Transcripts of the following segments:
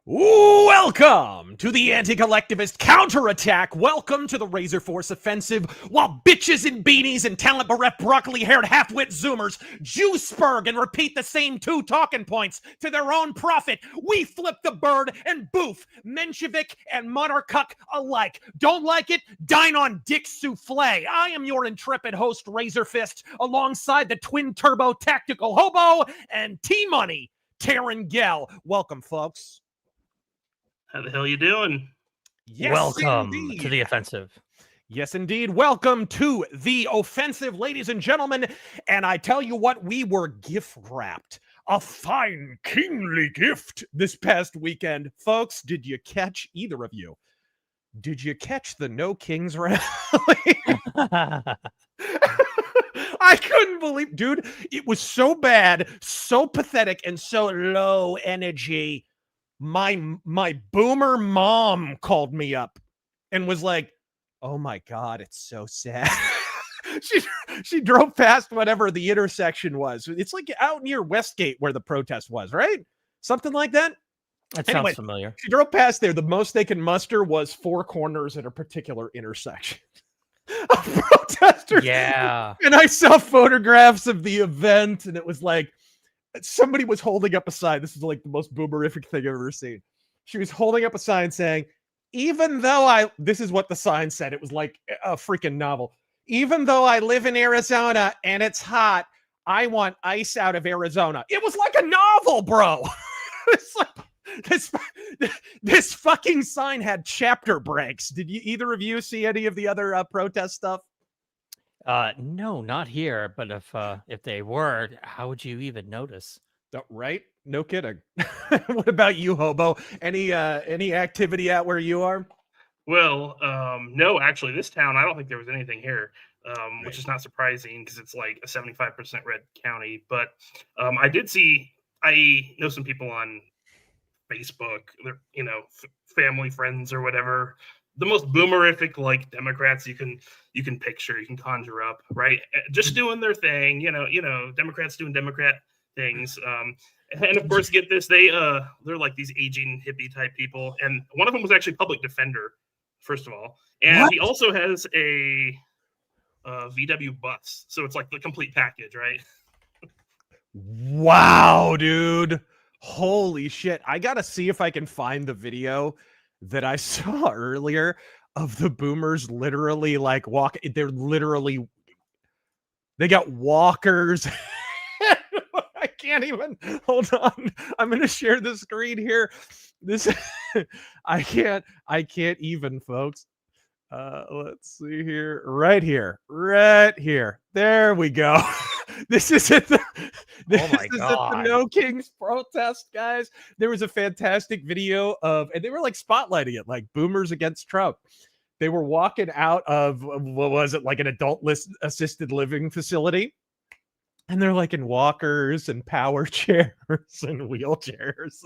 Welcome to the anti-collectivist counterattack. Welcome to the RazörForce offensive. While bitches in beanies and talent bereft broccoli-haired half-wit zoomers juiceberg and repeat the same two talking points to their own profit, we flip the bird and boof Menshevik and Monarchuck alike. Don't like it? Dine on dick souffle. I am your intrepid host, Razorfist, alongside the twin-turbo tactical Hobo and T-Money, Terran Gell. Welcome, folks. How the hell you doing? Yes, Welcome indeed. to the offensive. Yes, indeed. Welcome to the offensive, ladies and gentlemen. And I tell you what, we were gift wrapped. A fine kingly gift this past weekend. Folks, did you catch, either of you, did you catch the No Kings rally? I couldn't believe, dude, it was so bad, so pathetic, and so low energy. My boomer mom called me up and was like, "Oh my God, it's so sad." she drove past whatever the intersection was. It's like out near Westgate where the protest was, right? Something like that. That Anyway, sounds familiar. She drove past there. The most they can muster was 4 corners at a particular intersection of protesters. Yeah. And I saw photographs of the event, and it was like, somebody was holding up a sign. This is like the most boomerific thing I've ever seen. She was holding up a sign saying, even though this is what the sign said. It was like a freaking novel. Even though I live in Arizona and it's hot, I want ice out of Arizona. It was like a novel, bro. It's like, this fucking sign had chapter breaks. Did either of you see any of the other protest stuff? No, not here. But if they were, how would you even notice? Right? No kidding. What about you, Hobo? Any activity out where you are? Well, no, actually, this town, I don't think there was anything here, which is not surprising because it's like a 75% red county. But I know some people on Facebook, they're, family, friends, or whatever. The most boomerific, like, Democrats you can picture, you can conjure up, right? Just doing their thing, Democrats doing Democrat things. And of course, get this, they're like these aging hippie type people, and one of them was actually public defender, first of all, and What? he also has a VW bus, so it's like the complete package, right? Wow, dude. Holy shit. I gotta see if I can find the video that I saw earlier of the boomers literally like they got walkers. I can't even, hold on. I'm going to share the screen here. I can't even, folks. Let's see here. Right here. There we go. This is at the No Kings protest, guys. There was a fantastic video and they were like spotlighting it, like boomers against Trump. They were walking out of, what was it, like an adult assisted living facility. And they're like in walkers and power chairs and wheelchairs.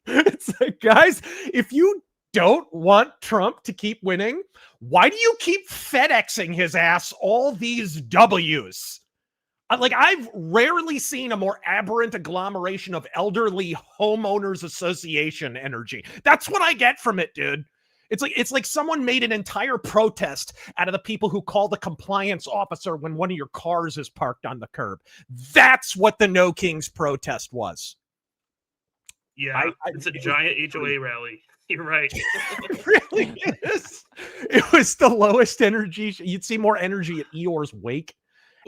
And it's like, guys, if you don't want Trump to keep winning, why do you keep FedExing his ass all these W's? Like, I've rarely seen a more aberrant agglomeration of elderly homeowners association energy. That's what I get from it, dude. It's like someone made an entire protest out of the people who call the compliance officer when one of your cars is parked on the curb. That's what the No Kings protest was. Yeah, it's a giant HOA rally. You're right. It really is. It was the lowest energy. You'd see more energy at Eeyore's wake.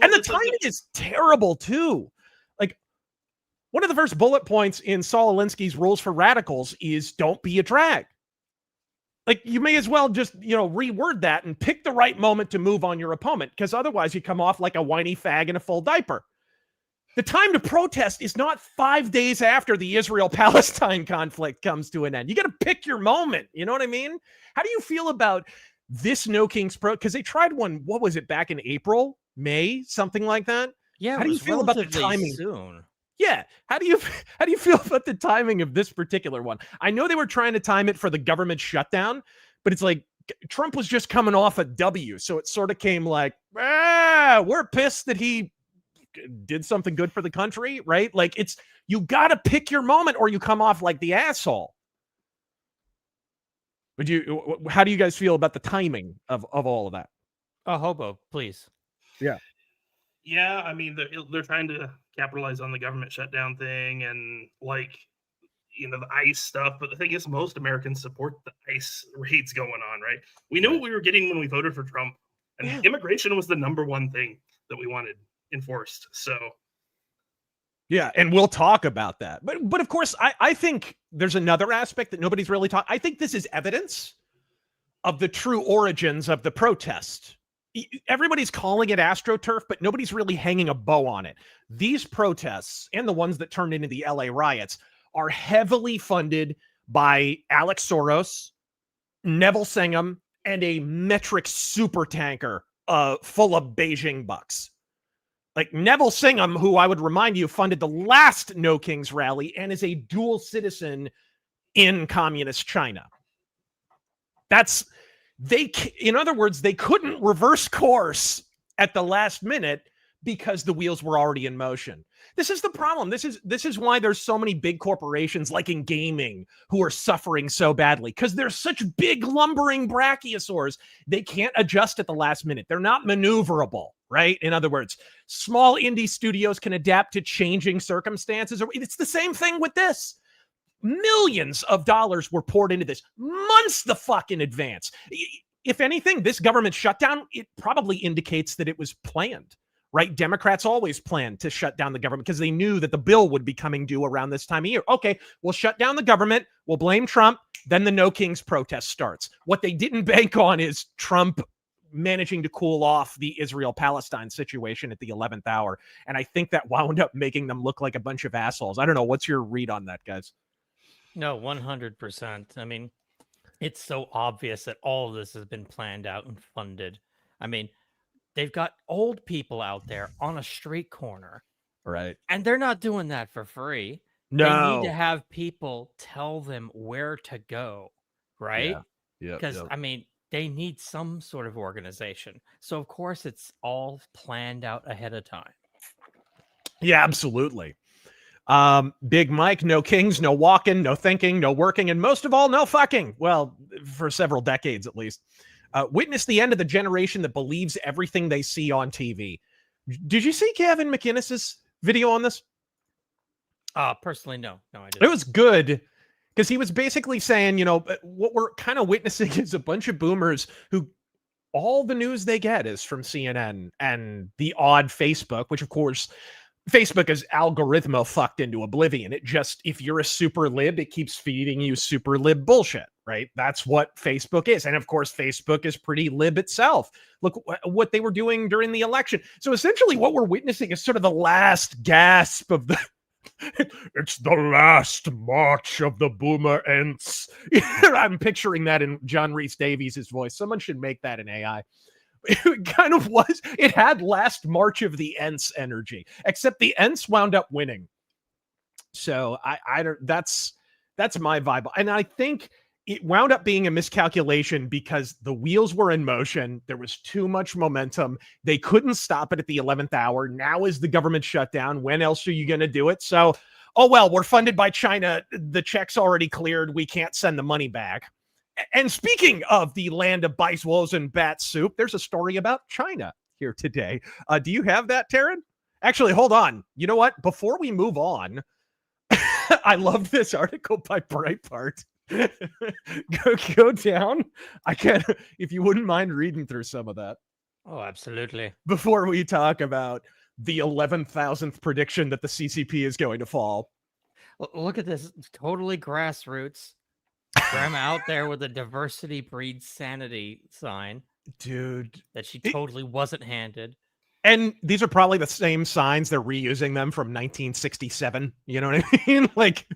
And the timing is terrible, too. Like, one of the first bullet points in Saul Alinsky's Rules for Radicals is don't be a drag. Like, you may as well just, reword that and pick the right moment to move on your opponent, because otherwise you come off like a whiny fag in a full diaper. The time to protest is not 5 days after the Israel-Palestine conflict comes to an end. You got to pick your moment. You know what I mean? How do you feel about this No Kings because they tried one, what was it, back in April, May, something like that? Yeah, how do you feel about the timing? Soon. Yeah, how do you feel about the timing of this particular one? I know they were trying to time it for the government shutdown, but it's like Trump was just coming off a W, so it sort of came like, we're pissed that he did something good for the country, right? Like, you got to pick your moment or you come off like the asshole. How do you guys feel about the timing of all of that? Oh, Hobo, please. Yeah, I mean, they're trying to capitalize on the government shutdown thing and like, the ICE stuff. But the thing is, most Americans support the ICE raids going on, right? We knew what we were getting when we voted for Trump, and immigration was the #1 thing that we wanted enforced. So yeah, and we'll talk about that. But of course, I think there's another aspect that nobody's really talking. I think this is evidence of the true origins of the protest. Everybody's calling it AstroTurf, but nobody's really hanging a bow on it. These protests and the ones that turned into the LA riots are heavily funded by Alex Soros, Neville Singham, and a metric super tanker full of Beijing bucks. Like Neville Singham, who I would remind you funded the last No Kings rally and is a dual citizen in communist China. In other words, they couldn't reverse course at the last minute because the wheels were already in motion. This is the problem. This is why there's so many big corporations like in gaming who are suffering so badly, because they're such big lumbering brachiosaurs. They can't adjust at the last minute. They're not maneuverable, right? In other words, small indie studios can adapt to changing circumstances. It's the same thing with this. Millions of dollars were poured into this months the fuck in advance. If anything, this government shutdown, it probably indicates that it was planned, right? Democrats always planned to shut down the government because they knew that the bill would be coming due around this time of year. Okay, we'll shut down the government. We'll blame Trump. Then the No Kings protest starts. What they didn't bank on is Trump managing to cool off the Israel-Palestine situation at the 11th hour. And I think that wound up making them look like a bunch of assholes. I don't know. What's your read on that, guys? No, 100%. I mean, it's so obvious that all of this has been planned out and funded. I mean, they've got old people out there on a street corner. Right. And they're not doing that for free. No. They need to have people tell them where to go, right? Yeah. Because, I mean, they need some sort of organization. So, of course, it's all planned out ahead of time. Yeah, absolutely. Big Mike, no kings, no walking, no thinking, no working, and most of all, no fucking. Well, for several decades at least. Witness the end of the generation that believes everything they see on TV. Did you see Kevin McInnes's video on this? Personally, no. No, I didn't. It was good because he was basically saying, what we're kind of witnessing is a bunch of boomers who all the news they get is from CNN and the odd Facebook, which of course Facebook is algorithmo fucked into oblivion. It just, if you're a super lib, it keeps feeding you super lib bullshit, right? That's what Facebook is. And of course, Facebook is pretty lib itself. Look what they were doing during the election. So essentially what we're witnessing is sort of the last gasp of the, it's the last march of the boomer ants. I'm picturing that in John Rhys Davies' voice. Someone should make that an AI. It kind of was. It had last March of the Ents energy, except the Ents wound up winning. So I don't. That's my vibe, and I think it wound up being a miscalculation because the wheels were in motion. There was too much momentum. They couldn't stop it at the 11th hour. Now is the government shutdown. When else are you going to do it? So, oh well, we're funded by China. The check's already cleared. We can't send the money back. And speaking of the land of bice wolves and bat soup, there's a story about China here today. Do you have that, Terran? Actually, hold on. You know what? Before we move on, I love this article by Breitbart. go down. I can, if you wouldn't mind reading through some of that. Oh, absolutely. Before we talk about the 11,000th prediction that the CCP is going to fall. Look at this. Totally grassroots. Grandma out there with a diversity breeds sanity sign. Dude. That she totally wasn't handed. And these are probably the same signs. They're reusing them from 1967. You know what I mean? Like,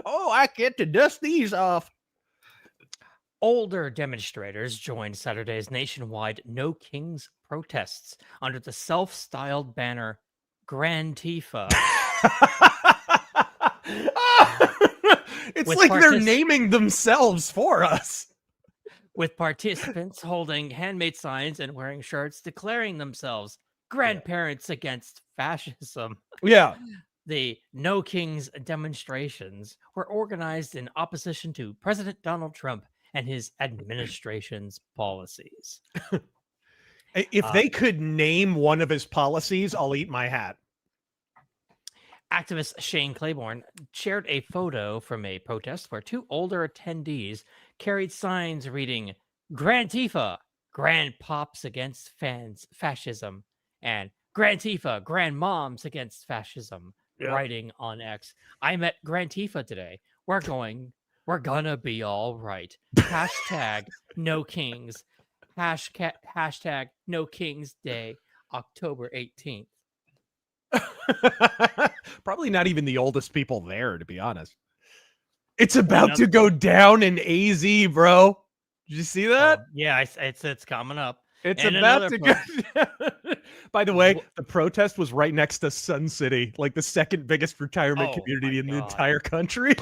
oh, I get to dust these off. Older demonstrators joined Saturday's nationwide No Kings protests under the self-styled banner Grand Tifa. It's like they're naming themselves for us. With participants holding handmade signs and wearing shirts declaring themselves grandparents against fascism. Yeah. The No Kings demonstrations were organized in opposition to President Donald Trump and his administration's policies. If they could name one of his policies, I'll eat my hat. Activist Shane Claiborne shared a photo from a protest where 2 older attendees carried signs reading Grand Tifa, Grand Pops Against Fascism, and Grand Tifa, Grand Moms Against Fascism, writing on X. I met Grand Tifa today. We're gonna be all right. Hashtag no kings. Hashtag no kings day, October 18th. Probably not even the oldest people there, to be honest. It's about to go down in AZ, bro. Did you see that? Yeah, it's coming up. It's about to go down. By the way, the protest was right next to Sun City, like the second biggest retirement community in the entire country.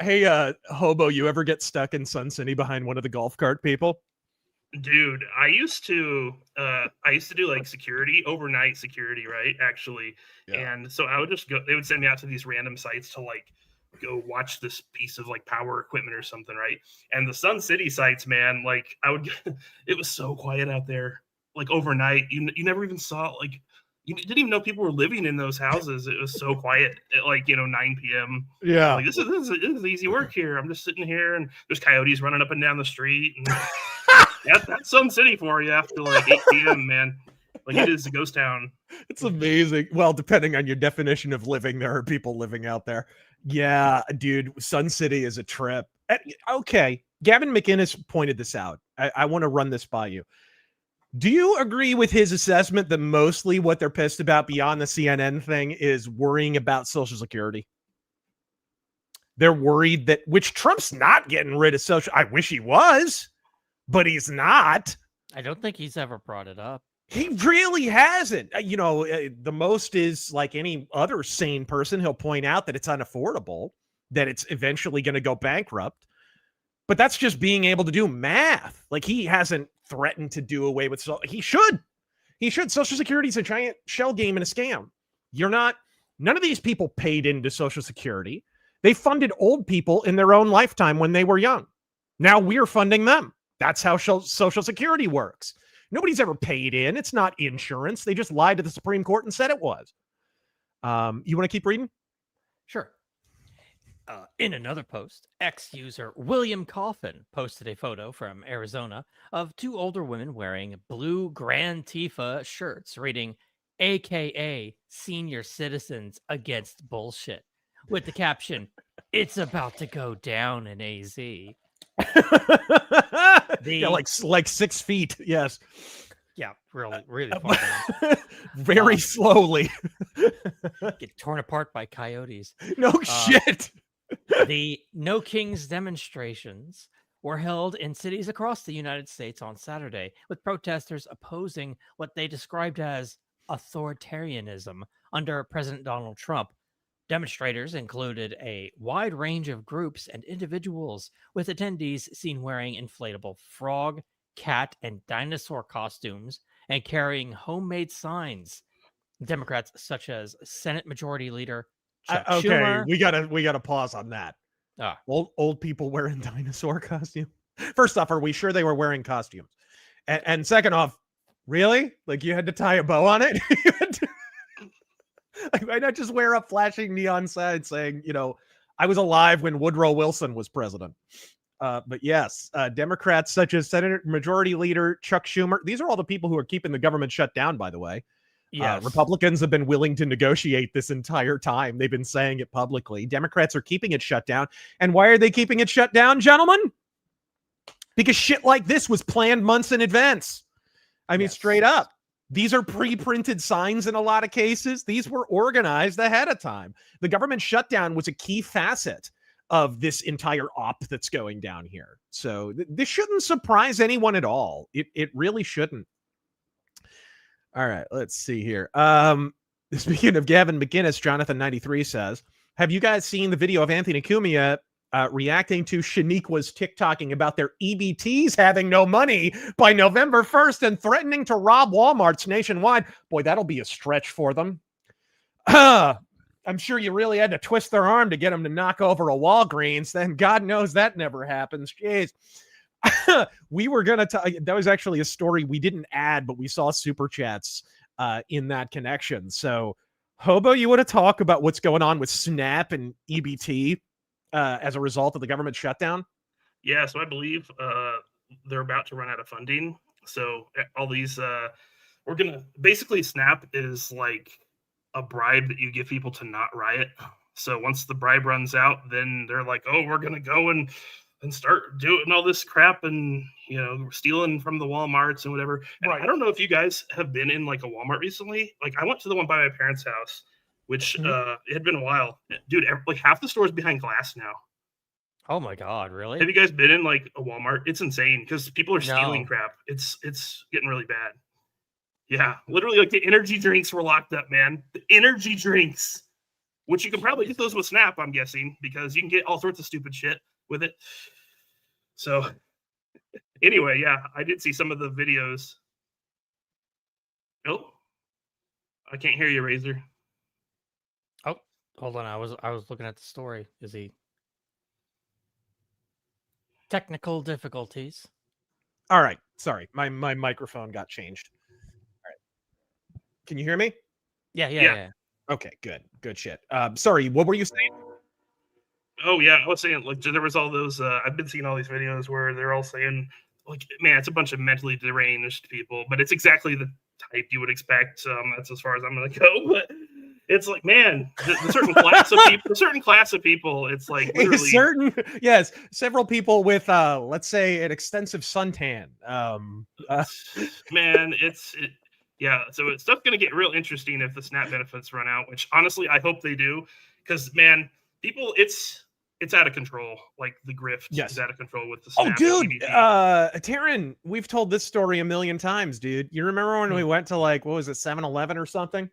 Hey, Hobo, you ever get stuck in Sun City behind one of the golf cart people? Dude, I used to do like security, overnight security, right? Actually. Yeah. And so I would just go, they would send me out to these random sites to like go watch this piece of like power equipment or something, right? And the Sun City sites, man, like it was so quiet out there. Like overnight, you never even saw, like, you didn't even know people were living in those houses. It was so quiet at 9 p.m. Yeah. Like, this is easy work here. I'm just sitting here and there's coyotes running up and down the street. And that's Sun City for you after like 8 p.m., man. Like, it is a ghost town. It's amazing. Well, depending on your definition of living, there are people living out there. Yeah, dude, Sun City is a trip. Okay, Gavin McInnes pointed this out. I want to run this by you. Do you agree with his assessment that mostly what they're pissed about beyond the CNN thing is worrying about Social Security? They're worried that, which Trump's not getting rid of Social. I wish he was, but he's not. I don't think he's ever brought it up. He really hasn't. The most is like any other sane person, he'll point out that it's unaffordable, that it's eventually going to go bankrupt. But that's just being able to do math. Like, he hasn't threatened to do away with. He should. Social Security is a giant shell game and a scam. None of these people paid into Social Security. They funded old people in their own lifetime when they were young. Now we're funding them. That's how Social Security works. Nobody's ever paid in. It's not insurance. They just lied to the Supreme Court and said it was. You want to keep reading? Sure. In another post, ex-user William Coffin posted a photo from Arizona of 2 older women wearing blue Grand Tifa shirts reading, AKA Senior Citizens Against Bullshit, with the caption, "It's about to go down in AZ." Yeah, like 6 feet. Yes. Yeah, really far down. Very slowly. Get torn apart by coyotes. No shit. The No Kings demonstrations were held in cities across the United States on Saturday, with protesters opposing what they described as authoritarianism under President Donald Trump. Demonstrators included a wide range of groups and individuals, with attendees seen wearing inflatable frog, cat, and dinosaur costumes and carrying homemade signs. Democrats such as Senate Majority Leader Chuck Schumer. we gotta pause on that. Old people wearing dinosaur costume. First off, are we sure they were wearing costumes? And second off, really? Like, you had to tie a bow on it? Why not just wear a flashing neon sign saying, I was alive when Woodrow Wilson was president? But yes, Democrats such as Senate Majority Leader Chuck Schumer. These are all the people who are keeping the government shut down, by the way. Yes. Republicans have been willing to negotiate this entire time. They've been saying it publicly. Democrats are keeping it shut down. And why are they keeping it shut down, gentlemen? Because shit like this was planned months in advance. I mean, straight up. These are pre-printed signs in a lot of cases. These were organized ahead of time. The government shutdown was a key facet of this entire op that's going down here. So this shouldn't surprise anyone at all. It really shouldn't. All right, let's see here. Speaking of Gavin McInnes, Jonathan93 says, have you guys seen the video of Anthony Cumia reacting to Shaniqua's TikToking about their EBTs having no money by November 1st and threatening to rob Walmarts nationwide? Boy, that'll be a stretch for them. I'm sure you really had to twist their arm to get them to knock over a Walgreens. Then God knows that never happens. Jeez. We were going to talk. That was actually a story we didn't add, but we saw super chats in that connection. So, Hobo, you want to talk about what's going on with Snap and EBT as a result of the government shutdown? Yeah, so I believe they're about to run out of funding. So all these, we're gonna basically Snap is like a bribe that you give people to not riot. So once the bribe runs out, then they're like, oh, we're gonna go and start doing all this crap and stealing from the Walmarts and whatever. And Right. I don't know if you guys have been in like a Walmart recently. Like I went to the one by my parents' house, which it had been a while, dude. Like half the store's behind glass now. Oh my God, really? Have you guys been in like a Walmart? It's insane because people are stealing No. crap. It's getting really bad. Yeah, literally, like the energy drinks were locked up, man. The energy drinks, which you can probably get those with Snap, I'm guessing, because you can get all sorts of stupid shit with it. So, anyway, yeah, I did see some of the videos. Oh, I can't hear you, Razor. Oh, hold on. I was looking at the story. Is he? Technical difficulties. All right. Sorry. My microphone got changed. All right. Can you hear me? Yeah. Okay, good. Good shit. Sorry, what were you saying? Oh, yeah, I was saying, like, there was all those, I've been seeing all these videos where they're all saying, like, man, it's a bunch of mentally deranged people, but it's exactly the type you would expect. That's as far as I'm going to go, but it's like, man, the certain class of people, it's like literally yes, several people with let's say an extensive suntan. Man, yeah, so stuff's gonna get real interesting if the Snap benefits run out, which honestly I hope they do, because man, people, it's out of control. Like the grift is out of control with the Snap. Oh, dude, Terran, we've told this story a million times, dude. You remember when we went to like, what was it, 7-Eleven or something?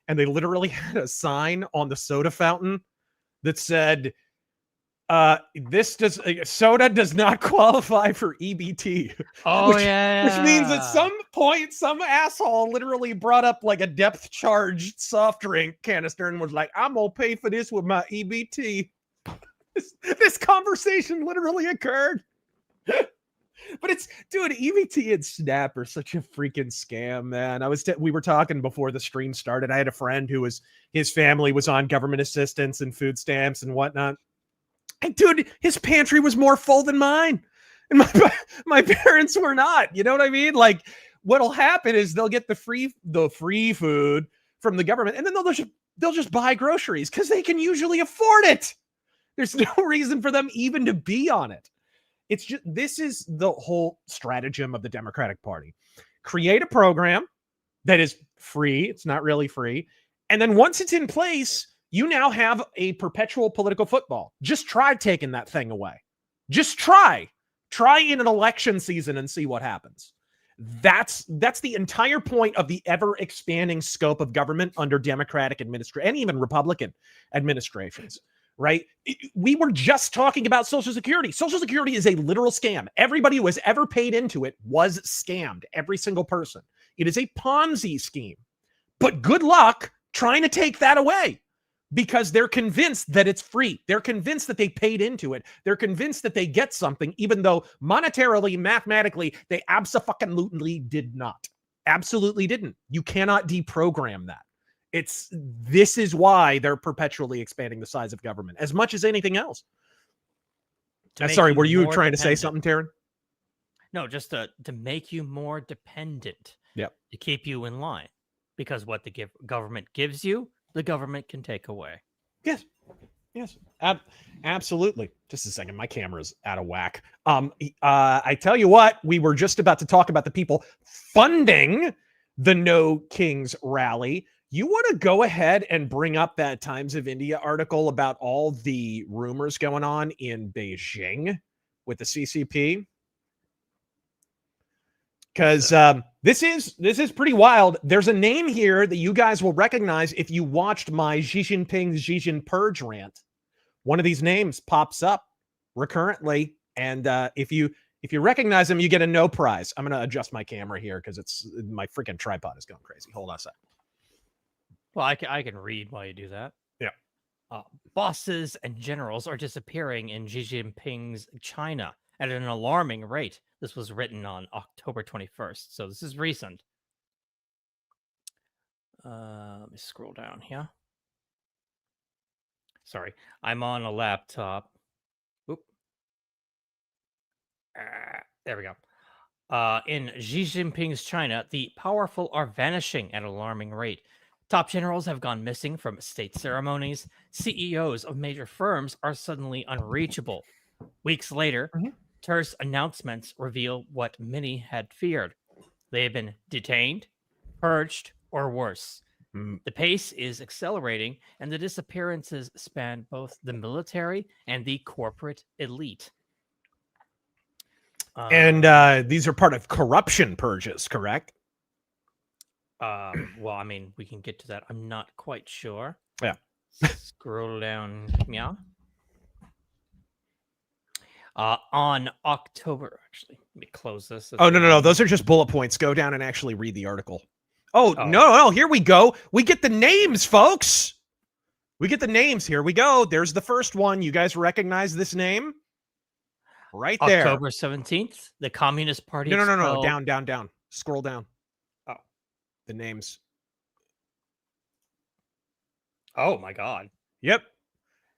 And they literally had a sign on the soda fountain that said, soda does not qualify for EBT. Oh, which means at some point, some asshole literally brought up like a depth charged soft drink canister and was like, I'm gonna pay for this with my EBT. This conversation literally occurred. But dude, EBT and Snap are such a freaking scam, man. We were talking before the stream started. I had a friend his family was on government assistance and food stamps and whatnot. And dude, his pantry was more full than mine. And my parents were not. You know what I mean? Like, what'll happen is they'll get the free food from the government, and then they'll just buy groceries because they can usually afford it. There's no reason for them even to be on it. It's just, this is the whole stratagem of the Democratic Party. Create a program that is free. It's not really free. And then once it's in place, you now have a perpetual political football. Just try taking that thing away. Just try in an election season and see what happens. That's the entire point of the ever expanding scope of government under Democratic and even Republican administrations. Right? We were just talking about Social Security. Social Security is a literal scam. Everybody who has ever paid into it was scammed. Every single person. It is a Ponzi scheme. But good luck trying to take that away because they're convinced that it's free. They're convinced that they paid into it. They're convinced that they get something, even though monetarily, mathematically, they absolutely did not. Absolutely didn't. You cannot deprogram that. This is why they're perpetually expanding the size of government as much as anything else. Sorry, were you trying to say something, Terran? No, just to make you more dependent. Yep. To keep you in line, because what the government gives you, the government can take away. Yes. Absolutely. Just a second, my camera's out of whack. I tell you what, we were just about to talk about the people funding the No Kings rally. You want to go ahead and bring up that Times of India article about all the rumors going on in Beijing with the CCP? Because this is pretty wild. There's a name here that you guys will recognize if you watched my Xi Jinping Purge rant. One of these names pops up recurrently, and if you recognize them, you get a no prize. I'm going to adjust my camera here because my freaking tripod is going crazy. Hold on a sec. Well, I can read while you do that. Yeah. Bosses and generals are disappearing in Xi Jinping's China at an alarming rate. This was written on October 21st, so this is recent. Let me scroll down here. Sorry, I'm on a laptop. Oop. There we go. In Xi Jinping's China, the powerful are vanishing at an alarming rate. Top generals have gone missing from state ceremonies. CEOs of major firms are suddenly unreachable. Weeks later, terse announcements reveal what many had feared. They have been detained, purged, or worse. The pace is accelerating, and the disappearances span both the military and the corporate elite. And these are part of corruption purges, correct? Well, I mean, we can get to that. I'm not quite sure. Yeah. Scroll down. Yeah. On October, actually, let me close this. Oh, no. Those are just bullet points. Go down and actually read the article. Oh, no. Here we go. We get the names, folks. We get the names. Here we go. There's the first one. You guys recognize this name? Right there. October 17th, the Communist Party. No. Down. Scroll down. Oh. The names. Oh, my God. Yep.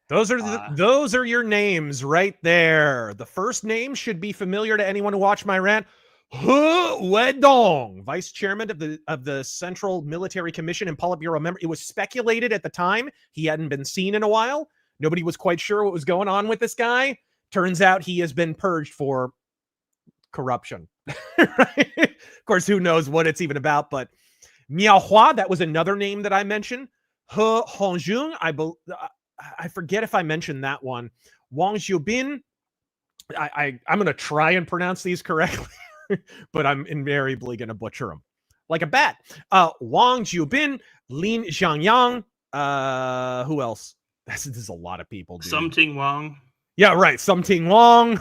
Those are your names right there. The first name should be familiar to anyone who watched my rant. He Weidong, vice chairman of the Central Military Commission and Politburo member. It was speculated at the time he hadn't been seen in a while. Nobody was quite sure what was going on with this guy. Turns out he has been purged for corruption. Right? Of course, who knows what it's even about, but Miao Hua, that was another name that I mentioned. He Hongjun, I forget if I mentioned that one. Wang Xiubin, I'm going to try and pronounce these correctly, but I'm invariably going to butcher them like a bat. Wang Xiubin, Lin Xiangyang, who else? This is a lot of people. Dude. Something Wang. Yeah, right. Something Wang,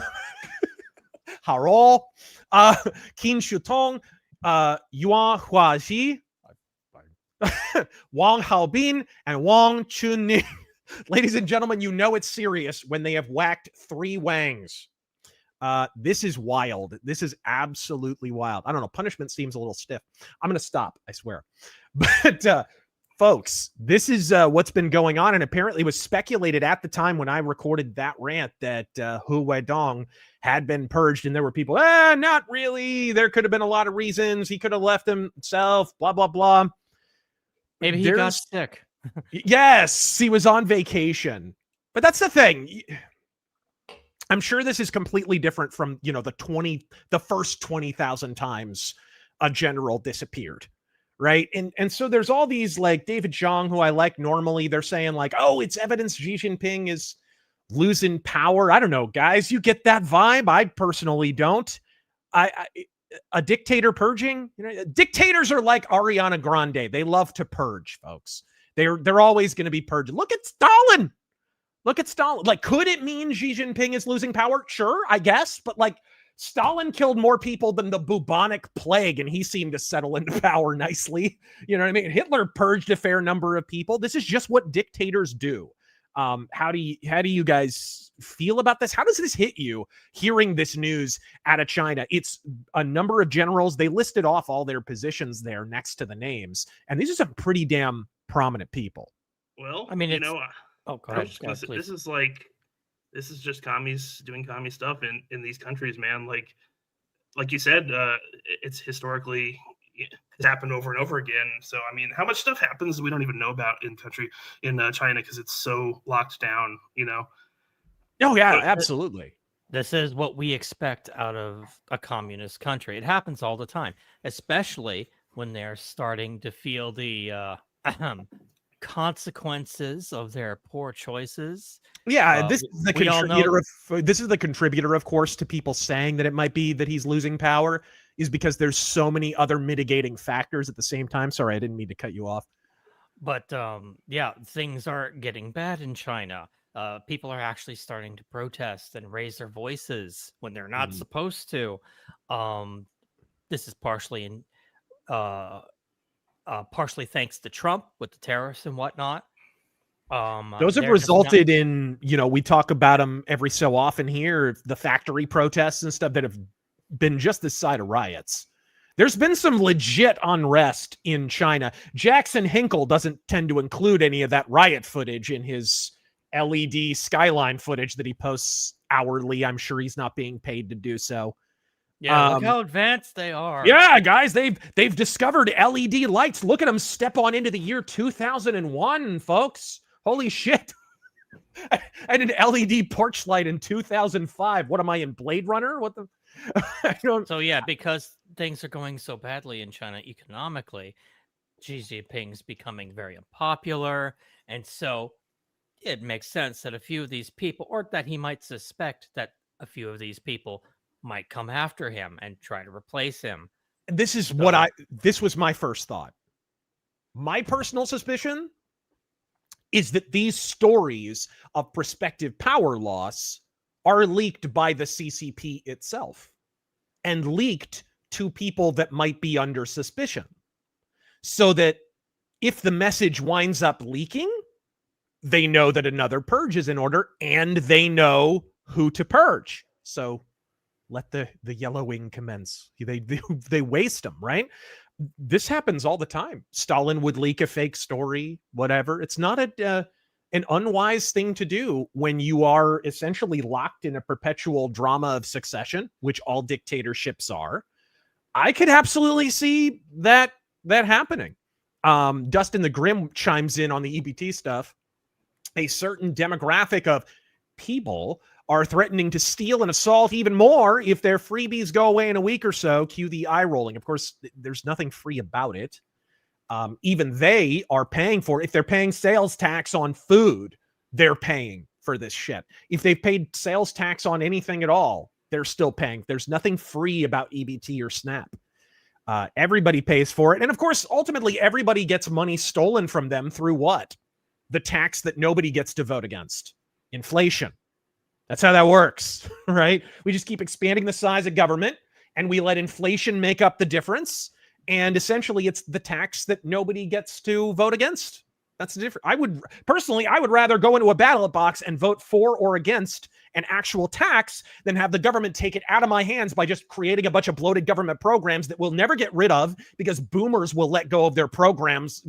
Haro, Qin Shutong, Yuan Huaji, Wang Haobin, and Wang Chuning. Ladies and gentlemen, you know it's serious when they have whacked 3 Wangs. This is wild. This is absolutely wild. I don't know. Punishment seems a little stiff. I'm going to stop, I swear. But folks, this is what's been going on. And apparently it was speculated at the time when I recorded that rant that He Weidong had been purged. And there were people, not really. There could have been a lot of reasons. He could have left himself, blah, blah, blah. Maybe he got sick. Yes, he was on vacation. But that's the thing. I'm sure this is completely different from, the first 20,000 times a general disappeared. Right. And so there's all these like David Zhang, who I like normally. They're saying like, oh, it's evidence Xi Jinping is losing power. I don't know, guys. You get that vibe? I personally don't. A dictator purging? Dictators are like Ariana Grande. They love to purge, folks. They're always going to be purged. Look at Stalin. Like, could it mean Xi Jinping is losing power? Sure, I guess. But like, Stalin killed more people than the bubonic plague, and he seemed to settle into power nicely. You know what I mean? Hitler purged a fair number of people. This is just what dictators do. How do you guys feel about this? How does this hit you, hearing this news out of China? It's a number of generals. They listed off all their positions there next to the names, and these are some pretty damn prominent people. Well, I mean, go ahead, this is just commies doing commie stuff in these countries, man. Like you said, it's historically it's happened over and over again. So I mean, how much stuff happens we don't even know about in China because it's so locked down, Oh yeah, absolutely. This is what we expect out of a communist country. It happens all the time, especially when they're starting to feel the consequences of their poor choices. Yeah, this is the contributor of course, to people saying that it might be that he's losing power, is because there's so many other mitigating factors at the same time. Sorry, I didn't mean to cut you off. But yeah, things are getting bad in China. People are actually starting to protest and raise their voices when they're not supposed to. This is partially partially thanks to Trump with the tariffs and whatnot. Those have they're just not- resulted in, we talk about them every so often here, the factory protests and stuff that have been just this side of riots. There's been some legit unrest in China. Jackson Hinkle doesn't tend to include any of that riot footage in his LED skyline footage that he posts hourly. I'm sure he's not being paid to do so. Yeah, look how advanced they are. Yeah, guys, they've discovered LED lights. Look at them step on into the year 2001, folks. Holy shit. And an LED porch light in 2005. What am I in Blade Runner? What the I don't So yeah, because things are going so badly in China economically, Xi Jinping's becoming very unpopular, and so it makes sense that a few of these people, or that he might suspect that a few of these people might come after him and try to replace him. this is this was my first thought. My personal suspicion is that these stories of prospective power loss are leaked by the CCP itself and leaked to people that might be under suspicion. So that if the message winds up leaking, they know that another purge is in order and they know who to purge. So let the yellowing commence. They waste them, right? This happens all the time. Stalin would leak a fake story, whatever. It's not an unwise thing to do when you are essentially locked in a perpetual drama of succession, which all dictatorships are. I could absolutely see that happening. Dustin the Grim chimes in on the EBT stuff. A certain demographic of people are threatening to steal and assault even more if their freebies go away in a week or so. Cue the eye rolling. Of course, there's nothing free about it. Even they are paying for it. If they're paying sales tax on food, they're paying for this shit. If they've paid sales tax on anything at all, they're still paying. There's nothing free about EBT or SNAP. Everybody pays for it. And of course, ultimately, everybody gets money stolen from them through what? The tax that nobody gets to vote against. Inflation. That's how that works, right? We just keep expanding the size of government and we let inflation make up the difference. And essentially, it's the tax that nobody gets to vote against. That's the difference. I would rather go into a ballot box and vote for or against an actual tax than have the government take it out of my hands by just creating a bunch of bloated government programs that we'll never get rid of because boomers will let go of their programs,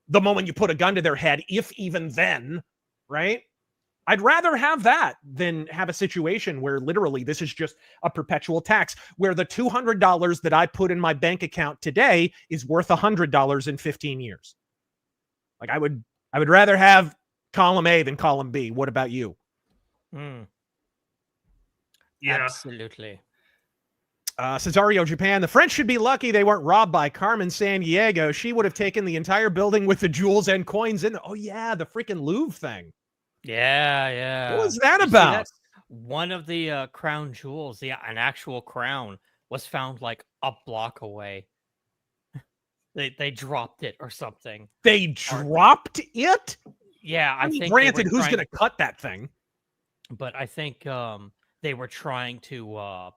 the moment you put a gun to their head, if even then, right? I'd rather have that than have a situation where literally this is just a perpetual tax, where the $200 that I put in my bank account today is worth $100 in 15 years. Like I would rather have column A than column B. What about you? Yeah, absolutely. Cesario Japan, the French should be lucky they weren't robbed by Carmen Sandiego. She would have taken the entire building with the jewels and coins in. Oh yeah, the freaking Louvre thing. Yeah. What was that about? One of the crown jewels, an actual crown, was found like a block away. They dropped it or something. They dropped it? Yeah, I think. Granted, who's going to cut that thing? But I think they were trying to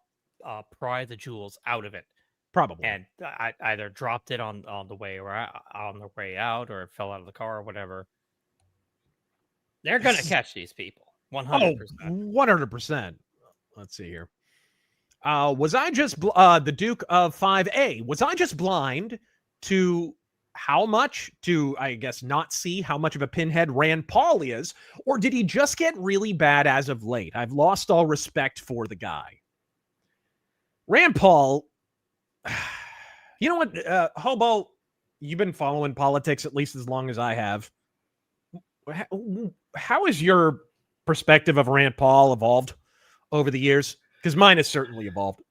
pry the jewels out of it. Probably. And I either dropped it on the way or on the way out, or it fell out of the car or whatever. They're going to catch these people. 100%. 100%. Let's see here. Was I just the Duke of 5A? Was I just blind to how much to, I guess, not see how much of a pinhead Rand Paul is? Or did he just get really bad as of late? I've lost all respect for the guy. Rand Paul, you know what, Hobo, you've been following politics at least as long as I have. How has your perspective of Rand Paul evolved over the years? Because mine has certainly evolved.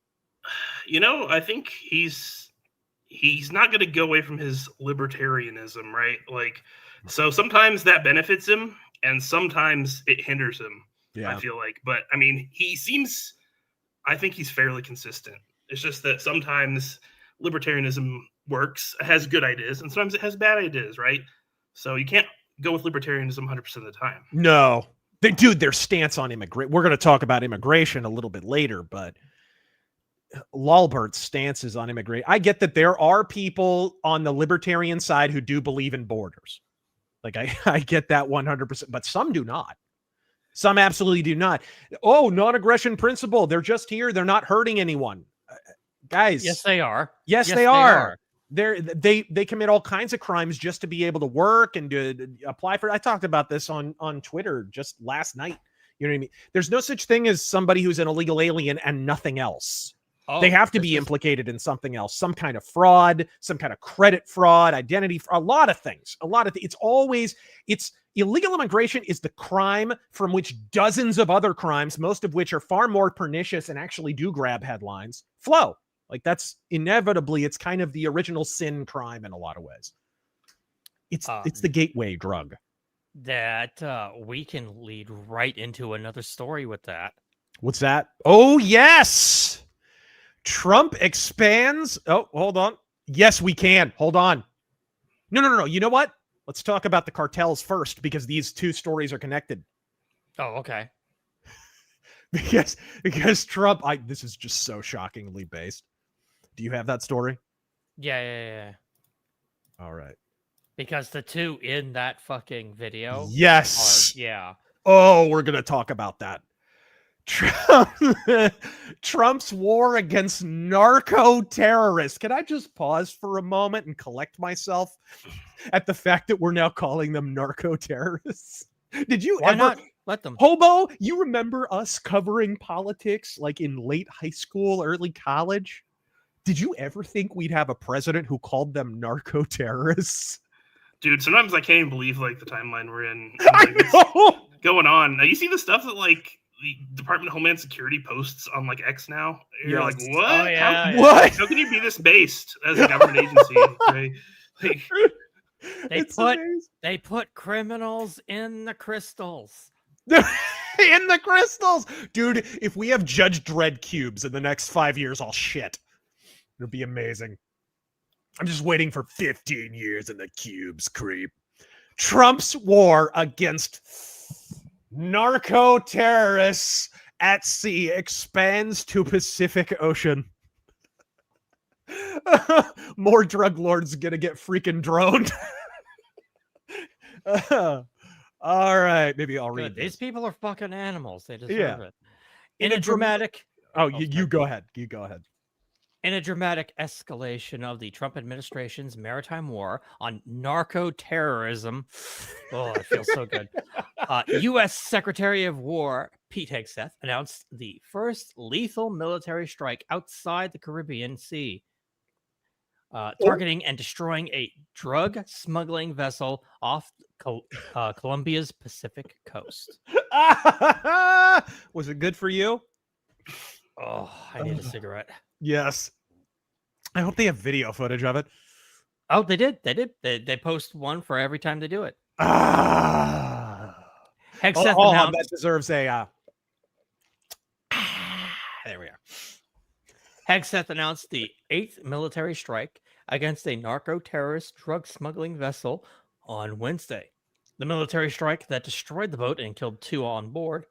I think he's not going to go away from his libertarianism, right? Like, so sometimes that benefits him and sometimes it hinders him. Yeah. I feel like, but I mean, I think he's fairly consistent. It's just that sometimes libertarianism works, has good ideas, and sometimes it has bad ideas, right? So you can't go with libertarianism 100% of the time. No. Their stance on immigration. We're going to talk about immigration a little bit later, but Lulbert's stances on immigration. I get that there are people on the libertarian side who do believe in borders. Like I get that 100%, but some do not. Some absolutely do not. Oh, non-aggression principle. They're just here. They're not hurting anyone. Guys. Yes, they are. Yes, they are. They commit all kinds of crimes just to be able to work and to apply for. I talked about this on Twitter just last night. You know what I mean? There's no such thing as somebody who's an illegal alien and nothing else. Oh, they have to be implicated in something else, some kind of fraud, some kind of credit fraud, identity, a lot of things. It's illegal immigration is the crime from which dozens of other crimes, most of which are far more pernicious and actually do grab headlines, flow. Like that's inevitably, it's kind of the original sin crime in a lot of ways. It's the gateway drug. That we can lead right into another story with that. What's that? Oh, yes. Trump expands. Oh, hold on. Yes, we can. Hold on. No. You know what? Let's talk about the cartels first because these two stories are connected. Oh, okay. because Trump, this is just so shockingly based. Do you have that story? Yeah. All right. Because the two in that fucking video. Yes. Yeah. Oh, we're going to talk about that. Trump's war against narco-terrorists. Can I just pause for a moment and collect myself at the fact that we're now calling them narco-terrorists? Did you Why ever not let them? Hobo, you remember us covering politics like in late high school, early college? Did you ever think we'd have a president who called them narco-terrorists? Dude, sometimes I can't even believe like the timeline we're in. I know. Going on. Now, you see the stuff that like the Department of Homeland Security posts on like X now? You're like, what? Oh, yeah, What? How can you be this based as a government agency? Right? Like, they put criminals in the crystals. In the crystals. Dude, if we have Judge Dredd cubes in the next 5 years, I'll shit. It'll be amazing. I'm just waiting for 15 years in the cubes, creep. Trump's war against narco-terrorists at sea expands to Pacific Ocean. More drug lords gonna get freaking droned. All right, maybe I'll read These this. people are fucking animals. They deserve it. In a dramatic... you go ahead. You go ahead. In a dramatic escalation of the Trump administration's maritime war on narco-terrorism, oh, it feels so good. U.S. Secretary of War Pete Hegseth announced the first lethal military strike outside the Caribbean Sea, targeting and destroying a drug smuggling vessel off Colombia's Pacific coast. Was it good for you? Oh, I need a cigarette. Yes. I hope they have video footage of it. Oh, they did. They post one for every time they do it. Hegseth announced that deserves a there we are. Hegseth announced the 8th military strike against a narco-terrorist drug smuggling vessel on Wednesday. The military strike that destroyed the boat and killed 2 on board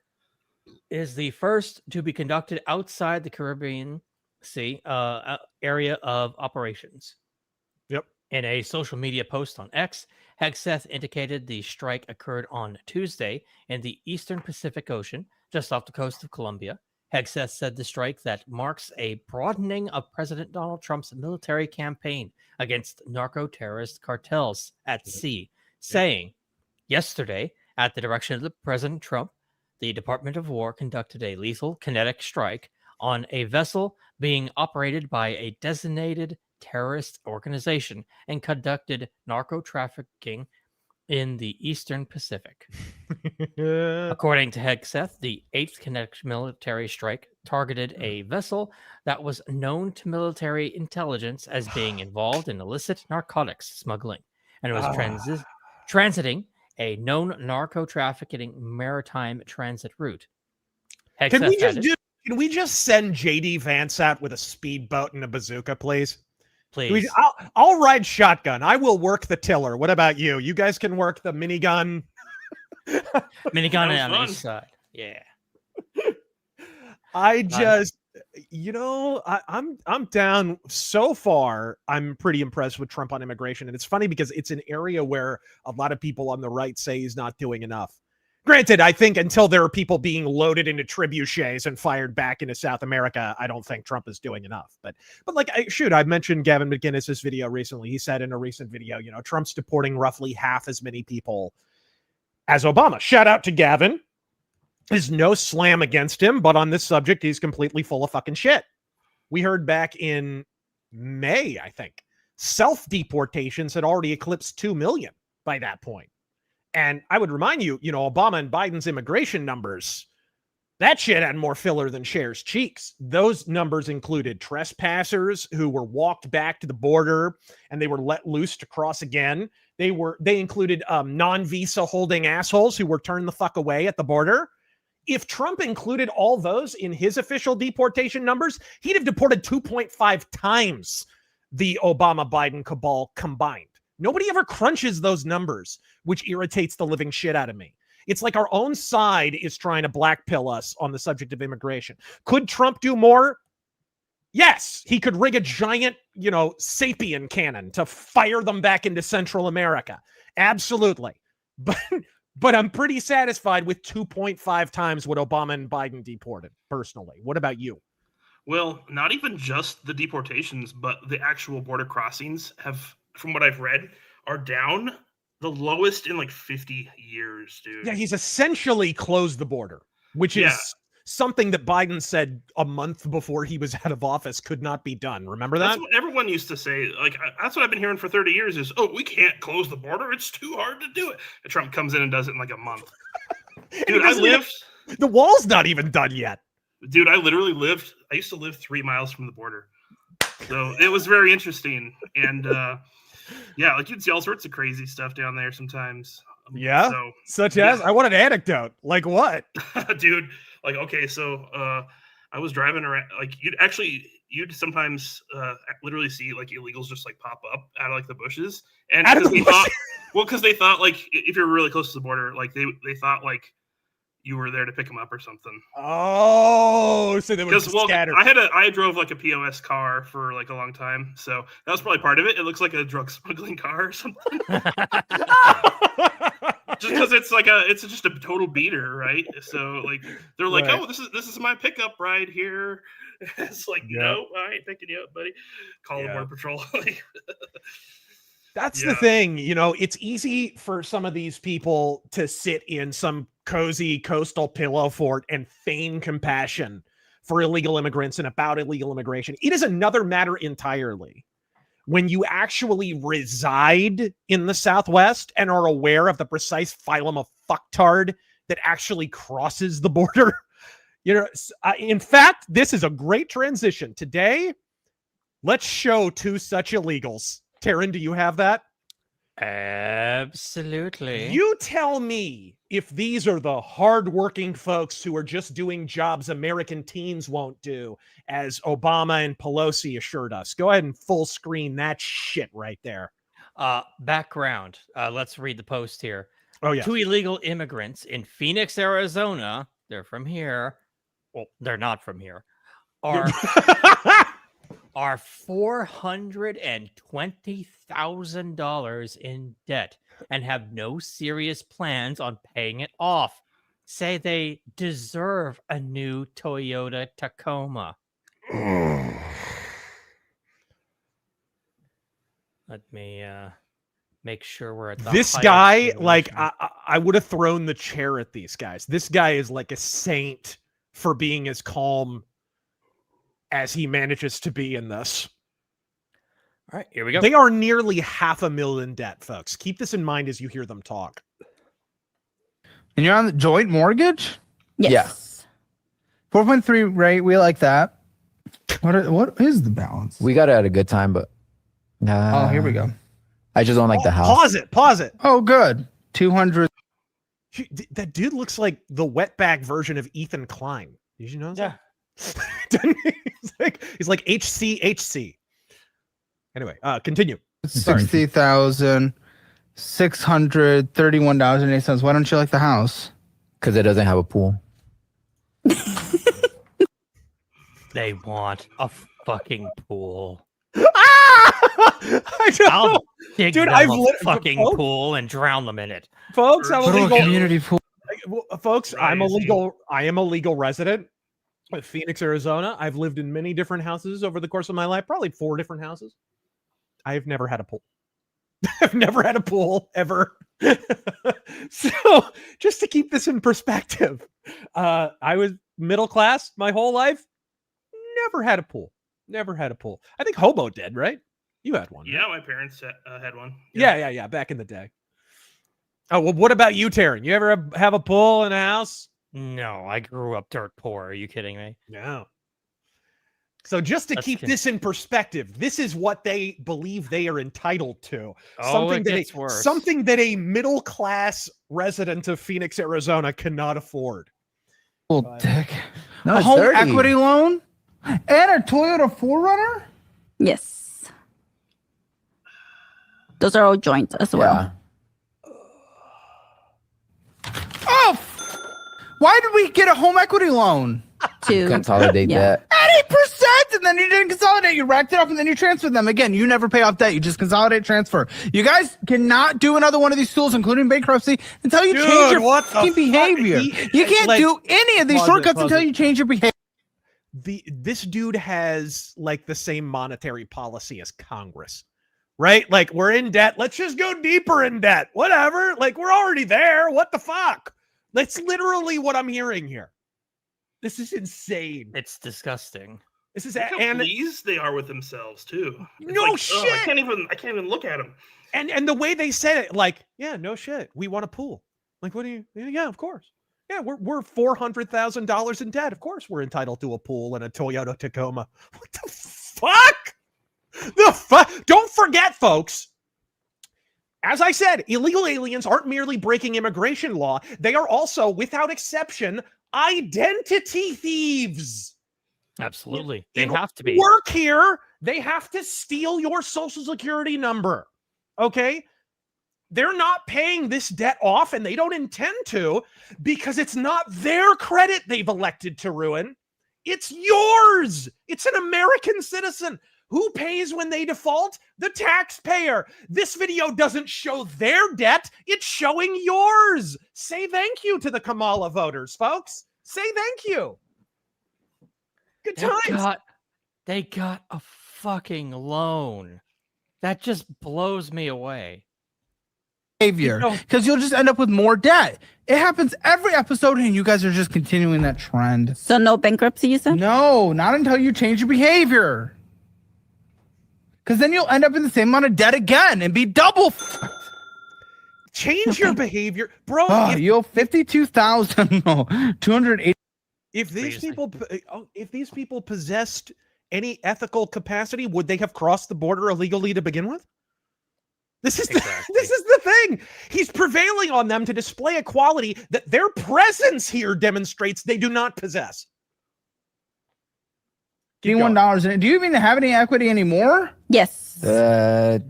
is the first to be conducted outside the Caribbean Sea area of operations. Yep. In a social media post on X, Hegseth indicated the strike occurred on Tuesday in the eastern Pacific Ocean, just off the coast of Colombia. Hegseth said the strike that marks a broadening of President Donald Trump's military campaign against narco-terrorist cartels at sea, saying, yesterday, at the direction of the President Trump, the Department of War conducted a lethal kinetic strike on a vessel being operated by a designated terrorist organization and conducted narco trafficking in the Eastern Pacific. According to Hegseth, the 8th kinetic military strike targeted a vessel that was known to military intelligence as being involved in illicit narcotics smuggling and was transiting a known narco-trafficking maritime transit route. Hegseth Can we just send JD Vance out with a speedboat and a bazooka, please? Please. I'll ride shotgun. I will work the tiller. What about you? You guys can work the minigun. Minigun on the east side. Yeah. I just You know, I'm down so far. I'm pretty impressed with Trump on immigration, and it's funny because it's an area where a lot of people on the right say he's not doing enough. Granted, I think until there are people being loaded into trebuchets and fired back into South America, I don't think Trump is doing enough. But like, I mentioned Gavin McInnes's video recently. He said in a recent video, you know, Trump's deporting roughly half as many people as Obama. Shout out to Gavin. There's no slam against him, but on this subject, he's completely full of fucking shit. We heard back in May, I think, self-deportations had already eclipsed 2 million by that point. And I would remind you, you know, Obama and Biden's immigration numbers, that shit had more filler than Cher's cheeks. Those numbers included trespassers who were walked back to the border and they were let loose to cross again. They included non-visa holding assholes who were turned the fuck away at the border. If Trump included all those in his official deportation numbers, he'd have deported 2.5 times the Obama-Biden cabal combined. Nobody ever crunches those numbers, which irritates the living shit out of me. It's like our own side is trying to blackpill us on the subject of immigration. Could Trump do more? Yes, he could rig a giant, you know, sapien cannon to fire them back into Central America. Absolutely. But I'm pretty satisfied with 2.5 times what Obama and Biden deported, personally. What about you? Well, not even just the deportations, but the actual border crossings have, from what I've read, are down the lowest in like 50 years, dude. Yeah, he's essentially closed the border, which is something that Biden said a month before he was out of office could not be done. Remember that? That's what everyone used to say. Like, that's what I've been hearing for 30 years is, oh, we can't close the border. It's too hard to do it. And Trump comes in and does it in like a month. Dude, the wall's not even done yet. Dude, I used to live 3 miles from the border. So it was very interesting. And yeah, like you'd see all sorts of crazy stuff down there sometimes. Yeah. So, such as, I want an anecdote. Like what? Dude, like, okay, so I was driving around, like you'd sometimes literally see like illegals just like pop up out of like the bushes. And because they thought like if you're really close to the border, like they thought like you were there to pick them up or something. Oh, so they were just scattered. I drove like a POS car for like a long time, so that was probably part of it. It looks like a drug smuggling car or something. Just because it's just a total beater, right? So like they're like, right. Oh, this is my pickup ride here. It's like, no, I ain't picking you up, buddy. Call the Border Patrol. That's the thing, you know, it's easy for some of these people to sit in some cozy coastal pillow fort and feign compassion for illegal immigrants and about illegal immigration. It is another matter entirely when you actually reside in the Southwest and are aware of the precise phylum of fucktard that actually crosses the border. You know, in fact, this is a great transition. Today, let's show 2 such illegals. Terran, do you have that? Absolutely. You tell me if these are the hardworking folks who are just doing jobs American teens won't do, as Obama and Pelosi assured us. Go ahead and full screen that shit right there. Background. Let's read the post here. Oh, yeah. 2 illegal immigrants in Phoenix, Arizona. They're from here. Well, they're not from here. Are $420,000 in debt and have no serious plans on paying it off. Say they deserve a new Toyota Tacoma. Let me make sure we're at the this guy. Like I would have thrown the chair at these guys. This guy is like a saint for being as calm as he manages to be in this. All right, here we go. They are nearly $500,000 debt, folks. Keep this in mind as you hear them talk. And you're on the joint mortgage? Yes. Yeah. 4.3 rate. We like that. What is the balance? We got it at a good time, but oh, here we go. I just don't like the house. Pause it. Oh, good. 200. That dude looks like the wetback version of Ethan Klein. Did you know that? Yeah. he's like HC. Anyway, continue. $60,631.08. Why don't you like the house? Because it doesn't have a pool. They want a fucking pool. I don't know. I'll dig Dude, them I've a lit- fucking folks- pool and drown them in it. Folks, I'm a Little legal community pool. folks, I'm a Crazy. legal I am a legal resident of Phoenix, Arizona. I've lived in many different houses over the course of my life, probably 4 different houses. I've never had a pool. I've never had a pool ever. So, just to keep this in perspective, I was middle class my whole life. Never had a pool. Never had a pool. I think Hobo did, right? You had one. Yeah, right? my parents had one. Yeah. Back in the day. Oh, well, what about you, Terran? You ever have a pool in a house? No, I grew up dirt poor. Are you kidding me? No. So just to That's keep good. this in perspective, this is what they believe they are entitled to. Oh, it gets worse. Something that a middle class resident of Phoenix, Arizona cannot afford. Little dick. No, A it's home 30. equity loan and a Toyota 4Runner. Yes. Those are all joint as well. Yeah. Oh, why did we get a home equity loan? To Consolidate yeah. that. At 8%, and then you didn't consolidate. You racked it up, and then you transferred them. Again, you never pay off debt. You just consolidate, transfer. You guys cannot do another one of these tools, including bankruptcy, until you change Dude, your what the fucking fuck? behavior. You can't Like, do any of these pause it, shortcuts pause until it. you change your behavior. This dude has like the same monetary policy as Congress, right? Like, we're in debt. Let's just go deeper in debt. Whatever. Like, we're already there. What the fuck? That's literally what I'm hearing here. This is insane. It's disgusting. This is Look how and pleased they are with themselves too. It's No like, I shit! can't even look at them. and the way they said it, like, yeah, no shit. We want a pool. Like, what do you? Yeah, of course. Yeah, we're $400,000 in debt. Of course, we're entitled to a pool and a Toyota Tacoma. What the fuck? The fuck? Don't forget, folks. As I said, illegal aliens aren't merely breaking immigration law. They are also, without exception, identity thieves. Absolutely. They In have to be. Work here. They have to steal your social security number. Okay? They're not paying this debt off, and they don't intend to, because it's not their credit they've elected to ruin. It's yours. It's an American citizen. Who pays when they default? The taxpayer. This video doesn't show their debt. It's showing yours. Say thank you to the Kamala voters, folks. Say thank you. Good times. They got a fucking loan. That just blows me away. Behavior, because you'll just end up with more debt. It happens every episode, and you guys are just continuing that trend. So no bankruptcy, you said? No, not until you change your behavior. Because then you'll end up in the same amount of debt again and be double. Change your behavior, bro. Oh, you'll 52,000. No, 280. If these Seriously. if these people possessed any ethical capacity, would they have crossed the border illegally to begin with? This is Exactly. this is the thing. He's prevailing on them to display a quality that their presence here demonstrates they do not possess. Keep going. $81 in it. Do you even have any equity anymore? Yes. Barely,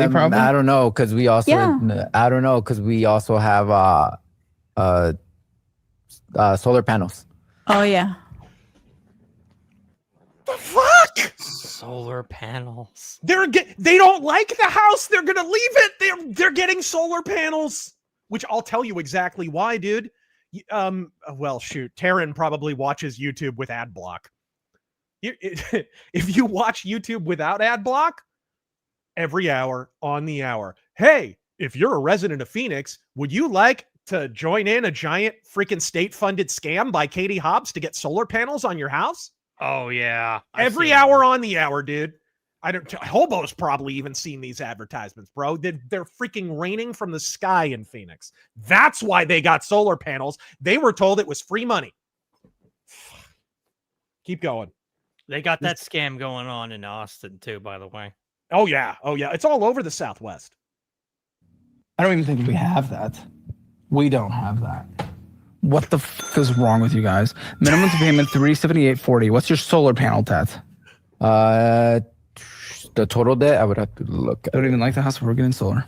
probably. I don't know, because we also Yeah. I don't know, because we also have solar panels. Oh yeah. The fuck? Solar panels. They don't like the house. They're gonna leave it. They're getting solar panels, which I'll tell you exactly why, dude. Well, shoot, Terran probably watches YouTube with ad block. If you watch YouTube without ad block, every hour on the hour. Hey, if you're a resident of Phoenix, would you like to join in a giant freaking state-funded scam by Katie Hobbs to get solar panels on your house? Oh yeah. Every hour on the hour, dude. Hobo's probably even seen these advertisements, bro. They're freaking raining from the sky in Phoenix. That's why they got solar panels. They were told it was free money. Keep going. They got that scam going on in Austin too, by the way. Oh yeah. It's all over the Southwest. I don't even think we have that. We don't have that. What the f is wrong with you guys? Minimum payment $378.40. What's your solar panel debt? The total debt, I would have to look I at. don't even like the house, but we're getting solar.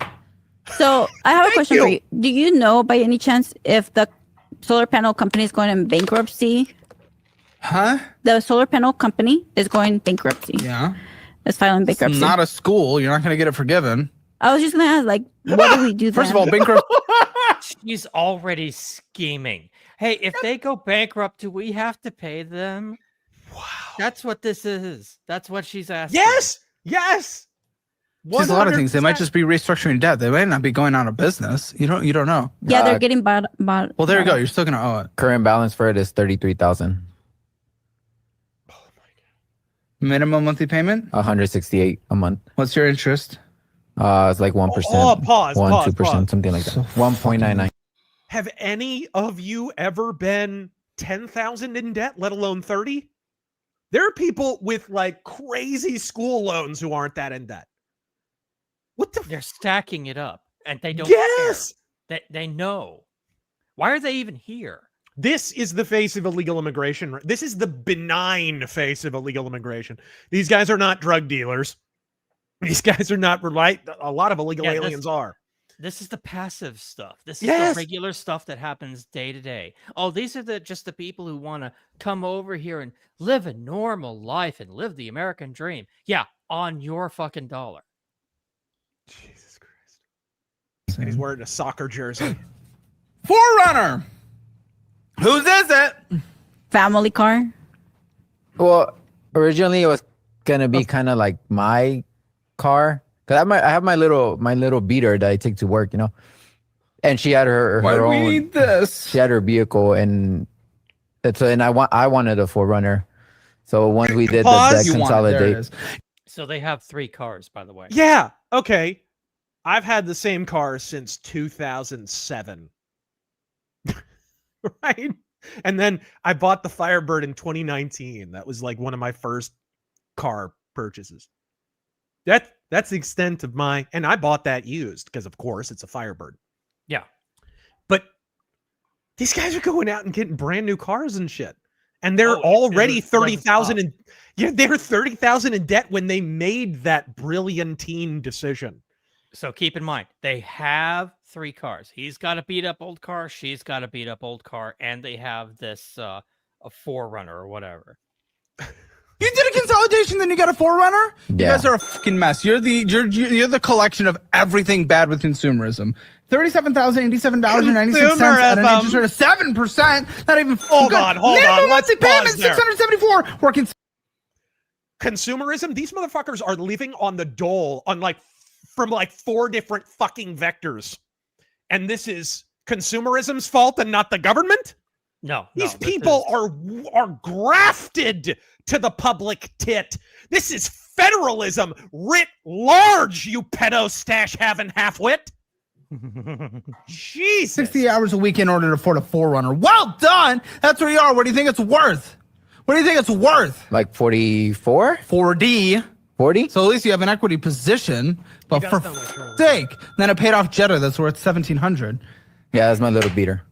So I have a Thank question for you. you. Do you know by any chance if the solar panel company is going in bankruptcy? Huh? The solar panel company is going bankruptcy. Yeah. It's filing It's bankruptcy. not a school. You're not going to get it forgiven. I was just gonna ask, like, what do we do? First of then? all, bankruptcy. She's already scheming. Hey, if they go bankrupt, do we have to pay them? Wow. That's what this is. That's what she's asking. Yes. Yes. There's a lot of things. They might 100%. just be restructuring debt. They might not be going out of business. You don't know. Yeah, they're getting bought. Well, there you go. You're still going to owe it. Current balance for it is 33,000. Minimum monthly payment? 168 a month. What's your interest? It's like 1%. Pause. 2%, Pause. something like that. 1.99. Have any of you ever been 10,000 in debt, let alone 30? There are people with like crazy school loans who aren't that in debt. What the? They're stacking it up, and they don't. Yes. Care. They know. Why are they even here? This is the face of illegal immigration. This is the benign face of illegal immigration. These guys are not drug dealers. These guys are not right. A lot of illegal aliens are. This is the passive stuff. This is Yes. the regular stuff that happens day to day. Oh, these are just the people who want to come over here and live a normal life and live the American dream. Yeah, on your fucking dollar. Jesus Christ. And he's wearing a soccer jersey. Forerunner. Whose is it? Family car. Well, originally it was gonna be kind of like my car, cause I have my little beater that I take to work, you know. And she had her Why do we own. need this? She had her vehicle, and I wanted a Forerunner. So once we did Pause. the You want it. There it consolidate, is. So they have 3 cars, by the way. Yeah. Okay. I've had the same car since 2007. Right. And then I bought the Firebird in 2019. That was like one of my first car purchases. That's the extent of and I bought that used because of course it's a Firebird. Yeah. But these guys are going out and getting brand new cars and shit. And they're Oh, already it doesn't 30,000 in they were 30,000 in debt when they made that brilliantine decision. So keep in mind, they have 3 cars. He's got a beat up old car. She's got a beat up old car. And they have this a Forerunner or whatever. You did a consolidation, then you got a Forerunner? You Yeah. guys are a fucking mess. You're the collection of everything bad with consumerism. $37,087.96 at an interest rate of 7%. Not even. Hold on. Minimum Let's monthly payment pause there. $674. Working. Consumerism, these motherfuckers are living on the dole from 4 different fucking vectors. And this is consumerism's fault and not the government? No. These people are grafted to the public tit. This is federalism writ large, you pedo stash having halfwit. Jesus. 60 hours a week in order to afford a Forerunner. Well done. That's what you are. What do you think it's worth? What do you think it's worth? like 44, 4D. 40. So at least you have an equity position. But guys for don't like her. sake, then a paid off Jetta that's worth $1,700. Yeah, that's my little beater.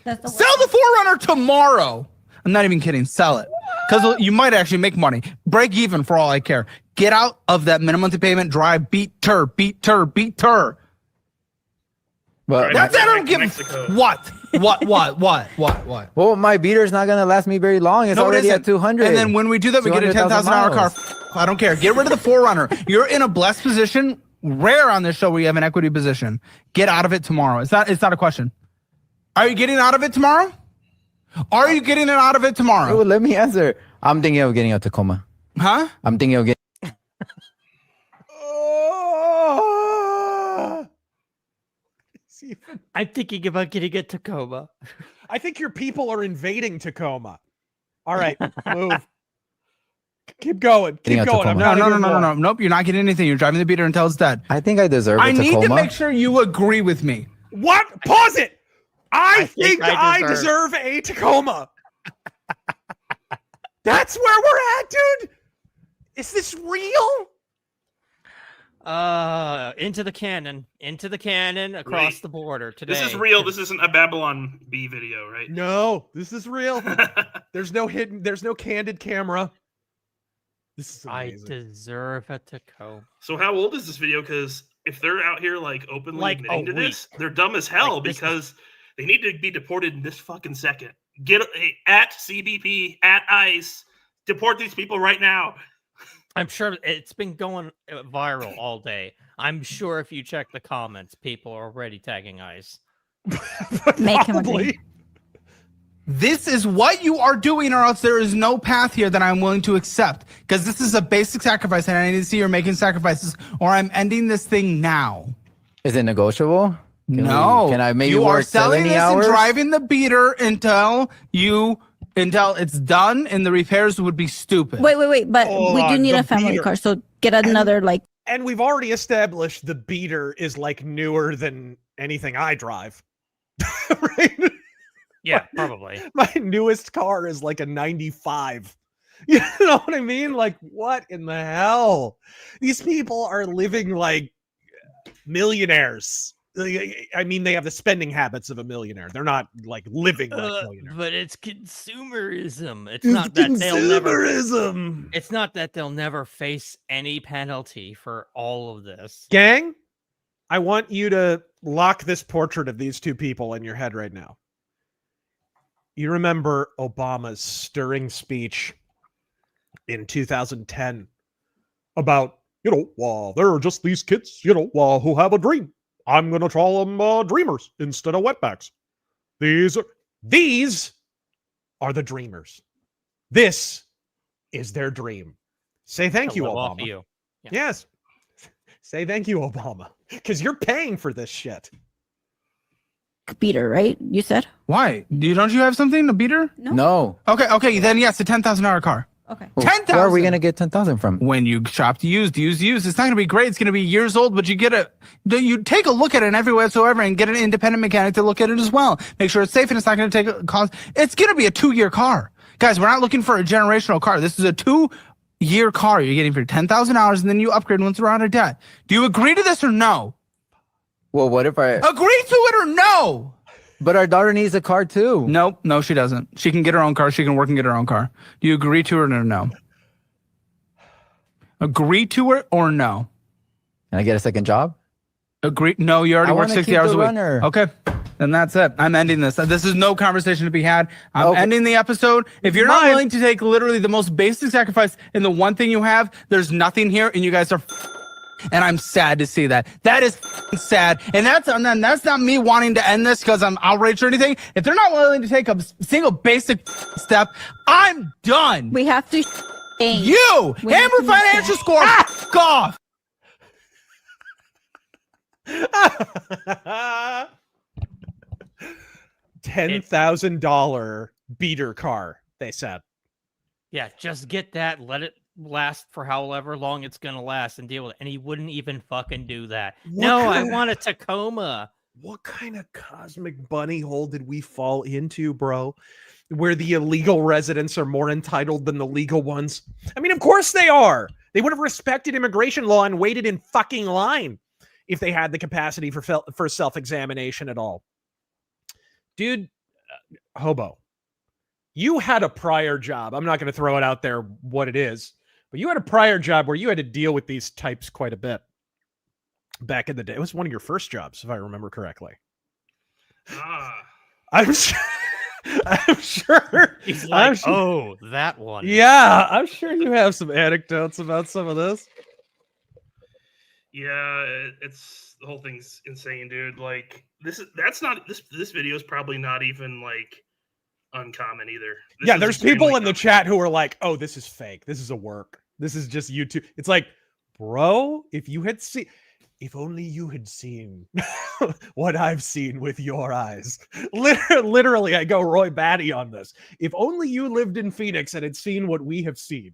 That's the Sell the Forerunner tomorrow. I'm not even kidding. Sell it. Because you might actually make money. Break even for all I care. Get out of that minimum monthly payment. Drive. Beat her. But That's it. I don't give Mexico. what. well, my beater's not gonna last me very long. It's No, it already isn't. at 200. And then when we do that, we get a 200,000 $10,000 car. miles. I don't care. Get rid of the Forerunner. You're in a blessed position. Rare on this show where you have an equity position. Get out of it tomorrow. It's not a question. Are you getting out of it tomorrow? Are you getting it out of it Oh, tomorrow? let me answer. I'm thinking of getting a Tacoma. Huh? I'm thinking of getting. I'm thinking about getting a Tacoma. I think your people are invading Tacoma. All right, move. Keep going. Getting Keep a going. I'm Tacoma. not a good boy. No. Nope. You're not getting anything. You're driving the beater until it's dead. I think I deserve a I Tacoma. need to make sure you agree with me. What? Pause it. I think I deserve- deserve a Tacoma. That's where we're at, dude. Is this real? Into the cannon, across Wait. the border today. This is real. This isn't a Babylon B video, right? No, this is real. There's no candid camera. This is I amazing. deserve a Tacoma. So how old is this video? Because if they're out here like openly Like admitting a to this, they're dumb as hell Like this- because They need to be deported in this fucking second. Get at CBP, at ICE, deport these people right now. I'm sure it's been going viral all day. I'm sure if you check the comments, people are already tagging ICE. Make him agree. This is what you are doing, or else there is no path here that I'm willing to accept. Because this is a basic sacrifice, and I need to see you're making sacrifices, or I'm ending this thing now. Is it negotiable? Can I maybe you work are selling 70 this hours? and driving the beater until it's done, and the repairs would be stupid. Wait. But Hold we do on, need the a family beater. car. So get another like. And we've already established the beater is like newer than anything I drive. Right? Yeah, probably. My newest car is like a 95. You know what I mean? Like, what in the hell? These people are living like millionaires. I mean, they have the spending habits of a millionaire. They're not like living like millionaires. But it's consumerism. It's not that they'll never. Consumerism. It's not that they'll never face any penalty for all of this. Gang, I want you to lock this portrait of these two people in your head right now. You remember Obama's stirring speech in 2010 about, there are just these kids, who have a dream. I'm going to call them dreamers instead of wetbacks. These are the dreamers. This is their dream. Say thank you, To live off Obama. of you. Yeah. Yes. Say thank you, Obama. Because you're paying for this shit. Beater, right? You said? Why? Don't you have something, a beater? No. Okay, then yes, a $10,000 car. Okay. Well, 10,000. Where are we gonna get 10,000 from? When you shop used, it's not going to be great. It's going to be years old, but you take a look at it in every way whatsoever and get an independent mechanic to look at it as well. Make sure it's safe and it's not going to take a cost. It's going to be a 2-year car. Guys, we're not looking for a generational car. This is a 2-year car you're getting for $10,000, and then you upgrade once we're out of debt. Do you agree to this or no? Well, what if Agree to it or no? But our daughter needs a car too. No, she doesn't. She can get her own car. She can work and get her own car. Do you agree to it or no? Agree to it or no? Can I get a second job? Agree. No, you already I work wanna 60 keep hours the a week. runner. Okay. Then that's it. I'm ending this. This is no conversation to be had. I'm Okay. ending the episode. If you're not willing to take literally the most basic sacrifice in the one thing you have, there's nothing here, and you guys are and I'm sad to see that. That is sad. And that's not me wanting to end this because I'm outraged or anything. If they're not willing to take a single basic step, I'm done. We have to. You! We Hammer have to financial score! F off! $10,000 beater car, they said. Yeah, just get that, let it last for however long it's gonna last and deal with it. And he wouldn't even fucking do that. I want a Tacoma. What kind of cosmic bunny hole did we fall into, bro? Where the illegal residents are more entitled than the legal ones? I mean, of course they are. They would have respected immigration law and waited in fucking line if they had the capacity for self-examination at all. Dude, Hobo, you had a prior job. I'm not going to throw it out there what it is, but you had a prior job where you had to deal with these types quite a bit back in the day. It was one of your first jobs, if I remember correctly. I'm sure. I'm sure. He's like, that one. Yeah, I'm sure you have some anecdotes about some of this. Yeah, it's the whole thing's insane, dude. Like this video is probably not even like uncommon either. There's people in the chat who are like, "Oh, this is fake. This is a work. This is just YouTube." It's like, bro, if only you had seen what I've seen with your eyes. Literally, I go Roy Batty on this. If only you lived in Phoenix and had seen what we have seen.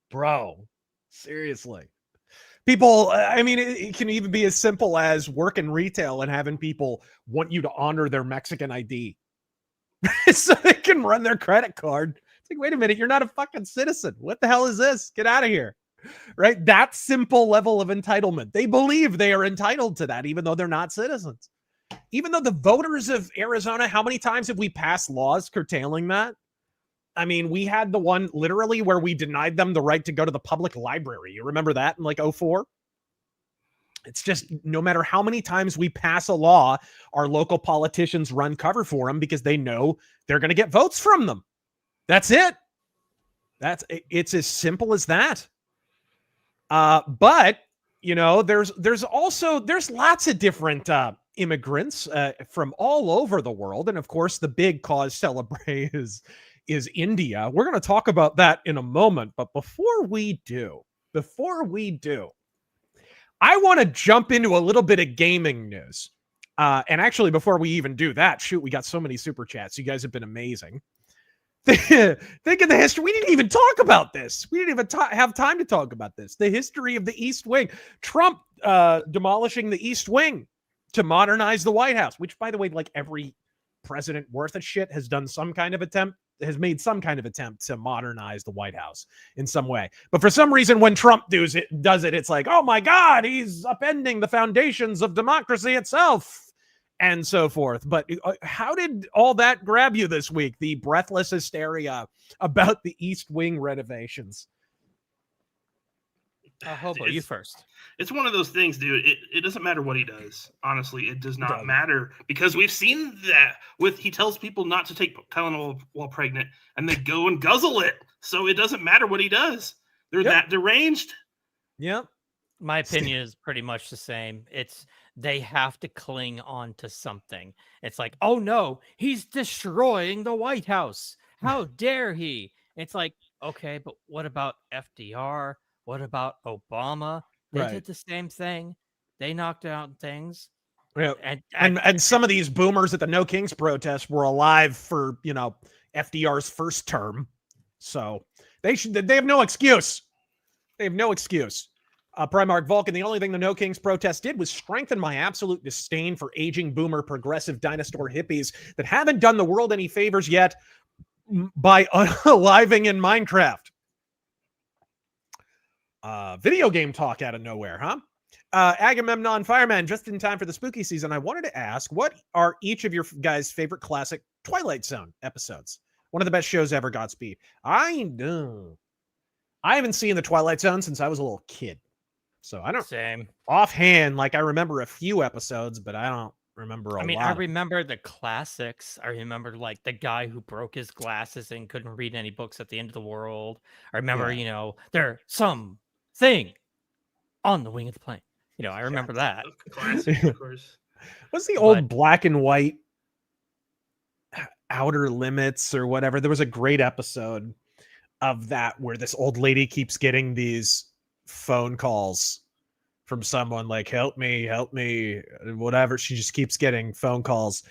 Bro, seriously. People, I mean, it can even be as simple as working retail and having people want you to honor their Mexican ID so they can run their credit card. It's like, wait a minute, you're not a fucking citizen. What the hell is this? Get out of here. Right? That simple level of entitlement. They believe they are entitled to that, even though they're not citizens. Even though the voters of Arizona, how many times have we passed laws curtailing that? I mean, we had the one literally where we denied them the right to go to the public library. You remember that in like 2004? It's just no matter how many times we pass a law, our local politicians run cover for them because they know they're going to get votes from them. That's it. It's as simple as that. But you know, there's lots of different immigrants from all over the world, and of course, the big cause celebre is India. We're going to talk about that in a moment, but before we do, I want to jump into a little bit of gaming news. And actually, before we even do that, shoot, we got so many super chats. You guys have been amazing. Think of the history. We didn't even talk about this. We didn't even have time to talk about this. The history of the East Wing. Trump demolishing the East Wing to modernize the White House, which, by the way, like every president worth a shit has made some kind of attempt to modernize the White House in some way. But for some reason, when Trump does it, it's like, oh my God, he's upending the foundations of democracy itself. And so forth. But how did all that grab you this week? The breathless hysteria about the East Wing renovations. Hobo, you first. It's one of those things, dude. It doesn't matter what he does. Honestly, it does not matter, because we've seen that he tells people not to take Tylenol while pregnant, and they go and guzzle it. So it doesn't matter what he does. They're that deranged. Yep. My opinion is pretty much the same. They have to cling on to something. It's like, oh no, he's destroying the White House. How dare he? It's like, okay, but what about FDR? What about Obama? They did the same thing. They knocked out things. Yeah. And some of these boomers at the No Kings protest were alive for, you know, FDR's first term. So they have no excuse. They have no excuse. Primarch Vulcan, the only thing the No Kings protest did was strengthen my absolute disdain for aging boomer progressive dinosaur hippies that haven't done the world any favors yet by unaliving in Minecraft. Video game talk out of nowhere, huh? Agamemnon Fireman, just in time for the spooky season, I wanted to ask, what are each of your guys' favorite classic Twilight Zone episodes? One of the best shows ever, Godspeed. I haven't seen the Twilight Zone since I was a little kid. So I don't offhand, like I remember a few episodes, but I don't remember a lot. I remember the classics. I remember like the guy who broke his glasses and couldn't read any books at the end of the world. I remember, you know, there's something on the wing of the plane. You know, I remember that. Classic, of course. What's the old black and white Outer Limits or whatever? There was a great episode of that where this old lady keeps getting these phone calls from someone like, help me, whatever. She just keeps getting phone calls.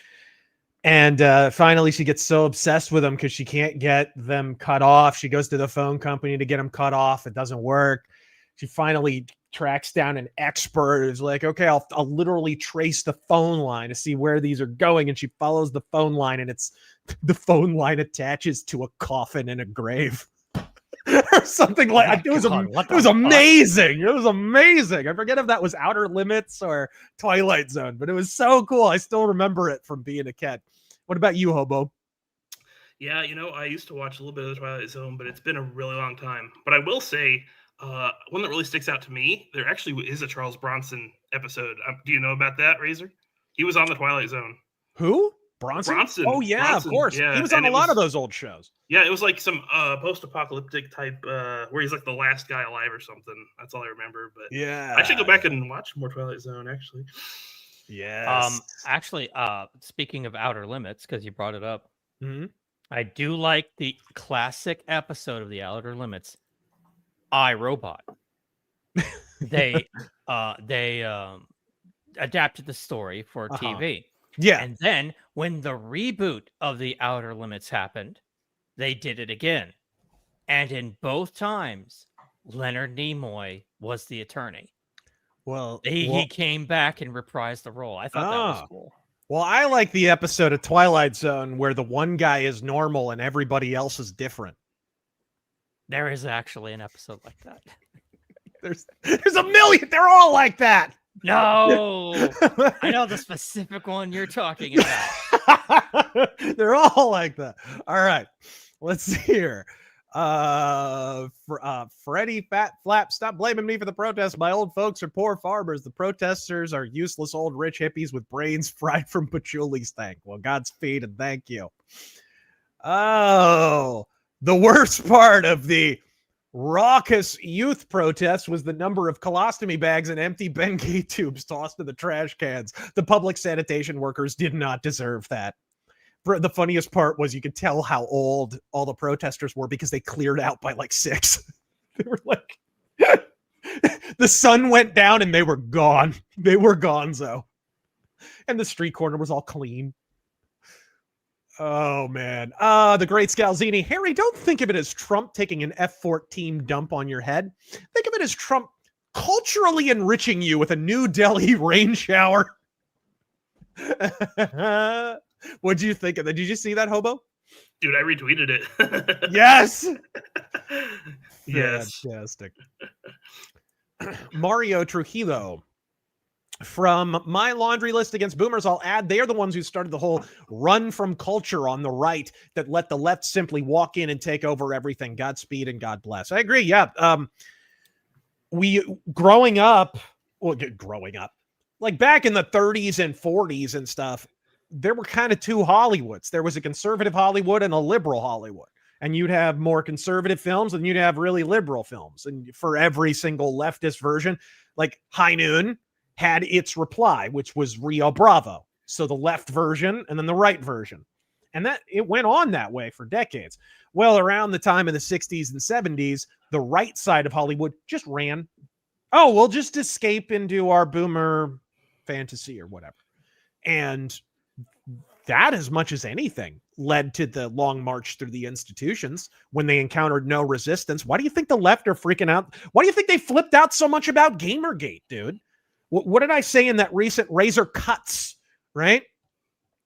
And finally, she gets so obsessed with them because she can't get them cut off. She goes to the phone company to get them cut off. It doesn't work. She finally tracks down an expert who's like, okay, I'll literally trace the phone line to see where these are going. And she follows the phone line, and the phone line attaches to a coffin in a grave. Or something like it was amazing. It was amazing. I forget if that was Outer Limits or Twilight Zone, but it was so cool. I still remember it from being a kid. What about you, Hobo? Yeah, you know, I used to watch a little bit of the Twilight Zone, but it's been a really long time. But I will say, one that really sticks out to me, there actually is a Charles Bronson episode. Do you know about that, Razor? He was on the Twilight Zone. Who? Bronson? Oh, yeah, Bronson. Of course. Yeah. He was on a lot of those old shows. Yeah, it was like some post-apocalyptic type where he's like the last guy alive or something. That's all I remember. But yeah, I should go back and watch more Twilight Zone, actually. Yes. Actually, speaking of Outer Limits, because you brought it up, I do like the classic episode of the Outer Limits, I, Robot. They adapted the story for TV. Yeah. And then when the reboot of the Outer Limits happened, they did it again. And in both times, Leonard Nimoy was the attorney. Well, he came back and reprised the role. I thought that was cool. Well, I like the episode of Twilight Zone where the one guy is normal and everybody else is different. There is actually an episode like that. There's a million. They're all like that. No, I know the specific one you're talking about. They're all like that. All right, let's see here. Freddie Fat Flap, stop blaming me for the protests. My old folks are poor farmers. The protesters are useless old rich hippies with brains fried from patchouli's thank. Well, Godspeed and thank you. Oh, the worst part of the raucous youth protest was the number of colostomy bags and empty Bengay tubes tossed in the trash cans. The public sanitation workers did not deserve that. The funniest part was you could tell how old all the protesters were because they cleared out by like 6. They were like, the sun went down and they were gone. They were gonzo. And the street corner was all clean. Oh, man. The great Scalzini. Harry, don't think of it as Trump taking an F-14 dump on your head. Think of it as Trump culturally enriching you with a New Delhi rain shower. What'd you think of that? Did you see that, Hobo? Dude, I retweeted it. Yes. Yes. Fantastic. Mario Trujillo. From my laundry list against boomers, I'll add they are the ones who started the whole run from culture on the right that let the left simply walk in and take over everything. Godspeed and God bless. I agree. Yeah. Growing up, like back in the 30s and 40s and stuff, there were kind of two Hollywoods. There was a conservative Hollywood and a liberal Hollywood. And you'd have more conservative films and you'd have really liberal films. And for every single leftist version, like High Noon had its reply, which was Rio Bravo. So the left version and then the right version. And that it went on that way for decades. Well, around the time of the 60s and 70s, the right side of Hollywood just ran. Oh, we'll just escape into our boomer fantasy or whatever. And that, as much as anything, led to the long march through the institutions when they encountered no resistance. Why do you think the left are freaking out? Why do you think they flipped out so much about Gamergate, dude? What did I say in that recent Razör cuts, right?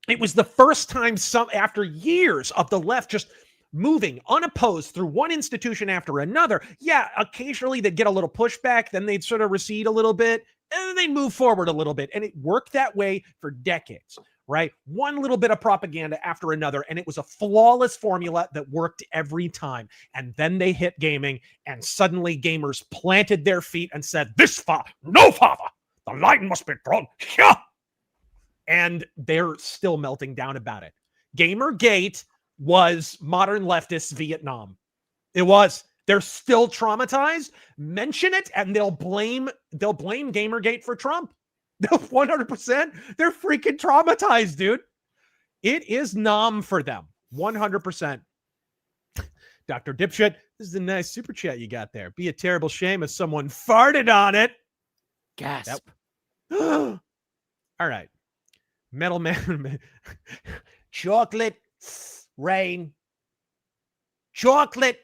It was the first time after years of the left just moving unopposed through one institution after another. Yeah, occasionally they'd get a little pushback, then they'd sort of recede a little bit, and then they'd move forward a little bit. And it worked that way for decades. Right? One little bit of propaganda after another, and it was a flawless formula that worked every time. And then they hit gaming, and suddenly gamers planted their feet and said, no father, the line must be drawn here. And they're still melting down about it. Gamergate was modern leftists' Vietnam. It was. They're still traumatized. Mention it, and they'll blame Gamergate for Trump. 100%. They're freaking traumatized, dude. It is nom for them. 100%. Dr. Dipshit, this is a nice super chat you got there. Be a terrible shame if someone farted on it. Gasp. All right. Metal Man. Chocolate rain. Chocolate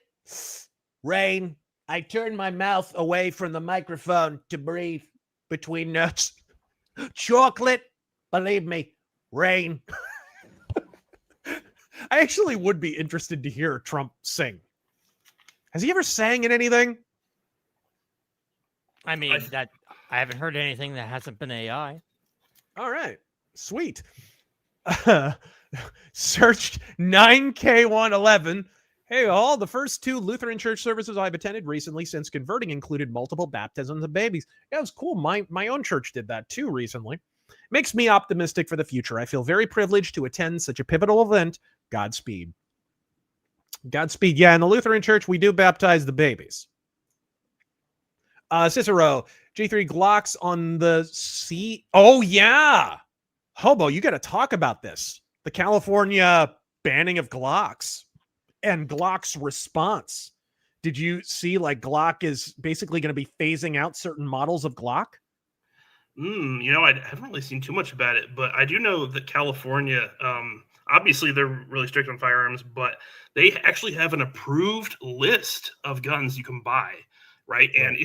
rain. I turn my mouth away from the microphone to breathe between notes. Chocolate, believe me, rain. I actually would be interested to hear Trump sing. Has he ever sang in anything? I mean, that I haven't heard anything that hasn't been AI. All right, sweet. Searched 9K111. Hey, all, the first 2 Lutheran church services I've attended recently since converting included multiple baptisms of babies. Yeah, it was cool. My own church did that too recently. Makes me optimistic for the future. I feel very privileged to attend such a pivotal event. Godspeed. Godspeed. Yeah, in the Lutheran church, we do baptize the babies. Cicero, G3 Glocks on the sea. Oh, yeah. Hobo, you got to talk about this. The California banning of Glocks. And Glock's response. Did you see like Glock is basically going to be phasing out certain models of Glock? I haven't really seen too much about it, but I do know that California, obviously they're really strict on firearms, but they actually have an approved list of guns you can buy, right? And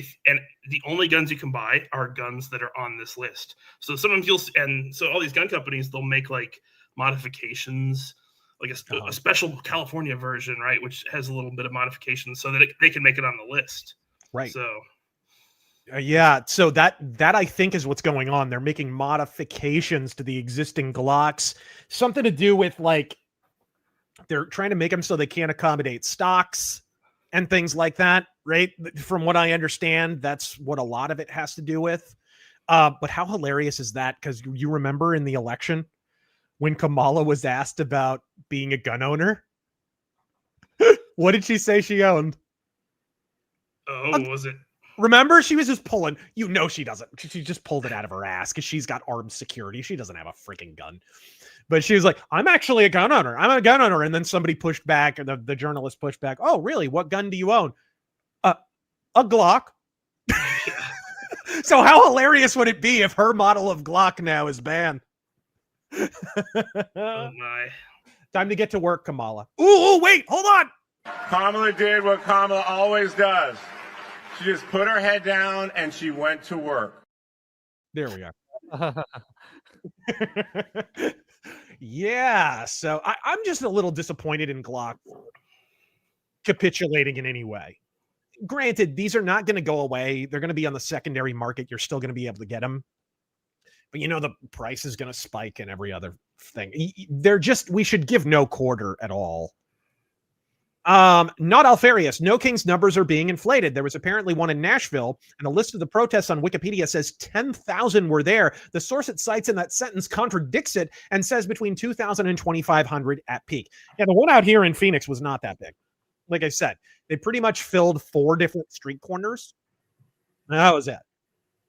the only guns you can buy are guns that are on this list. So sometimes so all these gun companies, they'll make like modifications, like a special California version, right, which has a little bit of modifications so that they can make it on the list. Right. So, so that I think is what's going on. They're making modifications to the existing Glocks, something to do with like they're trying to make them so they can't accommodate stocks, and things like that, right? From what I understand, that's what a lot of it has to do with. But how hilarious is that? Because you remember in the election when Kamala was asked about being a gun owner? What did she say she owned? Oh, what was it? Remember, she was just pulling. You know, she doesn't. She just pulled it out of her ass because she's got armed security. She doesn't have a freaking gun. But she was like, I'm actually a gun owner. I'm a gun owner. And then somebody pushed back, and the journalist pushed back. Oh, really? What gun do you own? A Glock. So how hilarious would it be if her model of Glock now is banned? Oh my. Time to get to work, Kamala. Ooh, wait, hold on. Kamala did what Kamala always does. She just put her head down and she went to work. There we are. Yeah, so I'm just a little disappointed in Glock capitulating in any way. Granted, these are not going to go away. They're going to be on the secondary market. You're still going to be able to get them. But you know, the price is going to spike and every other thing. We should give no quarter at all. Not Alfarius. No King's numbers are being inflated. There was apparently one in Nashville, and a list of the protests on Wikipedia says 10,000 were there. The source it cites in that sentence contradicts it and says between 2,000 and 2,500 at peak. Yeah, the one out here in Phoenix was not that big. Like I said, they pretty much filled 4 different street corners. That was it.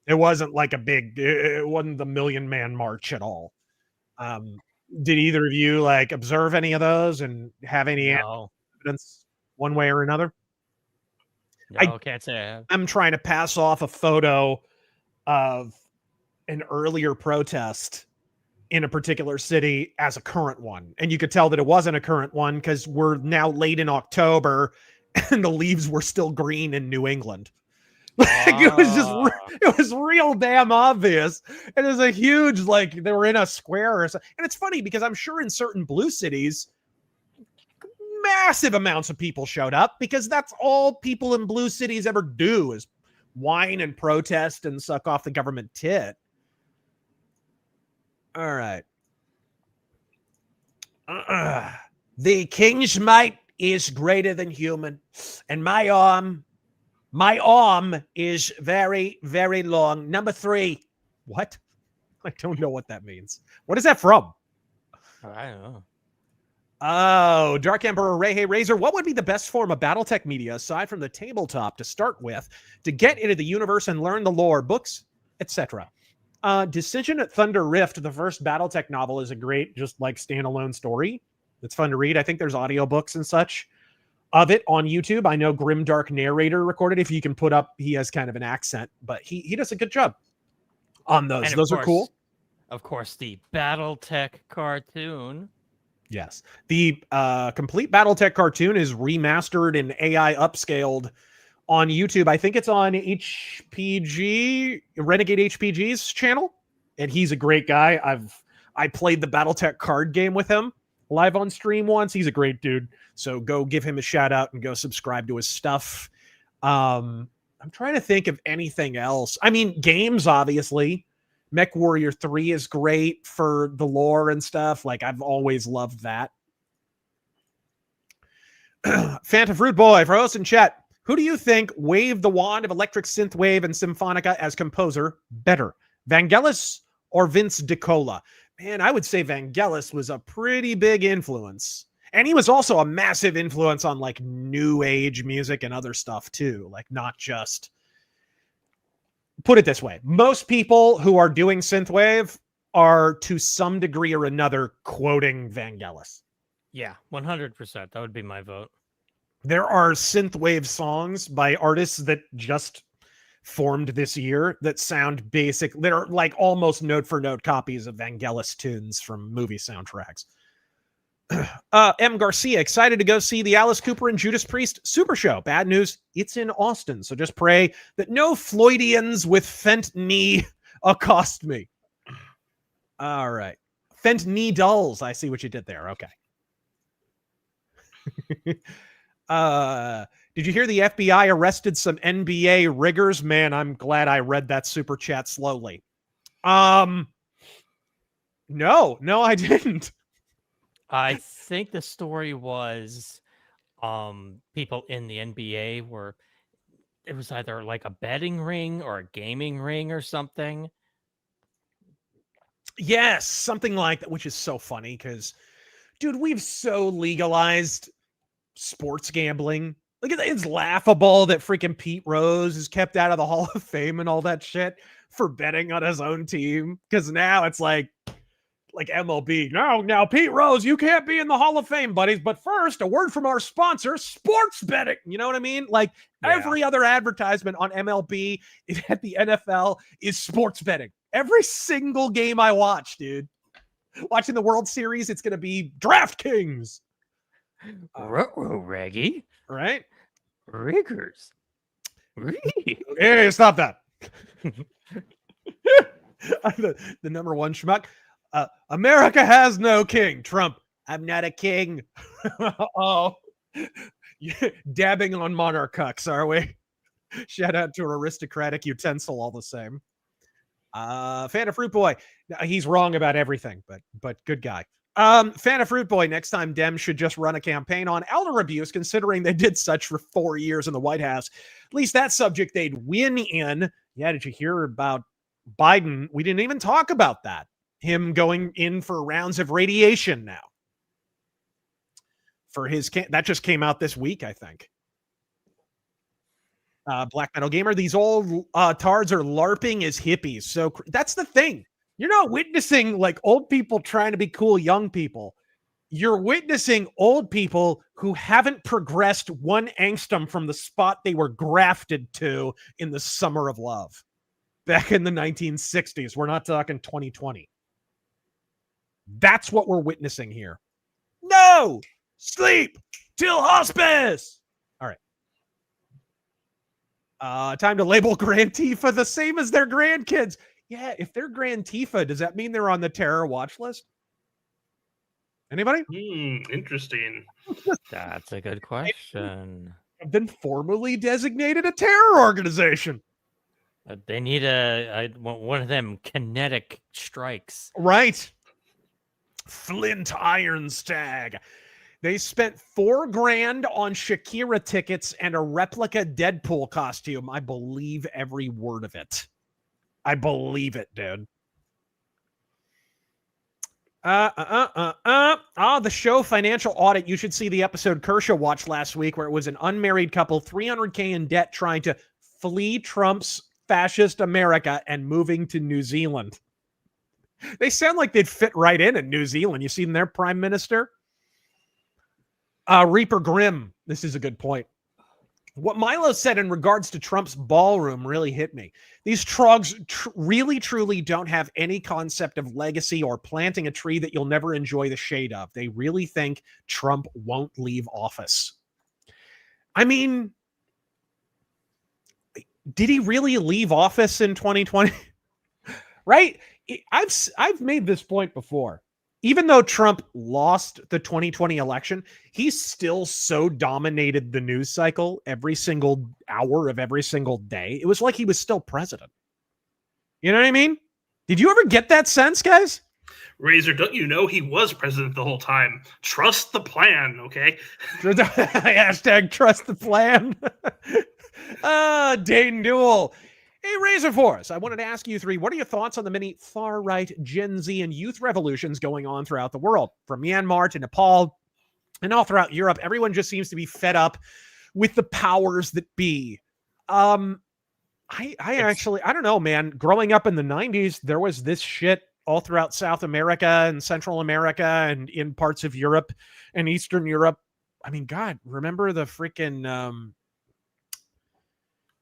It wasn't like it wasn't the Million Man March at all. Did either of you like observe any of those and have any evidence one way or another? No, I can't say I have. I'm trying to pass off a photo of an earlier protest in a particular city as a current one. And you could tell that it wasn't a current one because we're now late in October and the leaves were still green in New England. Like it was real damn obvious. It was a huge, like they were in a square or something. And it's funny because I'm sure in certain blue cities, massive amounts of people showed up because that's all people in blue cities ever do is whine and protest and suck off the government tit. All right. The king's might is greater than human, and my arm is very, very long. Number 3. What? I don't know what that means. What is that from? I don't know. Oh, Dark Emperor Ray, hey Razor, what would be the best form of Battletech media aside from the tabletop to start with to get into the universe and learn the lore, books, etc.? Decision at Thunder Rift, the first Battletech novel, is a great, just like standalone story. It's fun to read. I think there's audiobooks and such of it on YouTube. I know Grimdark Narrator recorded. If you can put up, he has kind of an accent, but he does a good job on those. Those are cool. Of course, the Battletech cartoon. Yes. The complete Battletech cartoon is remastered and AI upscaled on YouTube. I think it's on HPG, Renegade HPG's channel, and he's a great guy. I played the Battletech card game with him live on stream once. He's a great dude. So go give him a shout out and go subscribe to his stuff. I'm trying to think of anything else. I mean, games, obviously. Mech Warrior 3 is great for the lore and stuff. Like, I've always loved that. Phantom Fruit Boy, for us in chat, who do you think waved the wand of Electric Synthwave and Symphonica as composer better? Vangelis or Vince DiCola? Man, I would say Vangelis was a pretty big influence. And he was also a massive influence on like new age music and other stuff too. Like not just, put it this way. Most people who are doing synthwave are to some degree or another quoting Vangelis. Yeah, 100%. That would be my vote. There are synthwave songs by artists that just formed this year that sound basic, that are like almost note for note copies of Vangelis tunes from movie soundtracks. M. Garcia, excited to go see the Alice Cooper and Judas Priest Super Show. Bad news, it's in Austin, so just pray that no Floydians with fent knee accost me. All right. Fent knee dulls. I see what you did there. Okay. Did you hear the FBI arrested some NBA riggers? Man, I'm glad I read that super chat slowly. No, I didn't. I think the story was people in the NBA were, it was either like a betting ring or a gaming ring or something. Yes, something like that, which is so funny because, dude, we've so legalized sports gambling. Like, it's laughable that freaking Pete Rose is kept out of the Hall of Fame and all that shit for betting on his own team. Because now it's like MLB. Now, Pete Rose, you can't be in the Hall of Fame, buddies. But first, a word from our sponsor, sports betting. You know what I mean? Like, every other advertisement on MLB at the NFL is sports betting. Every single game I watch, dude. Watching the World Series, it's going to be DraftKings. Reggie. Right? Riggers. Hey, stop that. the number one schmuck. America has no king. Trump, I'm not a king. Oh, dabbing on monarchs, are we? Shout out to aristocratic utensil all the same. Fan of Fruit Boy. He's wrong about everything, but good guy. Fan of Fruit Boy, next time Dems should just run a campaign on elder abuse, considering they did such for 4 years in the White House. At least that subject they'd win in. Yeah, did you hear about Biden? We didn't even talk about that. Him going in for rounds of radiation now. For his that just came out this week, I think. Black Metal Gamer, these old tards are LARPing as hippies. So that's the thing. You're not witnessing like old people trying to be cool young people. You're witnessing old people who haven't progressed one angstrom from the spot they were grafted to in the summer of love back in the 1960s. We're not talking 2020. That's what we're witnessing here. No! Sleep till hospice! All right. Time to label Grand Tifa the same as their grandkids. Yeah, if they're Grand Tifa, does that mean they're on the terror watch list? Anybody? Interesting. That's a good question. Have been formally designated a terror organization. They need one of them kinetic strikes. Right. Flint Ironstag. They spent $4,000 on Shakira tickets and a replica Deadpool costume. I believe every word of it. I believe it, dude. The show Financial Audit. You should see the episode Kershaw watched last week where it was an unmarried couple, $300K in debt, trying to flee Trump's fascist America and moving to New Zealand. They sound like they'd fit right in New Zealand. You seen their prime minister? Reaper Grimm. This is a good point. What Milo said in regards to Trump's ballroom really hit me. These trogs really, truly don't have any concept of legacy or planting a tree that you'll never enjoy the shade of. They really think Trump won't leave office. I mean, did he really leave office in 2020? Right? I've made this point before. Even though Trump lost the 2020 election, he still so dominated the news cycle every single hour of every single day. It was like he was still president. You know what I mean? Did you ever get that sense, guys? Razor, don't you know he was president the whole time? Trust the plan, okay? Hashtag trust the plan. Dane Newell. Hey, RazörForce, I wanted to ask you three, what are your thoughts on the many far-right Gen Z and youth revolutions going on throughout the world? From Myanmar to Nepal and all throughout Europe, everyone just seems to be fed up with the powers that be. I don't know, man. Growing up in the 90s, there was this shit all throughout South America and Central America and in parts of Europe and Eastern Europe. I mean, God, remember the freaking...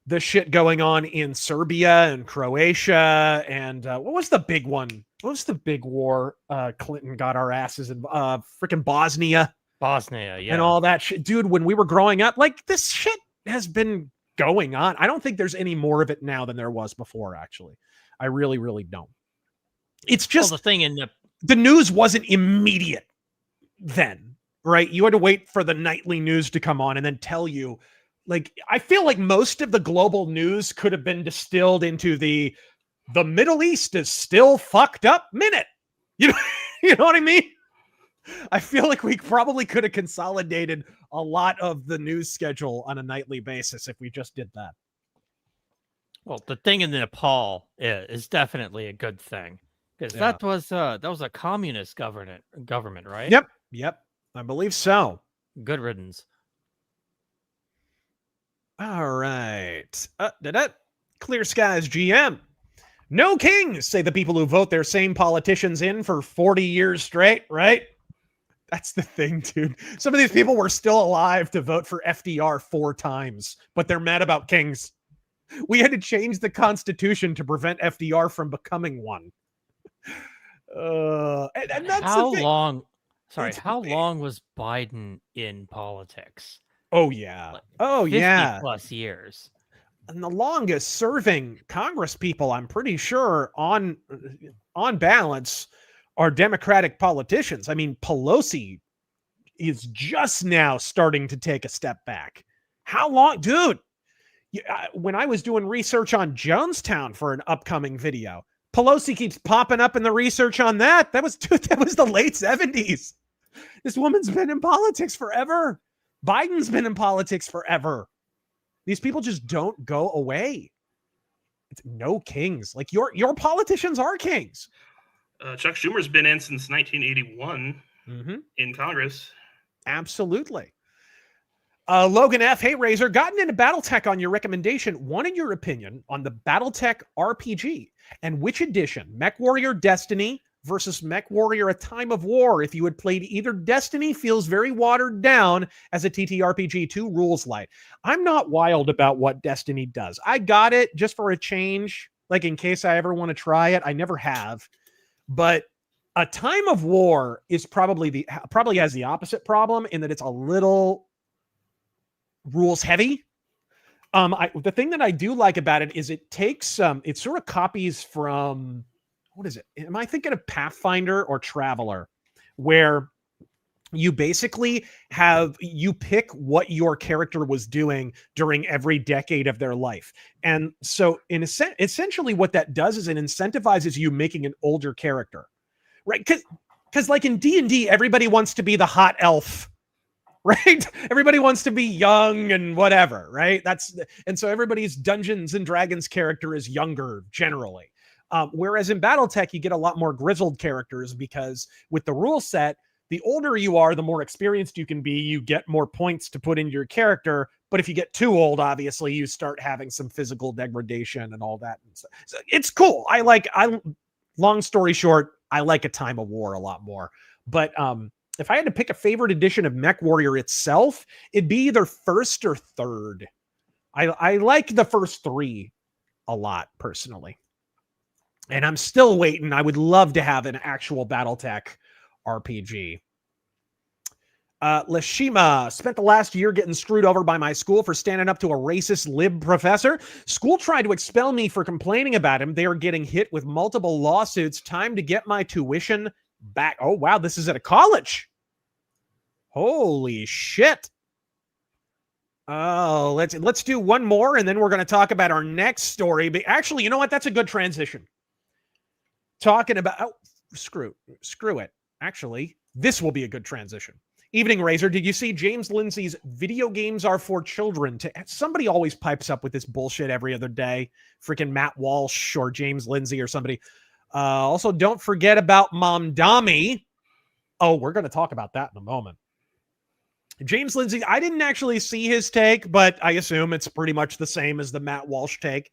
the shit going on in Serbia and Croatia and what was the big one? What was the big war? Clinton got our asses in freaking Bosnia. Bosnia, yeah. And all that shit. Dude, when we were growing up, like this shit has been going on. I don't think there's any more of it now than there was before, actually. I really, really don't. It's just the thing in the news wasn't immediate then, right? You had to wait for the nightly news to come on and then tell you. Like, I feel like most of the global news could have been distilled into the Middle East is still fucked up minute. You know what I mean? I feel like we probably could have consolidated a lot of the news schedule on a nightly basis if we just did that. Well, the thing in Nepal is definitely a good thing because Yeah. that was a communist government, right? Yep. I believe so. Good riddance. All right. Clear Skies GM. No kings, say the people who vote their same politicians in for 40 years straight, right? That's the thing, dude. Some of these people were still alive to vote for FDR 4 times, but they're mad about kings. We had to change the Constitution to prevent FDR from becoming one. And that's How the thing. long? Sorry, It's- how long was Biden in politics? Oh, yeah. Like, Oh, 50 yeah. plus years. And the longest serving Congress people, I'm pretty sure, on balance, are Democratic politicians. I mean, Pelosi is just now starting to take a step back. How long? Dude, when I was doing research on Jonestown for an upcoming video, Pelosi keeps popping up in the research on that. That was the late 70s. This woman's been in politics forever. Biden's been in politics forever. These people just don't go away. It's no kings. Like your politicians are kings. Chuck Schumer's been in since 1981 in Congress. Absolutely. Logan F. Hey, Razor, gotten into Battletech on your recommendation. Wanted your opinion on the Battletech RPG and which edition, MechWarrior Destiny versus MechWarrior A Time of War. If you had played either, Destiny feels very watered down as a TTRPG, 2 rules light. I'm not wild about what Destiny does. I got it just for a change, like in case I ever want to try it. I never have. But A Time of War is probably has the opposite problem in that it's a little rules heavy. The thing that I do like about it is it takes it sort of copies from, what is it? Am I thinking of Pathfinder or Traveler, where you basically you pick what your character was doing during every decade of their life. And so essentially what that does is it incentivizes you making an older character, right? Because like in D&D, everybody wants to be the hot elf, right? Everybody wants to be young and whatever, right? And so everybody's Dungeons and Dragons character is younger generally. Whereas in Battletech, you get a lot more grizzled characters because with the rule set, the older you are, the more experienced you can be. You get more points to put into your character. But if you get too old, obviously, you start having some physical degradation and all that. So it's cool. Long story short, I like A Time of War a lot more. But if I had to pick a favorite edition of MechWarrior itself, it'd be either first or third. I like the first 3 a lot, personally. And I'm still waiting. I would love to have an actual Battletech RPG. Lashima spent the last year getting screwed over by my school for standing up to a racist lib professor. School tried to expel me for complaining about him. They are getting hit with multiple lawsuits. Time to get my tuition back. Oh, wow. This is at a college. Holy shit. Oh, let's do one more, and then we're going to talk about our next story. But actually, you know what? That's a good transition. Talking about screw it. Actually, this will be a good transition. Evening Razor, did you see James Lindsay's video games are for children? Somebody always pipes up with this bullshit every other day. Freaking Matt Walsh or James Lindsay or somebody. Also, don't forget about Momdami. Oh, we're going to talk about that in a moment. James Lindsay, I didn't actually see his take, but I assume it's pretty much the same as the Matt Walsh take.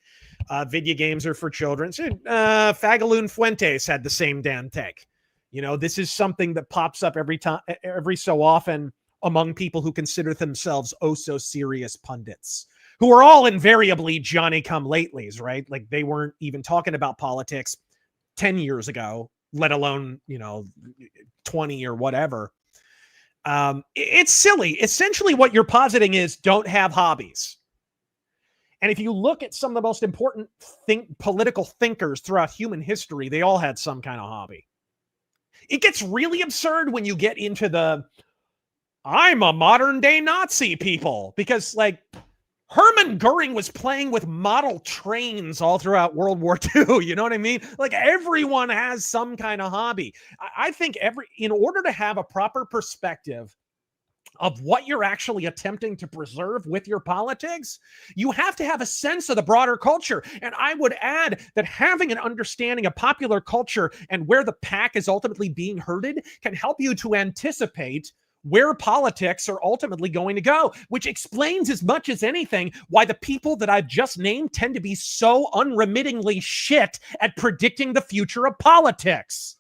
Video games are for children. Fagaloon Fuentes had the same damn take. You know, this is something that pops up every so often among people who consider themselves oh so serious pundits, who are all invariably Johnny-come-latelys, right? Like they weren't even talking about politics 10 years ago, let alone, 20 or whatever. It's silly. Essentially what you're positing is don't have hobbies. And if you look at some of the most important political thinkers throughout human history, they all had some kind of hobby. It gets really absurd when you get into I'm a modern day Nazi people, because Hermann Goering was playing with model trains all throughout World War II. You know what I mean? Like everyone has some kind of hobby. I think in order to have a proper perspective of what you're actually attempting to preserve with your politics, you have to have a sense of the broader culture. And I would add that having an understanding of popular culture and where the pack is ultimately being herded can help you to anticipate where politics are ultimately going to go, which explains as much as anything why the people that I've just named tend to be so unremittingly shit at predicting the future of politics.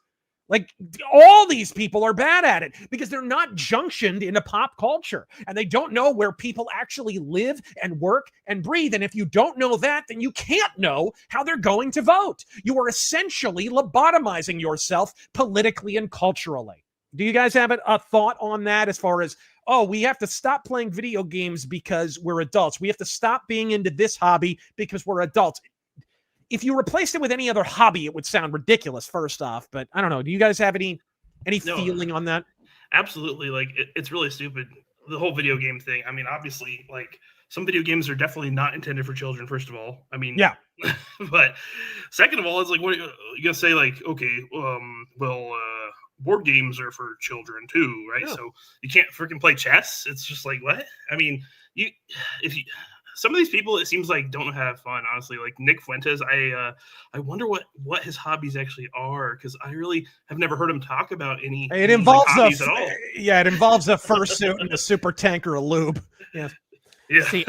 Like, all these people are bad at it because they're not junctioned into pop culture and they don't know where people actually live and work and breathe. And if you don't know that, then you can't know how they're going to vote. You are essentially lobotomizing yourself politically and culturally. Do you guys have a thought on that as far as, oh, we have to stop playing video games because we're adults. We have to stop being into this hobby because we're adults. If you replaced it with any other hobby, it would sound ridiculous, first off. But I don't know. Do you guys have any feeling on that? Absolutely. Like, it's really stupid, the whole video game thing. I mean, obviously, like, some video games are definitely not intended for children, first of all. I mean, yeah. But second of all, it's like, what are you going to say? Like, okay, board games are for children too, right? Yeah. So you can't freaking play chess. It's just like, what? I mean, some of these people, it seems like, don't know how to have fun, honestly. Like Nick Fuentes, I wonder what his hobbies actually are, because I really have never heard him talk about any. It involves hobbies at all. Yeah, it involves a fursuit and a super tank or a lube. Yeah. Yeah. See,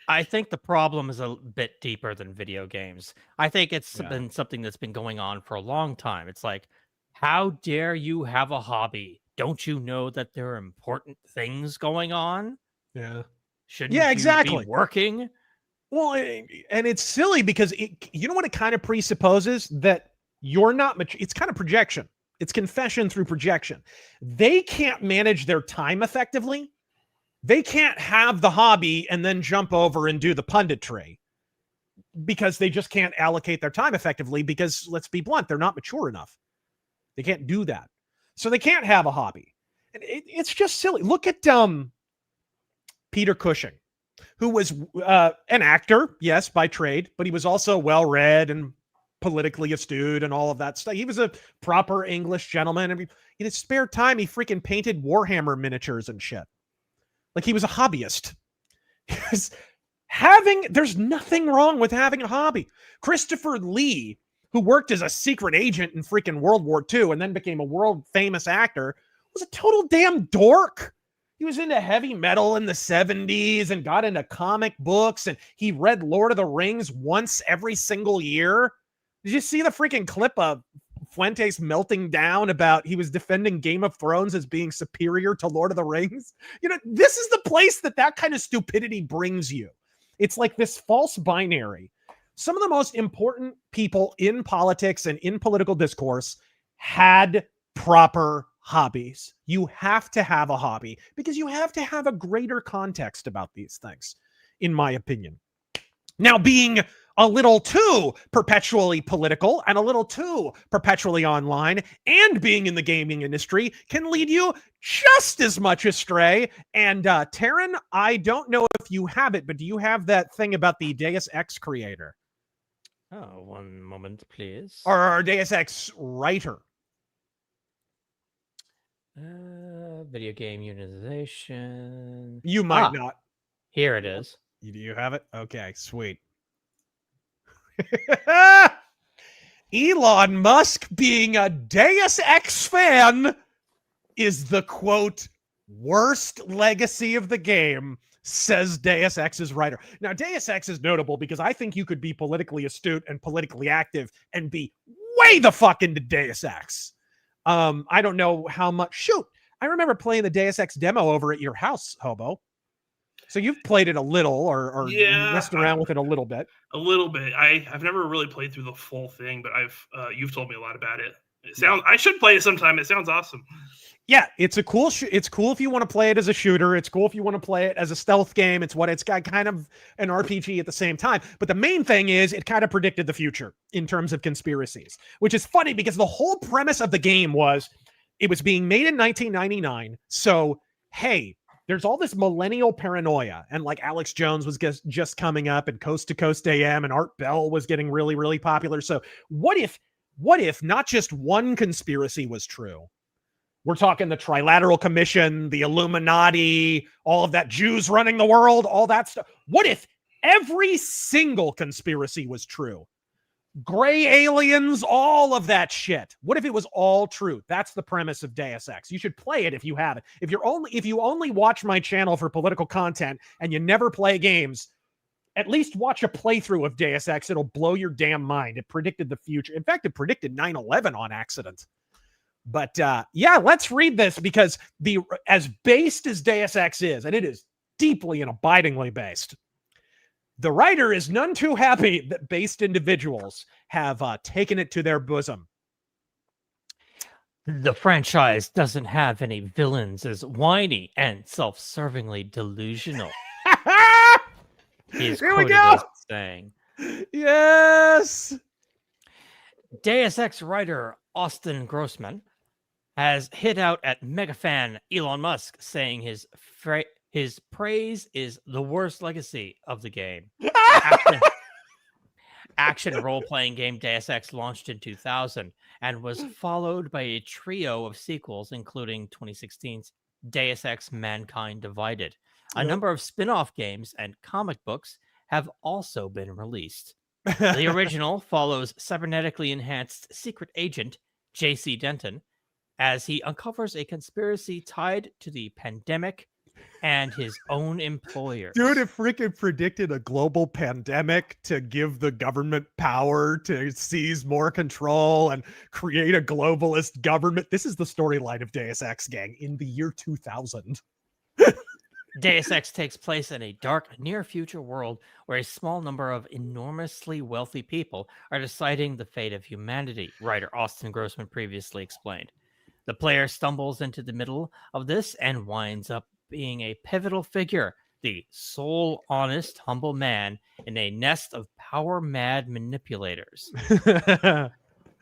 I think the problem is a bit deeper than video games. I think it's been something that's been going on for a long time. It's like, how dare you have a hobby? Don't you know that there are important things going on? Yeah. Shouldn't you be working? Well, and it's silly because you know what it kind of presupposes? That you're not mature. It's kind of projection. It's confession through projection. They can't manage their time effectively. They can't have the hobby and then jump over and do the punditry because they just can't allocate their time effectively because, let's be blunt, they're not mature enough. They can't do that. So they can't have a hobby. And it's just silly. Look at Peter Cushing, who was an actor, yes, by trade, but he was also well-read and politically astute and all of that stuff. He was a proper English gentleman. And in his spare time, he freaking painted Warhammer miniatures and shit. Like, he was a hobbyist. There's nothing wrong with having a hobby. Christopher Lee, who worked as a secret agent in freaking World War II and then became a world famous actor, was a total damn dork. He was into heavy metal in the 70s and got into comic books, and he read Lord of the Rings once every single year. Did you see the freaking clip of Fuentes melting down about he was defending Game of Thrones as being superior to Lord of the Rings? You know, this is the place that kind of stupidity brings you. It's like this false binary. Some of the most important people in politics and in political discourse had proper hobbies. You have to have a hobby because you have to have a greater context about these things, in my opinion. Now, being a little too perpetually political and a little too perpetually online and being in the gaming industry can lead you just as much astray. And Terran, I don't know if you have it, but do you have that thing about the Deus Ex creator? Oh, one moment, please. Or Deus Ex writer? Video game unitization. You might not. Here it is. Do you have it? Okay, sweet. Elon Musk being a Deus Ex fan is the, quote, worst legacy of the game, says Deus Ex's writer. Now, Deus Ex is notable because I think you could be politically astute and politically active and be way the fuck into Deus Ex. I don't know how much. Shoot, I remember playing the Deus Ex demo over at your house, Hobo. So you've played it a little, or messed around with it a little bit. A little bit. I've never really played through the full thing, but you've told me a lot about it. I should play it sometime. It sounds awesome. Yeah, it's a cool. It's cool if you want to play it as a shooter. It's cool if you want to play it as a stealth game. It's got kind of an RPG at the same time. But the main thing is it kind of predicted the future in terms of conspiracies, which is funny because the whole premise of the game was it was being made in 1999. So, hey, there's all this millennial paranoia, and like Alex Jones was just coming up, and Coast to Coast AM and Art Bell was getting really, really popular. So what if not just one conspiracy was true? We're talking the Trilateral Commission, the Illuminati, all of that, Jews running the world, all that stuff. What if every single conspiracy was true? Gray aliens, all of that shit. What if it was all true? That's the premise of Deus Ex. You should play it if you have it. If you only watch my channel for political content and you never play games, at least watch a playthrough of Deus Ex. It'll blow your damn mind. It predicted the future. In fact, it predicted 9/11 on accident. But yeah, let's read this, because as based as Deus Ex is, and it is deeply and abidingly based, the writer is none too happy that based individuals have taken it to their bosom. The franchise doesn't have any villains as whiny and self-servingly delusional. He's Here we quoted go. as saying. Yes. Deus Ex writer Austin Grossman has hit out at mega fan Elon Musk, saying his praise is the worst legacy of the game. Action role-playing game Deus Ex launched in 2000 and was followed by a trio of sequels, including 2016's Deus Ex Mankind Divided. A number of spin-off games and comic books have also been released. The original follows cybernetically enhanced secret agent J.C. Denton as he uncovers a conspiracy tied to the pandemic and his own employer. Dude, it freaking predicted a global pandemic to give the government power to seize more control and create a globalist government. This is the storyline of Deus Ex, gang, in the year 2000. Deus Ex takes place in a dark, near-future world where a small number of enormously wealthy people are deciding the fate of humanity, writer Austin Grossman previously explained. The player stumbles into the middle of this and winds up being a pivotal figure, the sole honest, humble man in a nest of power-mad manipulators.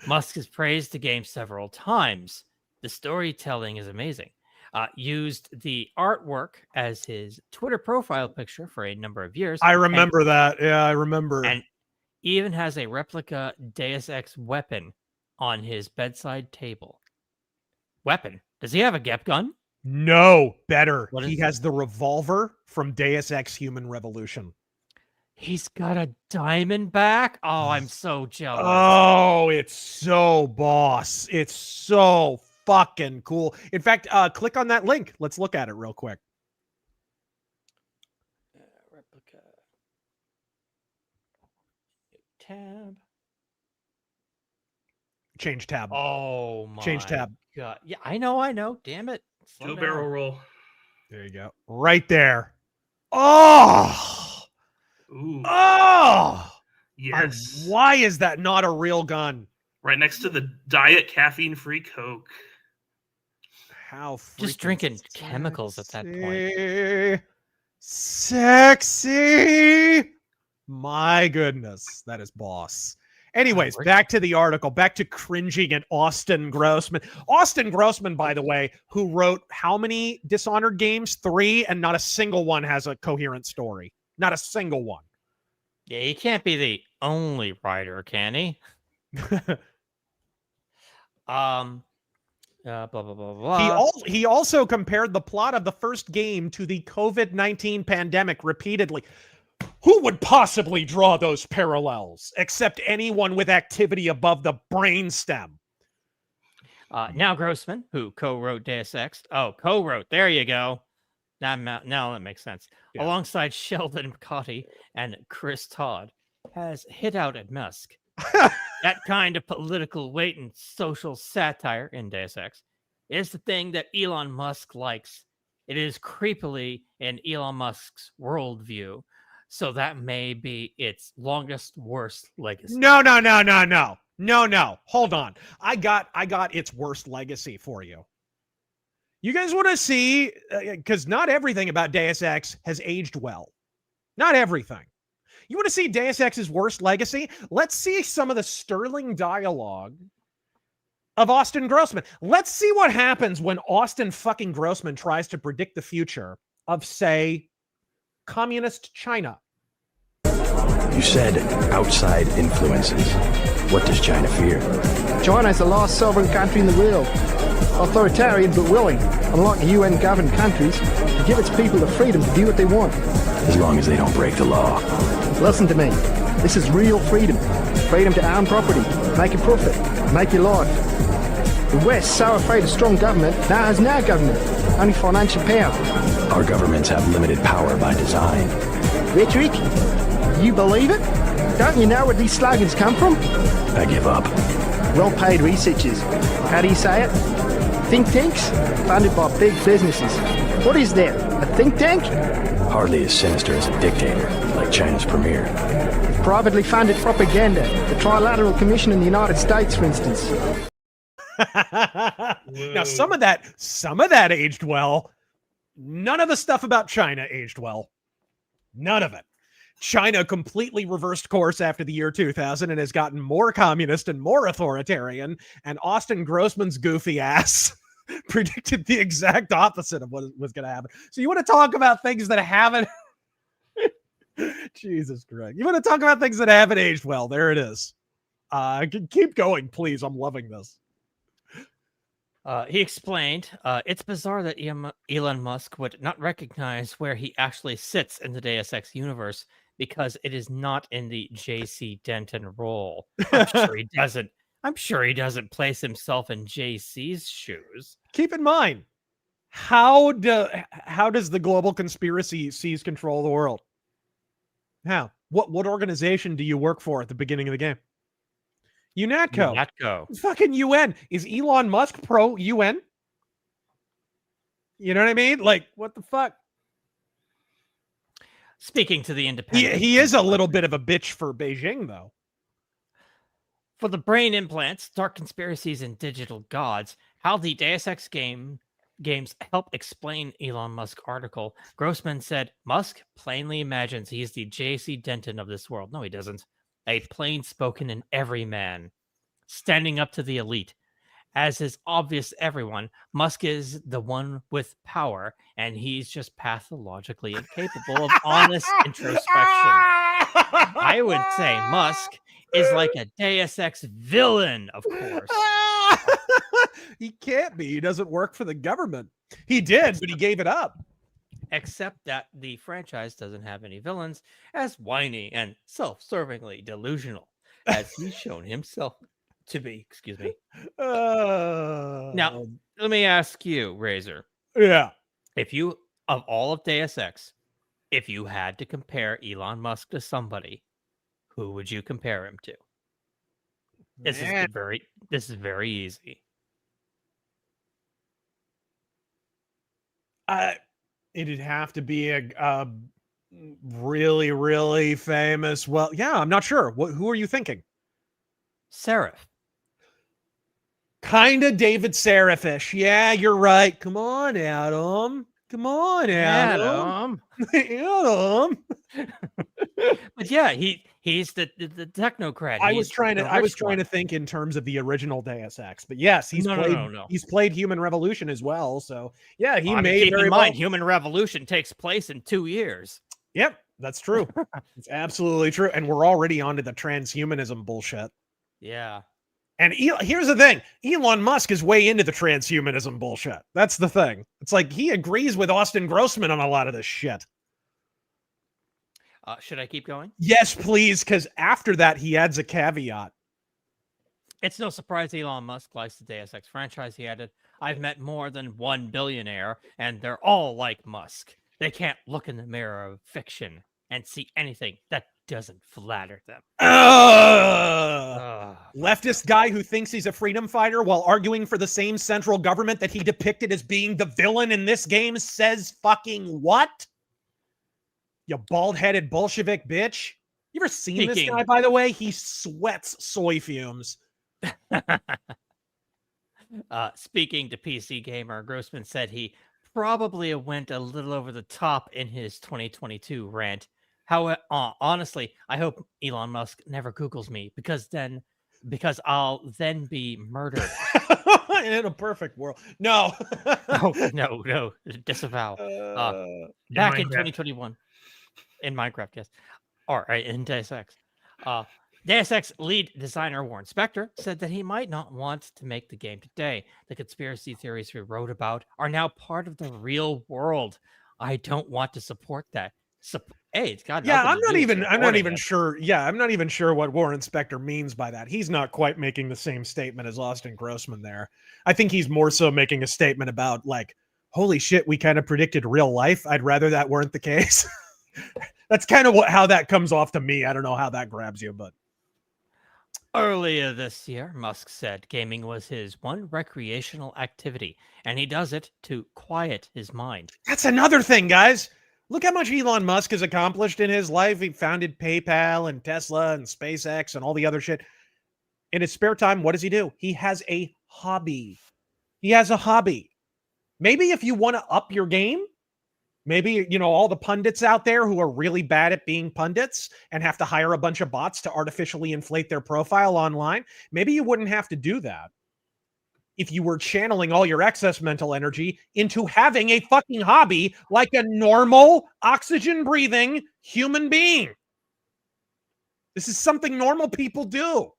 Musk has praised the game several times. The storytelling is amazing. Used the artwork as his Twitter profile picture for a number of years. I remember that. Yeah, I remember. And even has a replica Deus Ex weapon on his bedside table. Weapon? Does he have a Gep gun? No, better. What He is has the revolver from Deus Ex Human Revolution. He's got a diamond back? Oh, I'm so jealous. Oh, it's so boss. It's so fucking cool. In fact, click on that link. Let's look at it real quick. Replica. Tab. Change tab. Oh my Change tab. God. Yeah, I know. Damn it. Slow Two down. barrel roll. There you go. Right there. Oh. Ooh. Oh. Yes. Why is that not a real gun? Right next to the diet caffeine-free Coke. How Just freaking drinking chemicals at that point. Sexy. My goodness, that is boss. Anyways, back to the article, back to cringing at Austin Grossman. Austin Grossman, by the way, who wrote how many Dishonored games? 3, and not a single one has a coherent story. Not a single one. Yeah, he can't be the only writer, can he? Blah blah blah blah. He also compared the plot of the first game to the COVID-19 pandemic repeatedly. Who would possibly draw those parallels except anyone with activity above the brainstem? Now Grossman, who co-wrote Deus Ex. Oh, co-wrote. There you go. Now that makes sense. Yeah. Alongside Sheldon Cotty and Chris Todd, has hit out at Musk. That kind of political weight and social satire in Deus Ex is the thing that Elon Musk likes. It is creepily in Elon Musk's worldview. So that may be its longest, worst legacy. No. Hold on. I got its worst legacy for you. You guys want to see, because not everything about Deus Ex has aged well. Not everything. You want to see Deus Ex's worst legacy? Let's see some of the sterling dialogue of Austin Grossman. Let's see what happens when Austin fucking Grossman tries to predict the future of, say, communist China? You said outside influences. What does China fear? China is the last sovereign country in the world. Authoritarian but willing, unlike UN-governed countries, to give its people the freedom to do what they want. As long as they don't break the law. Listen to me. This is real freedom. Freedom to own property, make a profit, make your life. The West, so afraid of strong government, now has no government, only financial power. Our governments have limited power by design. Rhetoric? You believe it? Don't you know where these slogans come from? I give up. Well-paid researchers. How do you say it? Think tanks? Funded by big businesses. What is that? A think tank? Hardly as sinister as a dictator, like China's premier. Privately funded propaganda. The Trilateral Commission in the United States, for instance. Now, some of that aged well. None of the stuff about China aged well. None of it. China completely reversed course after the year 2000 and has gotten more communist and more authoritarian. And Austin Grossman's goofy ass predicted the exact opposite of what was going to happen. So you want to talk about things that haven't... Jesus Christ. You want to talk about things that haven't aged well. There it is. Keep going, please. I'm loving this. He explained, it's bizarre that Elon Musk would not recognize where he actually sits in the Deus Ex universe because it is not in the JC Denton role. I'm sure he doesn't place himself in JC's shoes. Keep in mind, how does the global conspiracy seize control of the world? How? What organization do you work for at the beginning of the game? UNATCO. Fucking UN. Is Elon Musk pro UN? You know what I mean? Like, what the fuck? Speaking to the independent. He is a little bit of a bitch for Beijing, though. For the brain implants, dark conspiracies, and digital gods, how the Deus Ex games help explain Elon Musk article, Grossman said, Musk plainly imagines he's the J.C. Denton of this world. No, he doesn't. A plain-spoken and everyman, standing up to the elite. As is obvious to everyone, Musk is the one with power, and he's just pathologically incapable of honest introspection. I would say Musk is like a Deus Ex villain, of course. He can't be. He doesn't work for the government. He did, but he gave it up. Except that the franchise doesn't have any villains, as whiny and self-servingly delusional as he's shown himself to be. Excuse me. Now, let me ask you, Razor. Yeah. If you, of all of Deus Ex, if you had to compare Elon Musk to somebody, who would you compare him to? This is very easy. It'd have to be a really, really famous. Well, yeah, I'm not sure. Who are you thinking? Seraph. Kinda David Seraphish. Yeah, you're right. Come on, Adam. Come on, Adam. Adam. But yeah, he's the technocrat. I was trying to think in terms of the original Deus Ex, but yes, he's played Human Revolution as well. So yeah, keep in mind Human Revolution takes place in 2 years. Yep, that's true. It's absolutely true, and we're already onto the transhumanism bullshit. Yeah. And here's the thing. Elon Musk is way into the transhumanism bullshit. That's the thing. It's like he agrees with Austin Grossman on a lot of this shit. Should I keep going? Yes, please, because after that, he adds a caveat. It's no surprise Elon Musk likes the Deus Ex franchise. He added, I've met more than one billionaire, and they're all like Musk. They can't look in the mirror of fiction and see anything that doesn't flatter them. Leftist guy who thinks he's a freedom fighter while arguing for the same central government that he depicted as being the villain in this game says fucking what? You bald-headed Bolshevik bitch. You ever seen this guy, by the way? He sweats soy fumes. Speaking to PC Gamer, Grossman said he probably went a little over the top in his 2022 rant. Honestly, I hope Elon Musk never Googles me because I'll then be murdered. In a perfect world. No. Oh, no. Disavow. Back in 2021. In Minecraft, yes. All right, in Deus Ex. Deus Ex lead designer Warren Spector said that he might not want to make the game today. The conspiracy theories we wrote about are now part of the real world. I don't want to support that. Hey, it's got Yeah, nothing I'm to not do with even supporting it. sure. Yeah, I'm not even sure what Warren Spector means by that. He's not quite making the same statement as Austin Grossman there. I think he's more so making a statement about like, holy shit, we kind of predicted real life. I'd rather that weren't the case. That's kind of how that comes off to me. I don't know how that grabs you, but Earlier this year, Musk said gaming was his one recreational activity, and he does it to quiet his mind. that's another thing, guys. Look how much Elon Musk has accomplished in his life. He founded PayPal and Tesla and SpaceX and all the other shit. In his spare time, what does he do? He has a hobby. He has a hobby. Maybe if you want to up your game, maybe, all the pundits out there who are really bad at being pundits and have to hire a bunch of bots to artificially inflate their profile online, maybe you wouldn't have to do that if you were channeling all your excess mental energy into having a fucking hobby like a normal oxygen-breathing human being. This is something normal people do.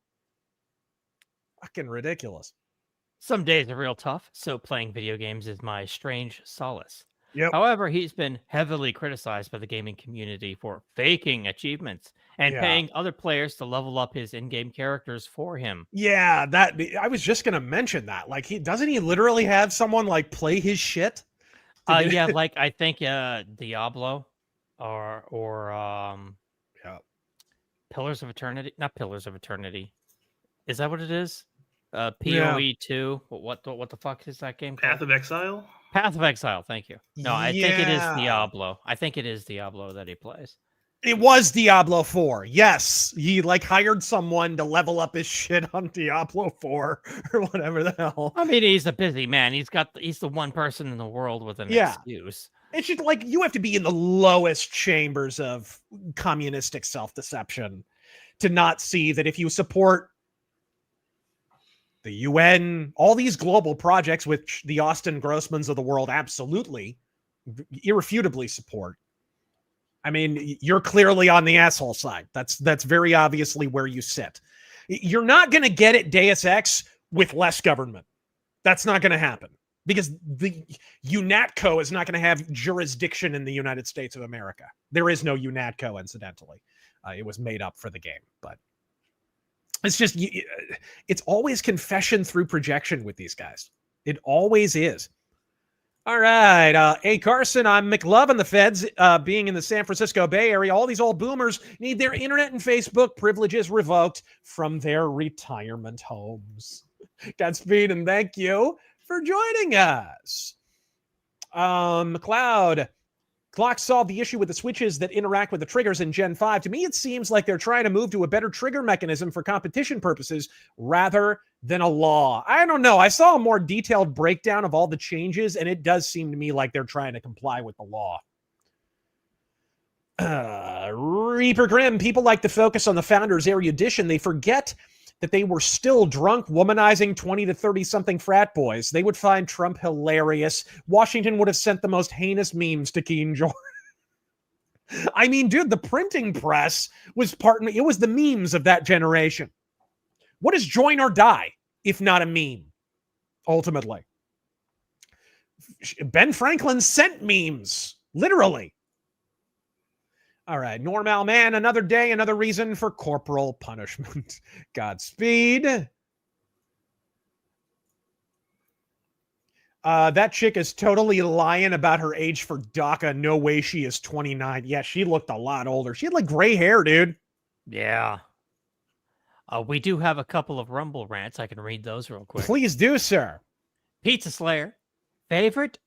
Fucking ridiculous. Some days are real tough, so playing video games is my strange solace. Yep. However, he's been heavily criticized by the gaming community for faking achievements and paying other players to level up his in-game characters for him. Yeah, that I was just gonna mention that. Like, doesn't he literally have someone like play his shit? Yeah, like I think Diablo or Pillars of Eternity. Not Pillars of Eternity. Is that what it is? PoE 2. What the fuck is that game called? Path of Exile. Path of Exile. Thank you. No, I think it is Diablo. I think it is Diablo that he plays. It was Diablo 4. Yes. He like hired someone to level up his shit on Diablo 4 or whatever the hell. I mean, he's a busy man. He's the one person in the world with an excuse. It's just like you have to be in the lowest chambers of communistic self-deception to not see that if you support the UN, all these global projects, which the Austin Grossmans of the world absolutely, irrefutably support. I mean, you're clearly on the asshole side. That's very obviously where you sit. You're not going to get at Deus Ex with less government. That's not going to happen because the UNATCO is not going to have jurisdiction in the United States of America. There is no UNATCO, incidentally. It was made up for the game, but it's just, it's always confession through projection with these guys. It always is. All right. Hey, Carson, I'm McLovin. The feds being in the San Francisco Bay Area. All these old boomers need their internet and Facebook privileges revoked from their retirement homes. Godspeed and thank you for joining us. McLeod. Clock solved the issue with the switches that interact with the triggers in Gen 5. To me, it seems like they're trying to move to a better trigger mechanism for competition purposes rather than a law. I don't know. I saw a more detailed breakdown of all the changes, and it does seem to me like they're trying to comply with the law. Reaper Grimm, people like to focus on the Founders erudition. They forget that they were still drunk, womanizing 20 to 30-something frat boys. They would find Trump hilarious. Washington would have sent the most heinous memes to Keen Jordan. I mean, dude, the printing press was it was the memes of that generation. What is join or die, if not a meme, ultimately? Ben Franklin sent memes, literally. All right, Normal Man, another day, another reason for corporal punishment. Godspeed. That chick is totally lying about her age for DACA. No way she is 29. Yeah, she looked a lot older. She had like gray hair, dude. Yeah. We do have a couple of Rumble rants. I can read those real quick. Please do, sir. Pizza Slayer, favorite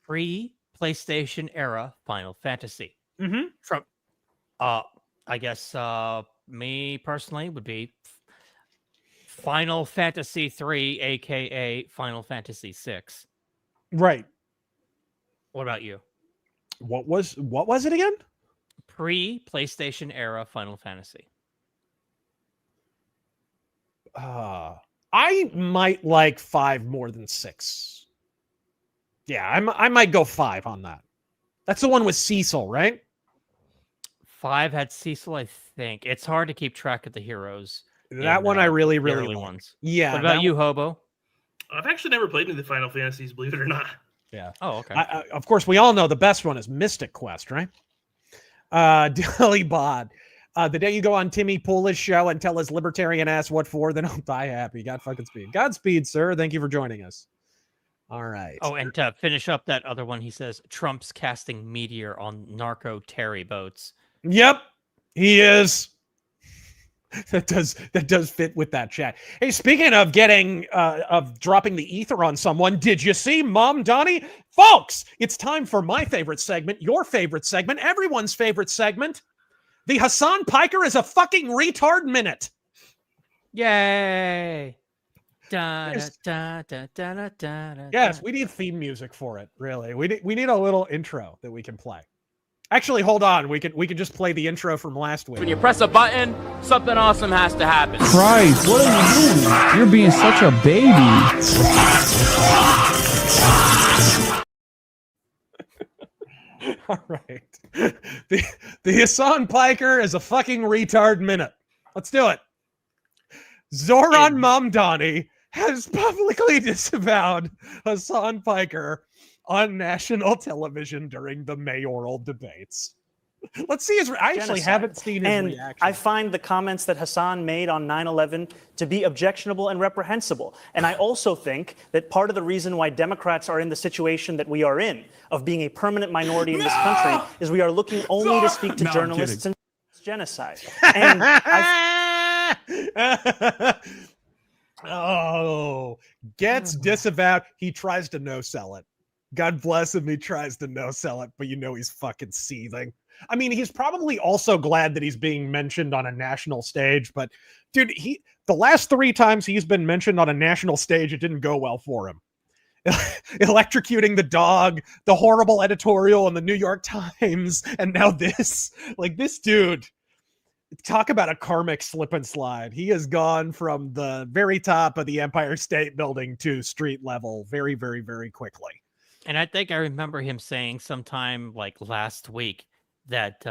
pre-PlayStation era Final Fantasy. Mm-hmm. From, I guess me personally would be Final Fantasy 3, aka Final Fantasy 6. Right. What about you? What was it again? Pre-PlayStation era Final Fantasy. I I might like 5 more than 6. Yeah, I might go 5 on that. That's the one with Cecil, right? 5 had Cecil, I think. It's hard to keep track of the heroes. That one I really, the really early like. ones. Yeah. What about you, Hobo? I've actually never played any of the Final Fantasies, believe it or not. Yeah. Oh, okay. Of course, we all know the best one is Mystic Quest, right? DLive. The day you go on Timmy Pool's show and tell his libertarian ass what for, then I'll die happy. God fucking speed. Godspeed, sir. Thank you for joining us. All right. Oh, and to finish up that other one, he says Trump's casting Meteor on narco Terry boats. Yep, he is. That does fit with that chat. Hey, speaking of getting of dropping the ether on someone, did you see Mom Donnie? Folks, it's time for my favorite segment, your favorite segment, everyone's favorite segment. The Hassan Piker is a fucking retard minute. Yay! Yes. Yes, Yes, we need theme music for it. Really, we need a little intro that we can play. Actually, hold on. We could just play the intro from last week. When you press a button, something awesome has to happen. Christ, what are you doing? You're being such a baby. All right. The Hassan Piker is a fucking retard minute. Let's do it. Zoran Mamdani has publicly disavowed Hassan Piker on national television during the mayoral debates. Let's see his. I actually haven't seen his reaction. I find the comments that Hassan made on 9/11 to be objectionable and reprehensible. And I also think that part of the reason why Democrats are in the situation that we are in, of being a permanent minority in this country, is we are looking only to speak to journalists and genocide. And gets disavowed. He tries to no-sell it. God bless him. He tries to no-sell it, but you know he's fucking seething. I mean, he's probably also glad that he's being mentioned on a national stage, but dude, the last 3 times he's been mentioned on a national stage, it didn't go well for him. Electrocuting the dog, the horrible editorial in the New York Times, and now this. Like, this dude, talk about a karmic slip and slide. He has gone from the very top of the Empire State Building to street level very, very, very quickly. And I think I remember him saying sometime like last week that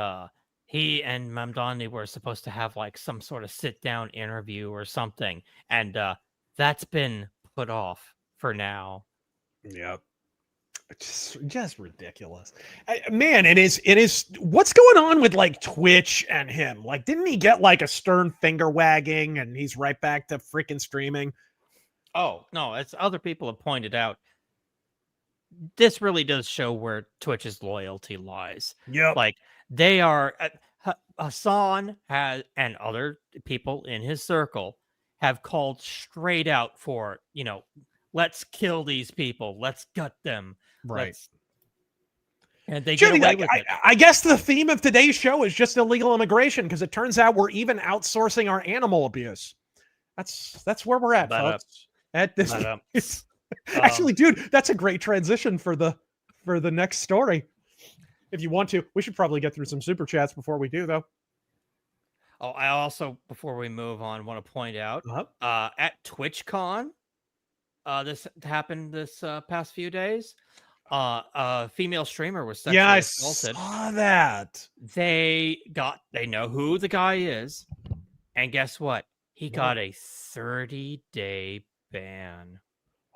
he and Mamdani were supposed to have like some sort of sit-down interview or something, and that's been put off for now. Yep. Just ridiculous. Man, it is what's going on with like Twitch and him? Like, didn't he get like a stern finger wagging and he's right back to freaking streaming? Oh, no, as other people have pointed out, this really does show where Twitch's loyalty lies. Yep. Like, they are Hassan has and other people in his circle have called straight out for, let's kill these people, let's gut them. Right. And they Judy, get away with it. I guess the theme of today's show is just illegal immigration, because it turns out we're even outsourcing our animal abuse. That's where we're at, folks. At this actually, dude, that's a great transition for the next story. If you want to, we should probably get through some super chats before we do, though. Oh, I also, before we move on, want to point out at TwitchCon, this happened this past few days. A female streamer was sexually assaulted. Saw that. They know who the guy is, and guess what? He got a 30-day ban.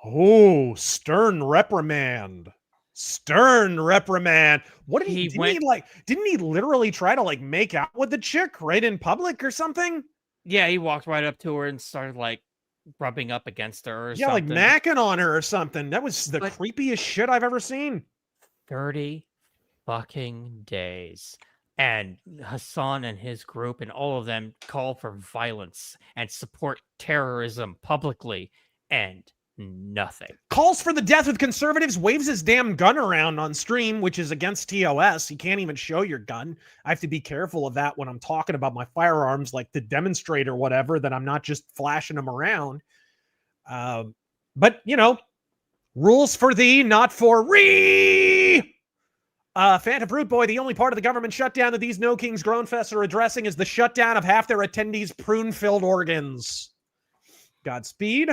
Oh, stern reprimand. Stern reprimand. What did he didn't he literally try to like make out with the chick right in public or something? Yeah, he walked right up to her and started like rubbing up against her or something. Like macking on her or something. That was the creepiest shit I've ever seen. 30 fucking days. And Hassan and his group and all of them call for violence and support terrorism publicly, and nothing. Calls for the death of conservatives, waves his damn gun around on stream, which is against TOS. You can't even show your gun. I have to be careful of that when I'm talking about my firearms, like to demonstrate or whatever, that I'm not just flashing them around. But, rules for thee, not for re. Phantom Fruit Boy, the only part of the government shutdown that these No Kings Grown Fests are addressing is the shutdown of half their attendees' prune-filled organs. Godspeed.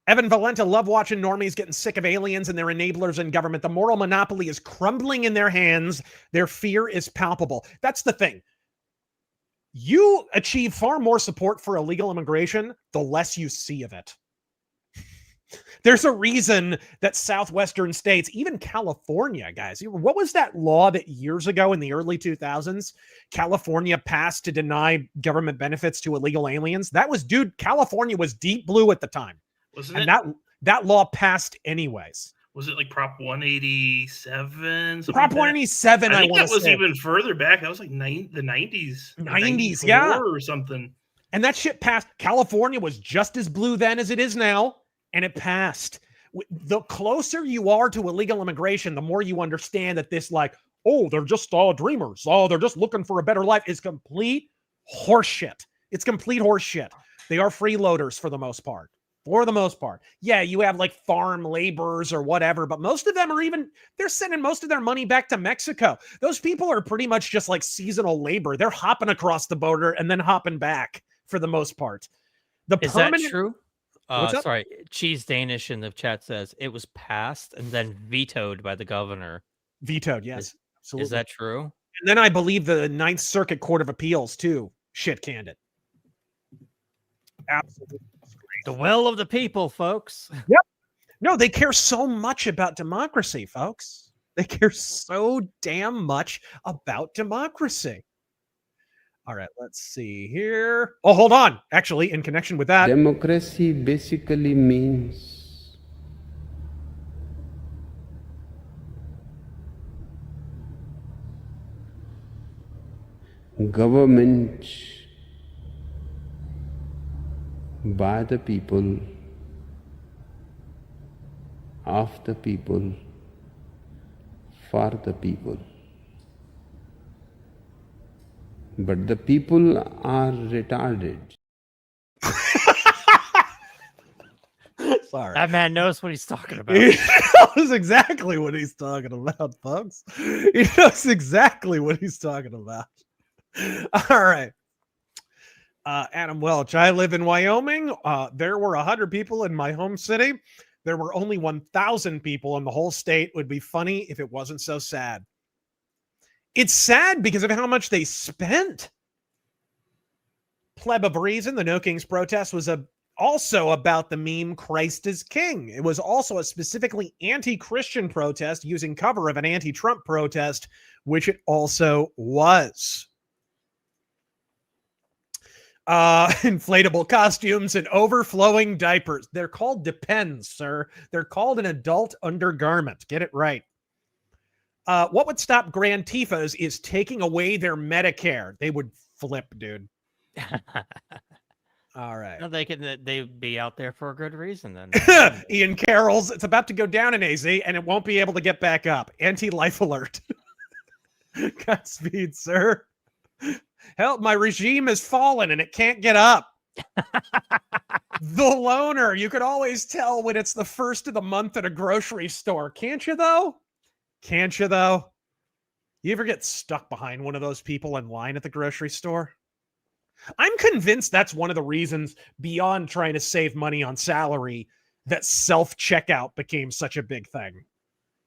Evan Valenta, love watching normies getting sick of aliens and their enablers in government. The moral monopoly is crumbling in their hands. Their fear is palpable. That's the thing. You achieve far more support for illegal immigration the less you see of it. There's a reason that southwestern states, even California, guys, what was that law that years ago in the early 2000s, California passed to deny government benefits to illegal aliens? That was, dude, California was deep blue at the time. Wasn't And it? that law passed anyways. Was it like Prop 187? Prop 187, I think want that to was say. even further back. That was like the 90s. 90s, yeah. Or something. And that shit passed. California was just as blue then as it is now, and it passed. The closer you are to illegal immigration, the more you understand that this, like, oh, they're just dreamers. Oh, they're just looking for a better life, is complete horseshit. It's complete horseshit. They are freeloaders for the most part. For the most part. Yeah, you have like farm laborers or whatever, but most of them they're sending most of their money back to Mexico. Those people are pretty much just like seasonal labor. They're hopping across the border and then hopping back for the most part. Is that true? What's up? Sorry, Cheese Danish in the chat says it was passed and then vetoed by the governor. Vetoed, yes. Absolutely. Is that true? And then I believe the Ninth Circuit Court of Appeals too shit canned it. Absolutely. The will of the people, folks. Yep. No, they care so much about democracy, folks. They care so damn much about democracy. All right, let's see here. Oh, hold on. Actually, in connection with that. Democracy basically means government by the people, of the people, for the people. But the people are retarded. Sorry. That man knows what he's talking about. He knows exactly what he's talking about, folks. He knows exactly what he's talking about. All right. Adam Welch, I live in Wyoming. There were 100 people in my home city. There were only 1,000 people in the whole state. It would be funny if it wasn't so sad. It's sad because of how much they spent. Pleb of Reason, the No Kings protest, was also about the meme Christ is King. It was also a specifically anti-Christian protest using cover of an anti-Trump protest, which it also was. Inflatable costumes and overflowing diapers. They're called Depends, sir. They're called an adult undergarment. Get it right. What would stop Grand Tifas is taking away their Medicare. They would flip, dude. All right. No, they'd be out there for a good reason then. Ian Carroll's, it's about to go down in AZ and it won't be able to get back up. Anti-life alert. Godspeed, sir. Help, my regime has fallen and it can't get up. The loner. You could always tell when it's the first of the month at a grocery store. Can't you, though? Can't you, though? You ever get stuck behind one of those people in line at the grocery store? I'm convinced that's one of the reasons, beyond trying to save money on salary, that self-checkout became such a big thing.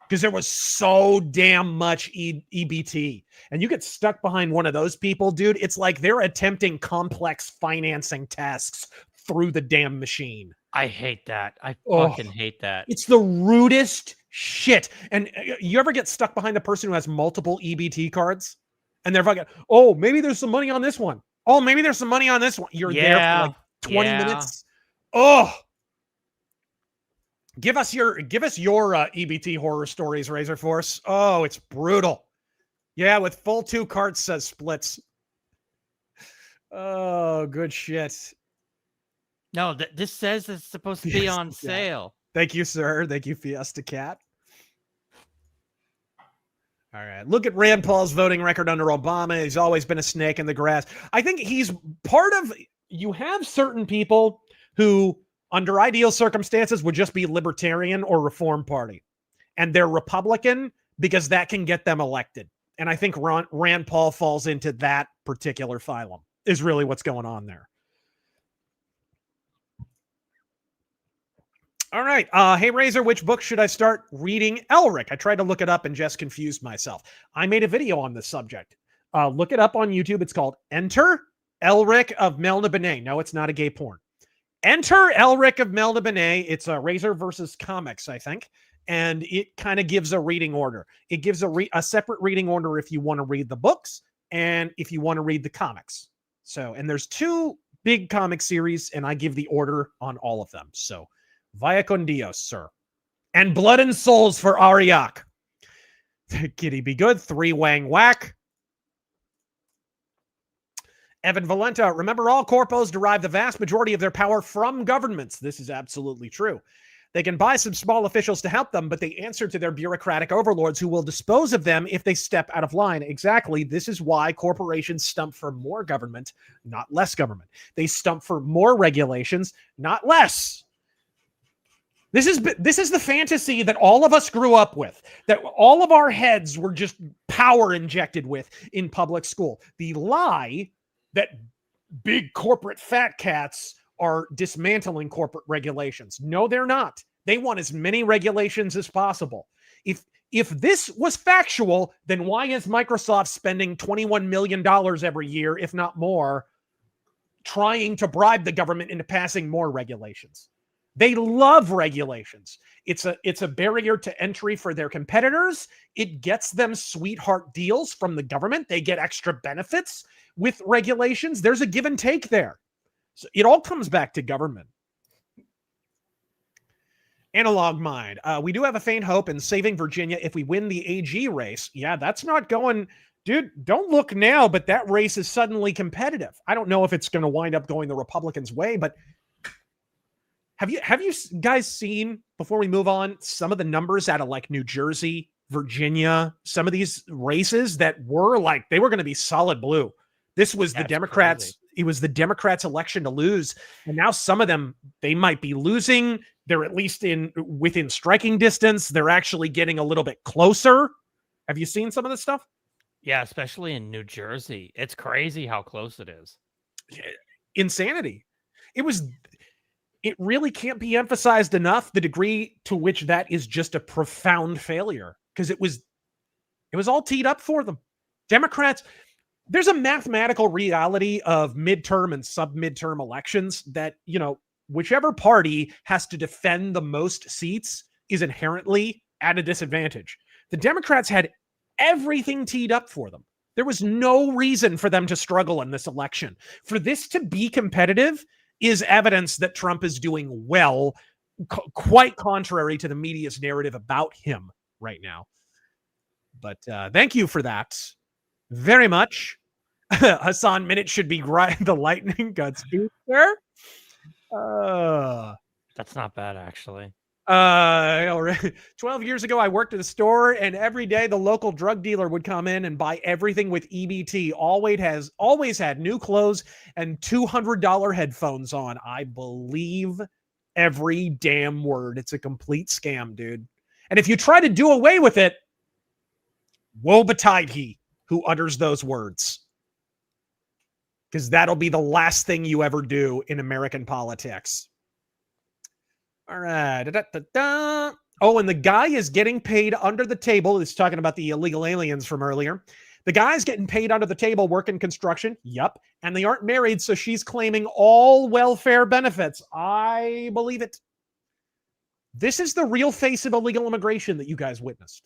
Because there was so damn much EBT. And you get stuck behind one of those people, dude, it's like they're attempting complex financing tasks through the damn machine. I hate that. I fucking hate that. It's the rudest shit. And you ever get stuck behind the person who has multiple EBT cards? And they're fucking, oh, maybe there's some money on this one. Oh, maybe there's some money on this one. You're there for like 20 minutes. Oh, give us your EBT horror stories, RazörForce. Oh, it's brutal. Yeah, with full 2 cards says splits. Oh, good shit. No, this says it's supposed to be on sale. Thank you, sir. Thank you, Fiesta Cat. All right. Look at Rand Paul's voting record under Obama. He's always been a snake in the grass. I think he's part of, you have certain people who, under ideal circumstances, would just be libertarian or Reform Party. And they're Republican because that can get them elected. And I think Rand Paul falls into that particular phylum, is really what's going on there. All right. Hey, Razor, which book should I start reading? Elric. I tried to look it up and just confused myself. I made a video on this subject. Look it up on YouTube. It's called Enter Elric of Melna Benet. No, it's not a gay porn. Enter Elric of Melna Benet. It's a Razor versus Comics, I think. And it kind of gives a reading order. It gives a separate reading order if you want to read the books and if you want to read the comics. So, and there's 2 big comic series, and I give the order on all of them. So, vaya con Dios, sir. And Blood and Souls for Ariak. Kitty be good. 3 Wang Whack. Evan Valenta, remember all corpos derive the vast majority of their power from governments. This is absolutely true. They can buy some small officials to help them, but they answer to their bureaucratic overlords who will dispose of them if they step out of line. Exactly. This is why corporations stump for more government, not less government. They stump for more regulations, not less. This is the fantasy that all of us grew up with, that all of our heads were just power injected with in public school. The lie that big corporate fat cats are dismantling corporate regulations. No, they're not. They want as many regulations as possible. If this was factual, then why is Microsoft spending $21 million every year, if not more, trying to bribe the government into passing more regulations? They love regulations. It's a barrier to entry for their competitors. It gets them sweetheart deals from the government. They get extra benefits with regulations. There's a give and take there. So it all comes back to government. Analog Mind. We do have a faint hope in saving Virginia if we win the AG race. Yeah, that's not going... Dude, don't look now, but that race is suddenly competitive. I don't know if it's going to wind up going the Republicans' way, but have you guys seen, before we move on, some of the numbers out of like New Jersey, Virginia, some of these races that were like, they were going to be solid blue. This was the Democrats. Crazy. It was the Democrats' election to lose. And now some of them, they might be losing. They're at least within striking distance. They're actually getting a little bit closer. Have you seen some of this stuff? Yeah, especially in New Jersey. It's crazy how close it is. Insanity. It really can't be emphasized enough, the degree to which that is just a profound failure, because it was all teed up for them. Democrats, there's a mathematical reality of midterm and sub-midterm elections that, you know, whichever party has to defend the most seats is inherently at a disadvantage. The Democrats had everything teed up for them. There was no reason for them to struggle in this election. For this to be competitive is evidence that Trump is doing well, quite contrary to the media's narrative about him right now. But thank you for that very much. Hassan Minute should be the lightning guts, sir. That's not bad, actually. 12 years ago, I worked at a store, and every day the local drug dealer would come in and buy everything with EBT. Always had new clothes and $200 headphones on. I believe every damn word. It's a complete scam, dude. And if you try to do away with it, woe betide he who utters those words. Because that'll be the last thing you ever do in American politics. All right. Oh, and the guy is getting paid under the table. He's talking about the illegal aliens from earlier. The guy's getting paid under the table working construction. Yup. And they aren't married, so she's claiming all welfare benefits. I believe it. This is the real face of illegal immigration that you guys witnessed.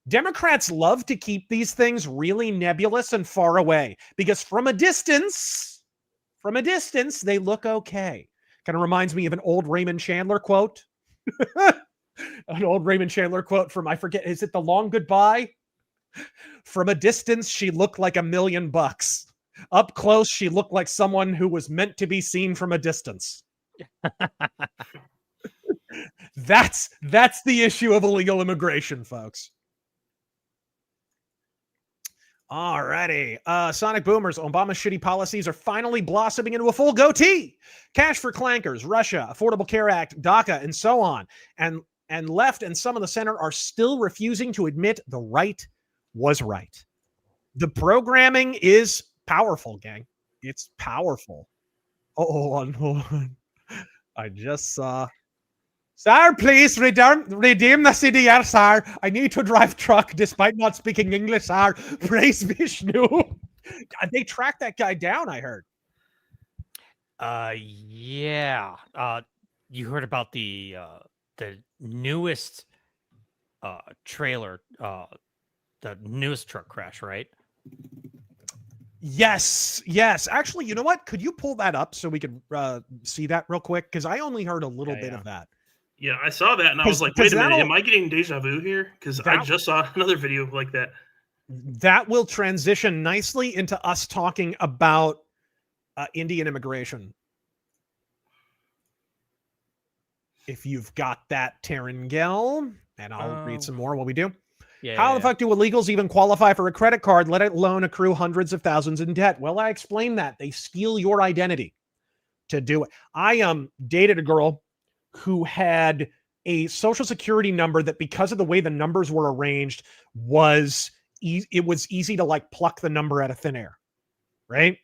Democrats love to keep these things really nebulous and far away because from a distance, they look okay. Kind of reminds me of an old Raymond Chandler quote. An old Raymond Chandler quote from, I forget, is it The Long Goodbye? From a distance, she looked like $1 million. Up close, she looked like someone who was meant to be seen from a distance. That's the issue of illegal immigration, folks. Alrighty. Sonic Boomers, Obama's shitty policies are finally blossoming into a full goatee. Cash for clankers, Russia, Affordable Care Act, DACA, and so on. And left and some of the center are still refusing to admit the right was right. The programming is powerful, gang. It's powerful. Hold on. I just saw Sir, please redeem the CDR, sir. I need to drive truck despite not speaking English, sir. Praise Vishnu. God, they tracked that guy down, I heard. Yeah. You heard about the newest trailer, the newest truck crash, right? Yes. Actually, you know what? Could you pull that up so we could see that real quick? Because I only heard a little bit of that. Yeah, I saw that and I was like, wait a minute, am I getting deja vu here? Because I just saw another video like that. That will transition nicely into us talking about Indian immigration. If you've got that, Terran Gell, and I'll read some more while we do. Yeah. How the fuck do illegals even qualify for a credit card, let alone accrue hundreds of thousands in debt? Well, I explained that. They steal your identity to do it. I dated a girl who had a social security number that, because of the way the numbers were arranged, was it was easy to like pluck the number out of thin air, right?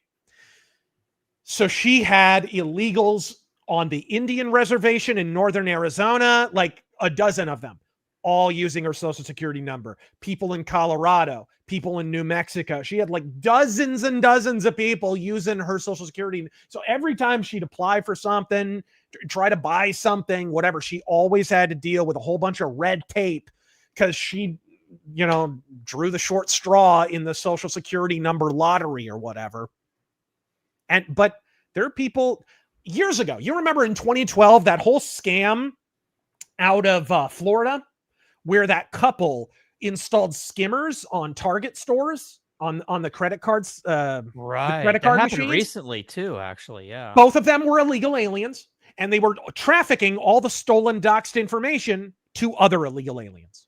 So she had illegals on the Indian reservation in northern Arizona, like a dozen of them, all using her social security number. People in Colorado, people in New Mexico. She had like dozens and dozens of people using her social security. So every time she'd apply for something, try to buy something, whatever, she always had to deal with a whole bunch of red tape because she, you know, drew the short straw in the social security number lottery or whatever. But there are people years ago, you remember in 2012, that whole scam out of Florida, where that couple installed skimmers on Target stores on the credit cards. Right. The credit card that happened machines. recently too, actually. Yeah. Both of them were illegal aliens, and they were trafficking all the stolen doxed information to other illegal aliens.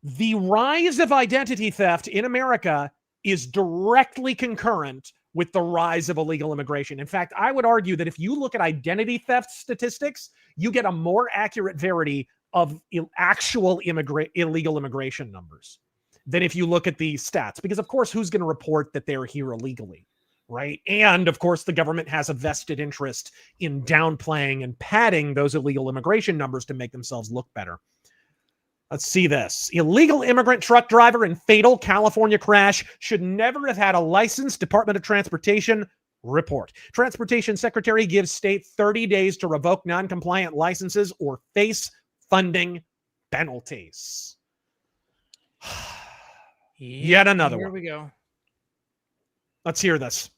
The rise of identity theft in America is directly concurrent with the rise of illegal immigration. In fact, I would argue that if you look at identity theft statistics, you get a more accurate verity of actual illegal immigration numbers than if you look at the stats. Because, of course, who's going to report that they're here illegally, right? And, of course, the government has a vested interest in downplaying and padding those illegal immigration numbers to make themselves look better. Let's see this. Illegal immigrant truck driver in fatal California crash should never have had a license. Department of Transportation report. Transportation Secretary gives state 30 days to revoke non-compliant licenses or face funding penalties. Yet another one. Here we go. Let's hear this.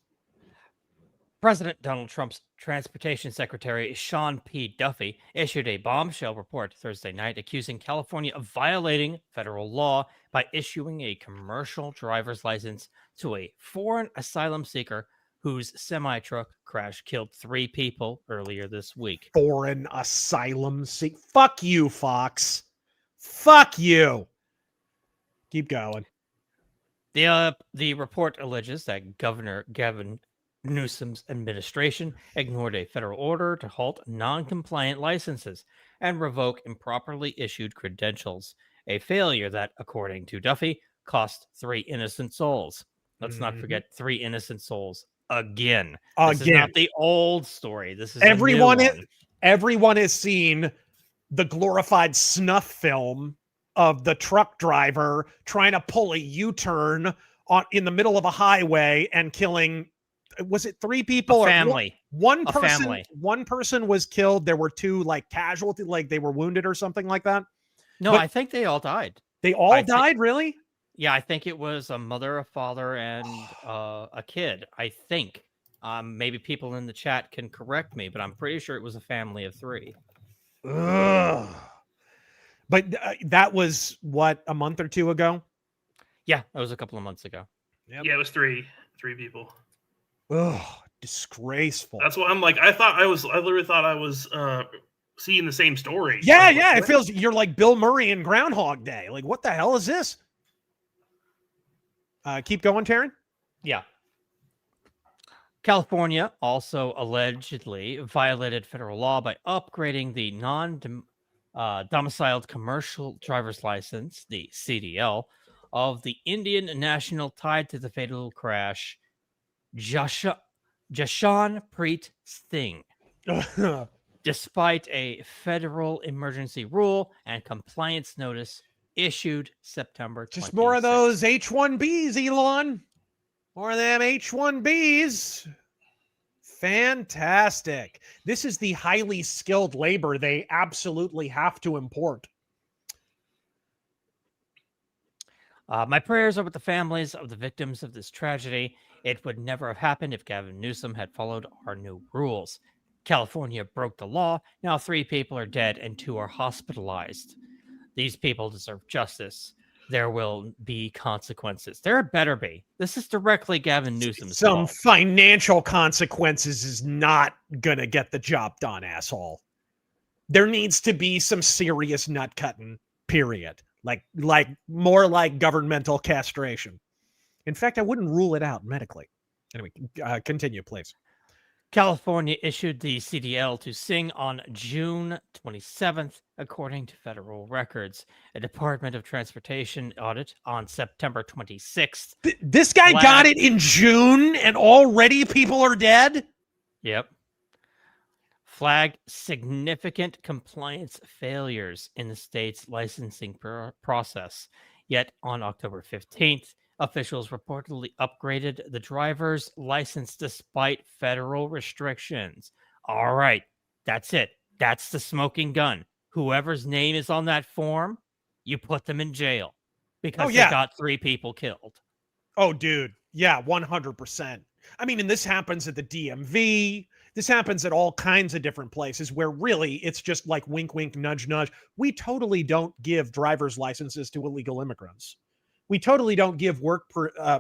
President Donald Trump's Transportation Secretary Sean P. Duffy issued a bombshell report Thursday night accusing California of violating federal law by issuing a commercial driver's license to a foreign asylum seeker whose semi-truck crash killed 3 people earlier this week. Foreign asylum seeker. Fuck you, Fox. Fuck you. Keep going. The report alleges that Governor Gavin Newsom's administration ignored a federal order to halt non-compliant licenses and revoke improperly issued credentials, a failure that, according to Duffy, cost 3 innocent souls. Let's not forget 3 innocent souls again. This is not the old story. This is everyone has seen the glorified snuff film of the truck driver trying to pull a U-turn in the middle of a highway and killing. Was it 3 people? A family. One person. One person was killed. There were 2 like casualty, like they were wounded or something like that. No, but I think they all died. They all died, really? Yeah, I think it was a mother, a father, and a kid. I think. Maybe people in the chat can correct me, but I'm pretty sure it was a family of 3. Ugh. But that was what, a month or 2 ago? Yeah, that was a couple of months ago. Yep. Yeah, it was 3 people. Oh, disgraceful. That's what I'm like. I literally thought I was seeing the same story. Yeah, yeah. It feels you're like Bill Murray in Groundhog Day. Like, what the hell is this? Keep going, Terran. Yeah. California also allegedly violated federal law by upgrading the non-domiciled commercial driver's license, the CDL, of the Indian national tied to the fatal crash, Jashan Preet Singh. despite a federal emergency rule and compliance notice issued September 26th. Just more of those H-1Bs, Elon. More of them H-1Bs. Fantastic. This is the highly skilled labor they absolutely have to import. My prayers are with the families of the victims of this tragedy. It would never have happened if Gavin Newsom had followed our new rules. California broke the law. Now 3 people are dead and 2 are hospitalized. These people deserve justice. There will be consequences. There better be. This is directly Gavin Newsom's Some fault. financial consequences is not going to get the job done, asshole. There needs to be some serious nut cutting, period. Like more like governmental castration. In fact, I wouldn't rule it out medically. Anyway, continue, please. California issued the CDL to sing on June 27th, according to federal records. A Department of Transportation audit on September 26th. This guy got it in June, and already people are dead? Yep. Flagged significant compliance failures in the state's licensing process. Yet on October 15th, officials reportedly upgraded the driver's license despite federal restrictions. All right, that's it. That's the smoking gun. Whoever's name is on that form, you put them in jail because they got 3 people killed. Oh, dude. Yeah, 100%. I mean, and this happens at the DMV. This happens at all kinds of different places where really it's just like wink, wink, nudge, nudge. We totally don't give driver's licenses to illegal immigrants. We totally don't give work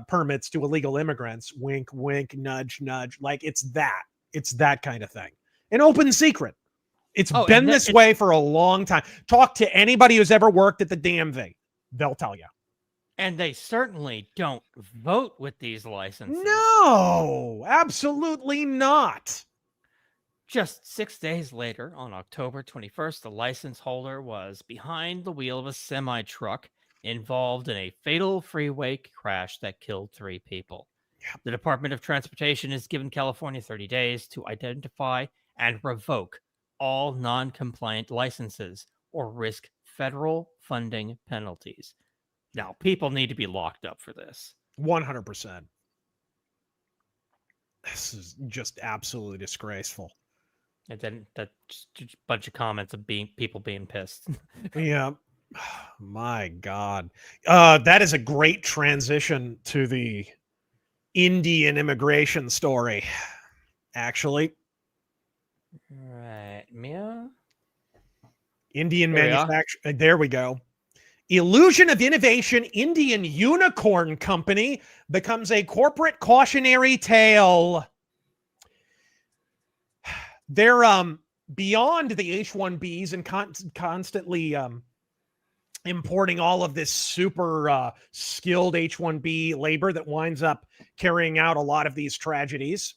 permits to illegal immigrants. Wink, wink, nudge, nudge. Like it's that kind of thing. An open secret. It's been this way for a long time. Talk to anybody who's ever worked at the DMV. They'll tell you. And they certainly don't vote with these licenses. No, absolutely not. Just 6 days later, on October 21st, the license holder was behind the wheel of a semi-truck involved in a fatal freeway crash that killed 3 people. Yep. The Department of Transportation has given California 30 days to identify and revoke all non-compliant licenses or risk federal funding penalties. Now, people need to be locked up for this. 100%. This is just absolutely disgraceful. And then just a bunch of comments of people being pissed. Yeah. My God. That is a great transition to the Indian immigration story, actually. Right. Mia? Indian manufacturing. There we go. Illusion of innovation Indian unicorn company becomes a corporate cautionary tale. They're beyond the H-1Bs and constantly importing all of this super skilled H-1B labor that winds up carrying out a lot of these tragedies.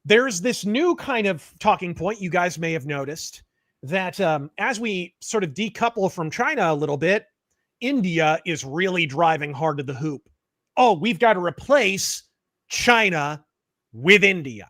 There's this new kind of talking point you guys may have noticed that as we sort of decouple from China a little bit, India is really driving hard to the hoop. Oh, we've got to replace China with India.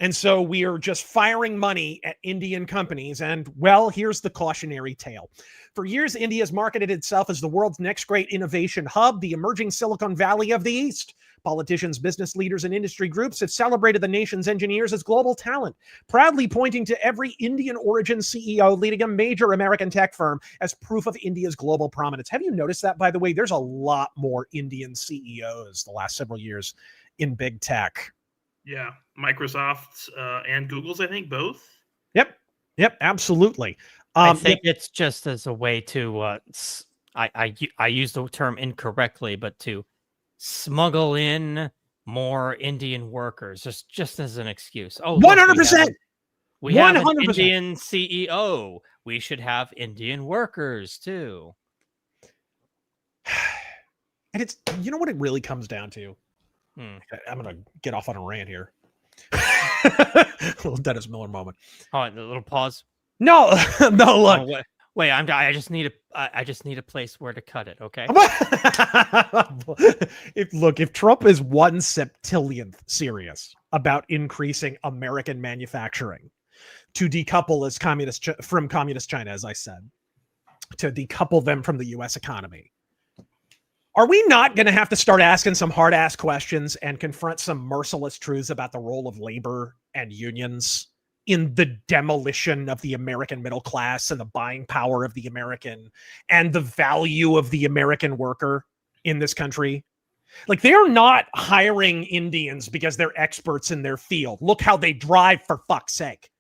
And so we are just firing money at Indian companies. And, well, here's the cautionary tale. For years, India has marketed itself as the world's next great innovation hub, the emerging Silicon Valley of the East. Politicians, business leaders, and industry groups have celebrated the nation's engineers as global talent, proudly pointing to every Indian origin CEO leading a major American tech firm as proof of India's global prominence. Have you noticed that, by the way? There's a lot more Indian CEOs the last several years in big tech. Yeah, Microsoft's and Google's, I think, both. Yep, absolutely. I think it's just as a way to, I use the term incorrectly, but to smuggle in more Indian workers, just as an excuse. Oh, 100%. We have an Indian CEO. We should have Indian workers too. And it's, you know what it really comes down to? I'm going to get off on a rant here. A little Dennis Miller moment. Oh, a little pause. No, look. Oh, wait, I just need a place where to cut it, okay? If Trump is 1/septillionth serious about increasing American manufacturing, to decouple from communist China, as I said, to decouple them from the U.S. economy. Are we not going to have to start asking some hard-ass questions and confront some merciless truths about the role of labor and unions in the demolition of the American middle class and the buying power of the American and the value of the American worker in this country? Like, they're not hiring Indians because they're experts in their field. Look how they drive, for fuck's sake.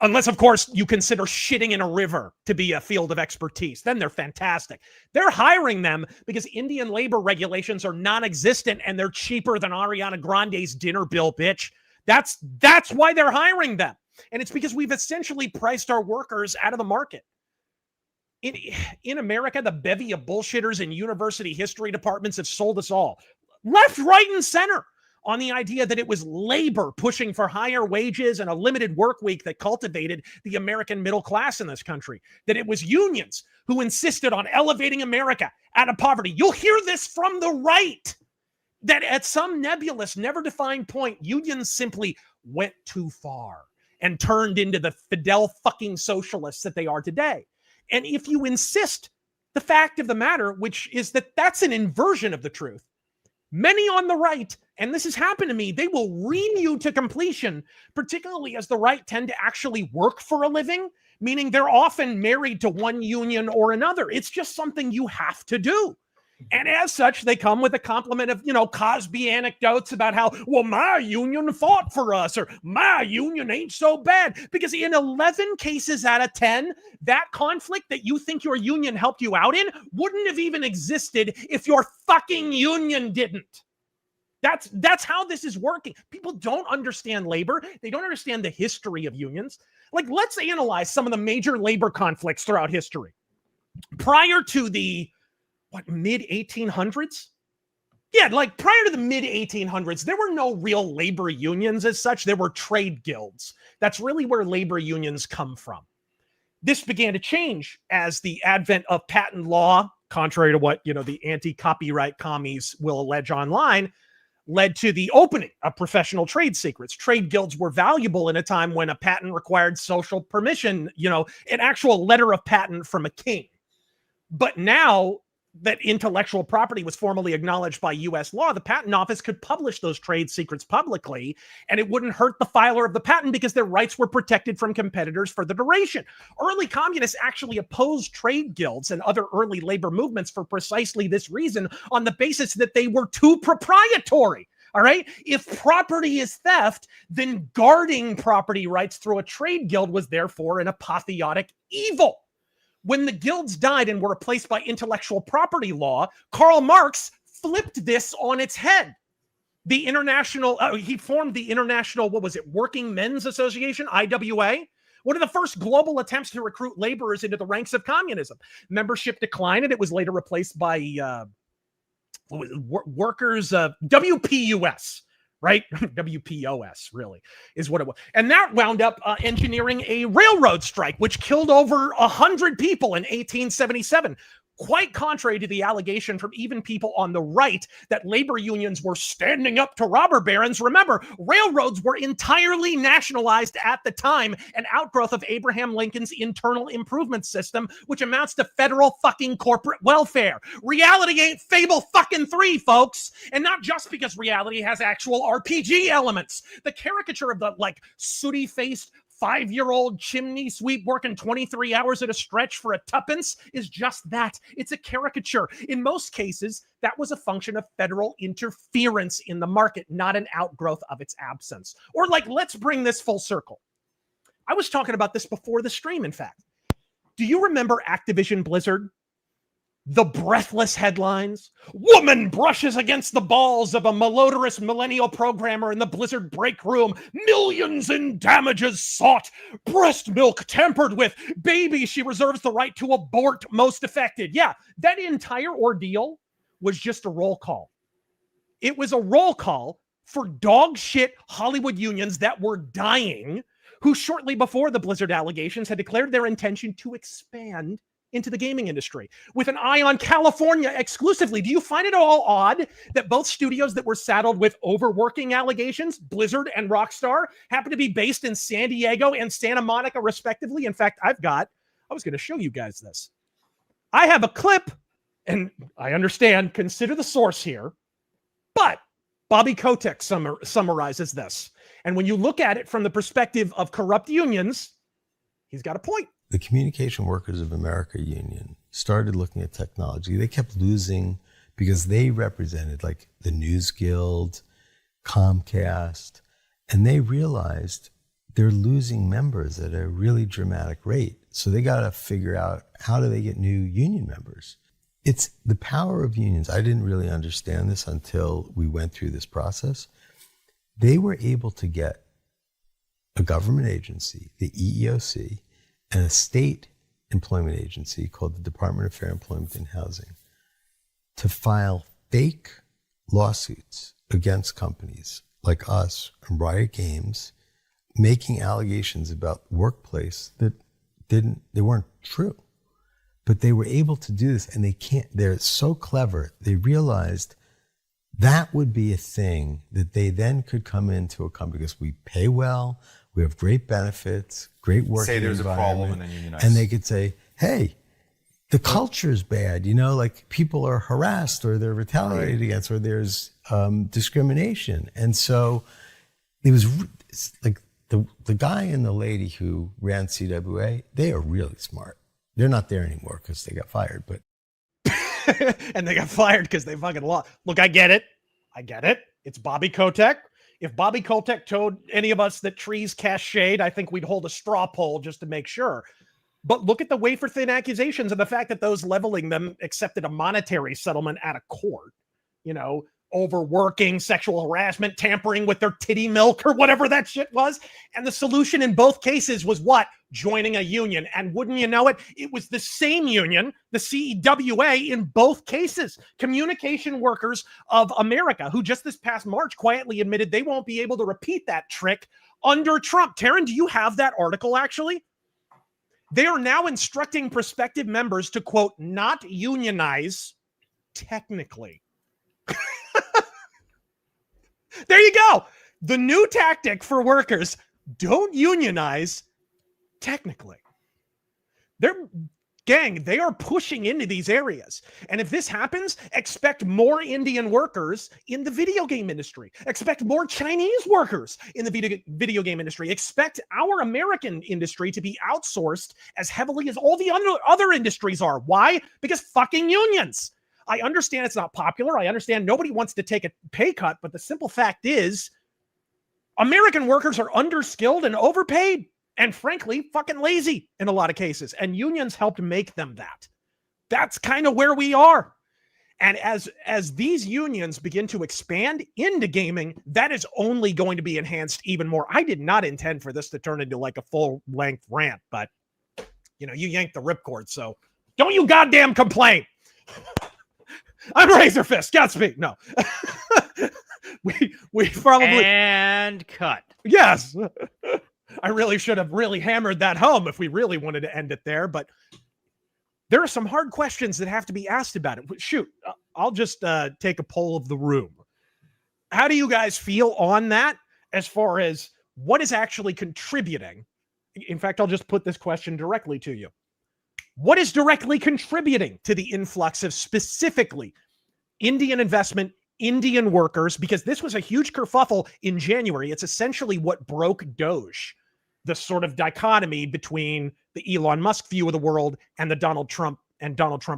Unless, of course, you consider shitting in a river to be a field of expertise. Then they're fantastic. They're hiring them because Indian labor regulations are non-existent and they're cheaper than Ariana Grande's dinner bill, bitch. That's why they're hiring them. And it's because we've essentially priced our workers out of the market. In America, the bevy of bullshitters in university history departments have sold us all, left, right, and center, on the idea that it was labor pushing for higher wages and a limited work week that cultivated the American middle class in this country, that it was unions who insisted on elevating America out of poverty. You'll hear this from the right, that at some nebulous, never-defined point, unions simply went too far and turned into the Fidel fucking socialists that they are today. And if you insist, the fact of the matter, which is that that's an inversion of the truth, many on the right, and this has happened to me, they will ream you to completion, particularly as the right tend to actually work for a living, meaning they're often married to one union or another. It's just something you have to do. And as such, they come with a complement of, Cosby anecdotes about how, well, my union fought for us, or my union ain't so bad. Because in 11 cases out of 10, that conflict that you think your union helped you out in wouldn't have even existed if your fucking union didn't. That's how this is working. People don't understand labor. They don't understand the history of unions. Like, let's analyze some of the major labor conflicts throughout history. Prior to the mid-1800s? Yeah, like prior to the mid-1800s, there were no real labor unions as such. There were trade guilds. That's really where labor unions come from. This began to change as the advent of patent law, contrary to what, the anti-copyright commies will allege online, led to the opening of professional trade secrets. Trade guilds were valuable in a time when a patent required social permission, an actual letter of patent from a king. But now that intellectual property was formally acknowledged by U.S. law, the patent office could publish those trade secrets publicly, and it wouldn't hurt the filer of the patent because their rights were protected from competitors for the duration. Early communists actually opposed trade guilds and other early labor movements for precisely this reason, on the basis that they were too proprietary. All right. If property is theft, then guarding property rights through a trade guild was therefore an apotheotic evil. When the guilds died and were replaced by intellectual property law, Karl Marx flipped this on its head. He formed the International, Working Men's Association, IWA, one of the first global attempts to recruit laborers into the ranks of communism. Membership declined, and it was later replaced by workers, WPUS. Right? WPOS, really, is what it was. And that wound up engineering a railroad strike, which killed over 100 people in 1877. Quite contrary to the allegation from even people on the right that labor unions were standing up to robber barons. Remember, railroads were entirely nationalized at the time, an outgrowth of Abraham Lincoln's internal improvement system, which amounts to federal fucking corporate welfare. Reality ain't Fable fucking 3, folks. And not just because reality has actual RPG elements. The caricature of the, sooty-faced 5-year-old chimney sweep working 23 hours at a stretch for a tuppence is just that. It's a caricature. In most cases, that was a function of federal interference in the market, not an outgrowth of its absence. Or let's bring this full circle. I was talking about this before the stream, in fact. Do you remember Activision Blizzard? The breathless headlines. Woman brushes against the balls of a malodorous millennial programmer in the Blizzard break room. Millions in damages sought. Breast milk tampered with. Baby she reserves the right to abort most affected. Yeah, that entire ordeal was just a roll call. It was a roll call for dog shit Hollywood unions that were dying, who shortly before the Blizzard allegations had declared their intention to expand into the gaming industry with an eye on California exclusively. Do you find it all odd that both studios that were saddled with overworking allegations, Blizzard and Rockstar, happen to be based in San Diego and Santa Monica, respectively? In fact, I was going to show you guys this. I have a clip, and I understand, consider the source here, but Bobby Kotick summarizes this. And when you look at it from the perspective of corrupt unions, he's got a point. The Communication Workers of America Union started looking at technology. They kept losing because they represented like the News Guild, Comcast, and they realized they're losing members at a really dramatic rate. So they got to figure out, how do they get new union members? It's the power of unions. I didn't really understand this until we went through this process. They were able to get a government agency, the EEOC, and a state employment agency called the Department of Fair Employment and Housing to file fake lawsuits against companies like us and Riot Games, making allegations about workplace that they weren't true. But they were able to do this, and they're so clever. They realized that would be a thing that they then could come into a company, because we pay well, we have great benefits, great work. Say there's a problem and then unionize. And they could say, hey, the culture is bad, like people are harassed or they're retaliated against, or there's discrimination. And so it was like the guy and the lady who ran CWA, they are really smart. They're not there anymore because they got fired, but. And they got fired because they fucking lost. Look, I get it. It's Bobby Kotick. If Bobby Kotick told any of us that trees cast shade, I think we'd hold a straw poll just to make sure. But look at the wafer-thin accusations and the fact that those leveling them accepted a monetary settlement out of court. Overworking, sexual harassment, tampering with their titty milk or whatever that shit was. And the solution in both cases was what? Joining a union. And wouldn't you know it, it was the same union, the CEWA, in both cases. Communication Workers of America, who just this past March quietly admitted they won't be able to repeat that trick under Trump. Terran, do you have that article actually? They are now instructing prospective members to, quote, not unionize technically. There you go. The new tactic for workers: don't unionize technically. They are pushing into these areas. And if this happens, expect more Indian workers in the video game industry. Expect more Chinese workers in the video game industry. Expect our American industry to be outsourced as heavily as all the other industries are. Why? Because fucking unions. I understand it's not popular. I understand nobody wants to take a pay cut, but the simple fact is American workers are underskilled and overpaid and frankly fucking lazy in a lot of cases. And unions helped make them that. That's kind of where we are. And as these unions begin to expand into gaming, that is only going to be enhanced even more. I did not intend for this to turn into like a full-length rant, but you yanked the ripcord, so don't you goddamn complain. I'm Razor Fist, Godspeed. No. we probably... And cut. Yes. I really should have really hammered that home if we really wanted to end it there, but there are some hard questions that have to be asked about it. Shoot, I'll just take a poll of the room. How do you guys feel on that as far as what is actually contributing? In fact, I'll just put this question directly to you. What is directly contributing to the influx of specifically Indian investment, Indian workers? Because this was a huge kerfuffle in January. It's essentially what broke Doge, the sort of dichotomy between the Elon Musk view of the world and the Donald Trump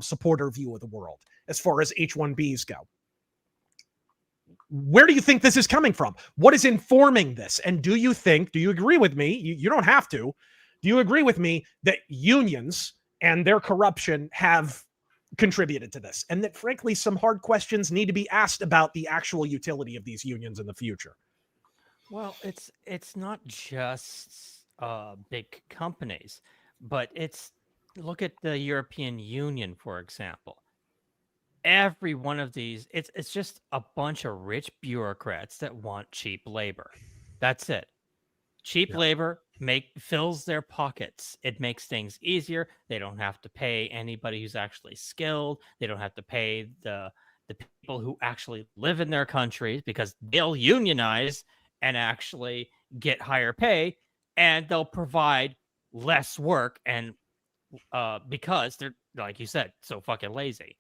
supporter view of the world as far as H-1Bs go. Where do you think this is coming from? What is informing this? And do you agree with me? You don't have to. Do you agree with me that unions and their corruption have contributed to this, and that frankly some hard questions need to be asked about the actual utility of these unions in the future? Well, it's not just big companies, but look at the European Union, for example. Every one of these, it's just a bunch of rich bureaucrats that want cheap labor. That's it. Cheap labor fills their pockets. It makes things easier. They don't have to pay anybody who's actually skilled. They don't have to pay the people who actually live in their countries, because they'll unionize and actually get higher pay, and they'll provide less work, and because they're, like you said, so fucking lazy.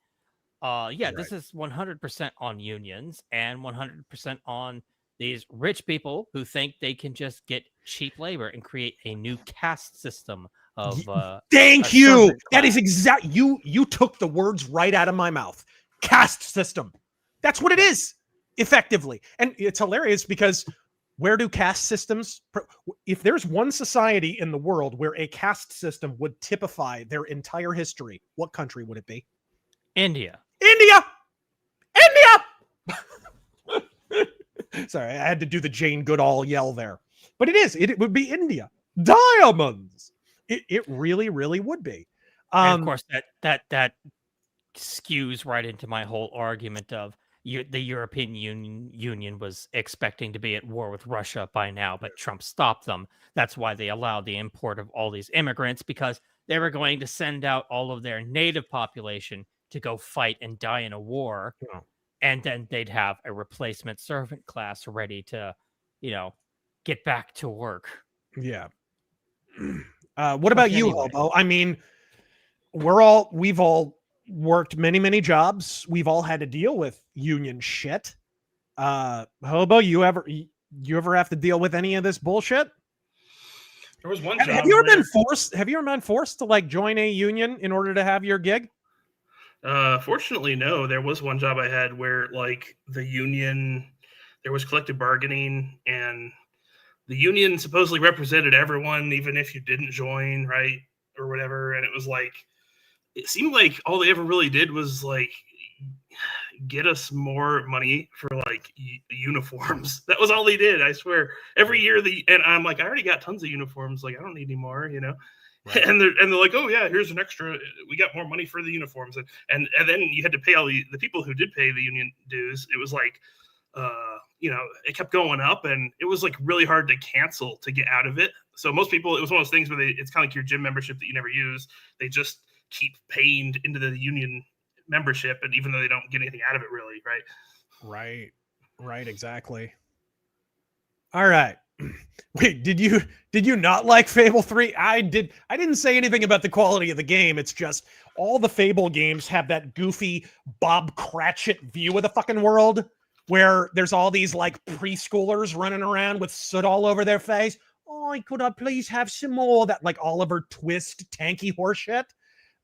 This is 100% on unions and 100% on these rich people who think they can just get cheap labor and create a new caste system of Thank you. That is exact. You took the words right out of my mouth. Caste system. That's what it is, effectively. And it's hilarious because where do caste systems, if there's one society in the world where a caste system would typify their entire history, what country would it be? India. Sorry, I had to do the Jane Goodall yell there. But it would be India. Diamonds. It really, really would be. And of course, that skews right into my whole argument of the European Union was expecting to be at war with Russia by now, but Trump stopped them. That's why they allowed the import of all these immigrants, because they were going to send out all of their native population to go fight and die in a war. Yeah. And then they'd have a replacement servant class ready to, get back to work. Yeah. What about you, Hobo? I mean, we've all worked many, many jobs. We've all had to deal with union shit. Hobo, you ever have to deal with any of this bullshit? There was one job. Have you ever been forced to like join a union in order to have your gig? Fortunately, no. There was one job I had where like the union, there was collective bargaining, and the union supposedly represented everyone, even if you didn't join, right? Or whatever. And it was like, it seemed like all they ever really did was like get us more money for like uniforms. That was all they did. I swear. Every year and I'm like, I already got tons of uniforms. Like, I don't need any more, Right. And they're like, oh yeah, here's an extra. We got more money for the uniforms, and then you had to pay all the people who did pay the union dues. It was like, it kept going up, and it was like really hard to cancel to get out of it. So most people, it was one of those things where it's kind of like your gym membership that you never use. They just keep paying into the union membership, and even though they don't get anything out of it, really, right? Right, exactly. All right. Wait, did you not like Fable 3? I didn't say anything about the quality of the game. It's just all the Fable games have that goofy Bob Cratchit view of the fucking world where there's all these like preschoolers running around with soot all over their face. Oh, could I please have some more? That like Oliver Twist tanky horseshit.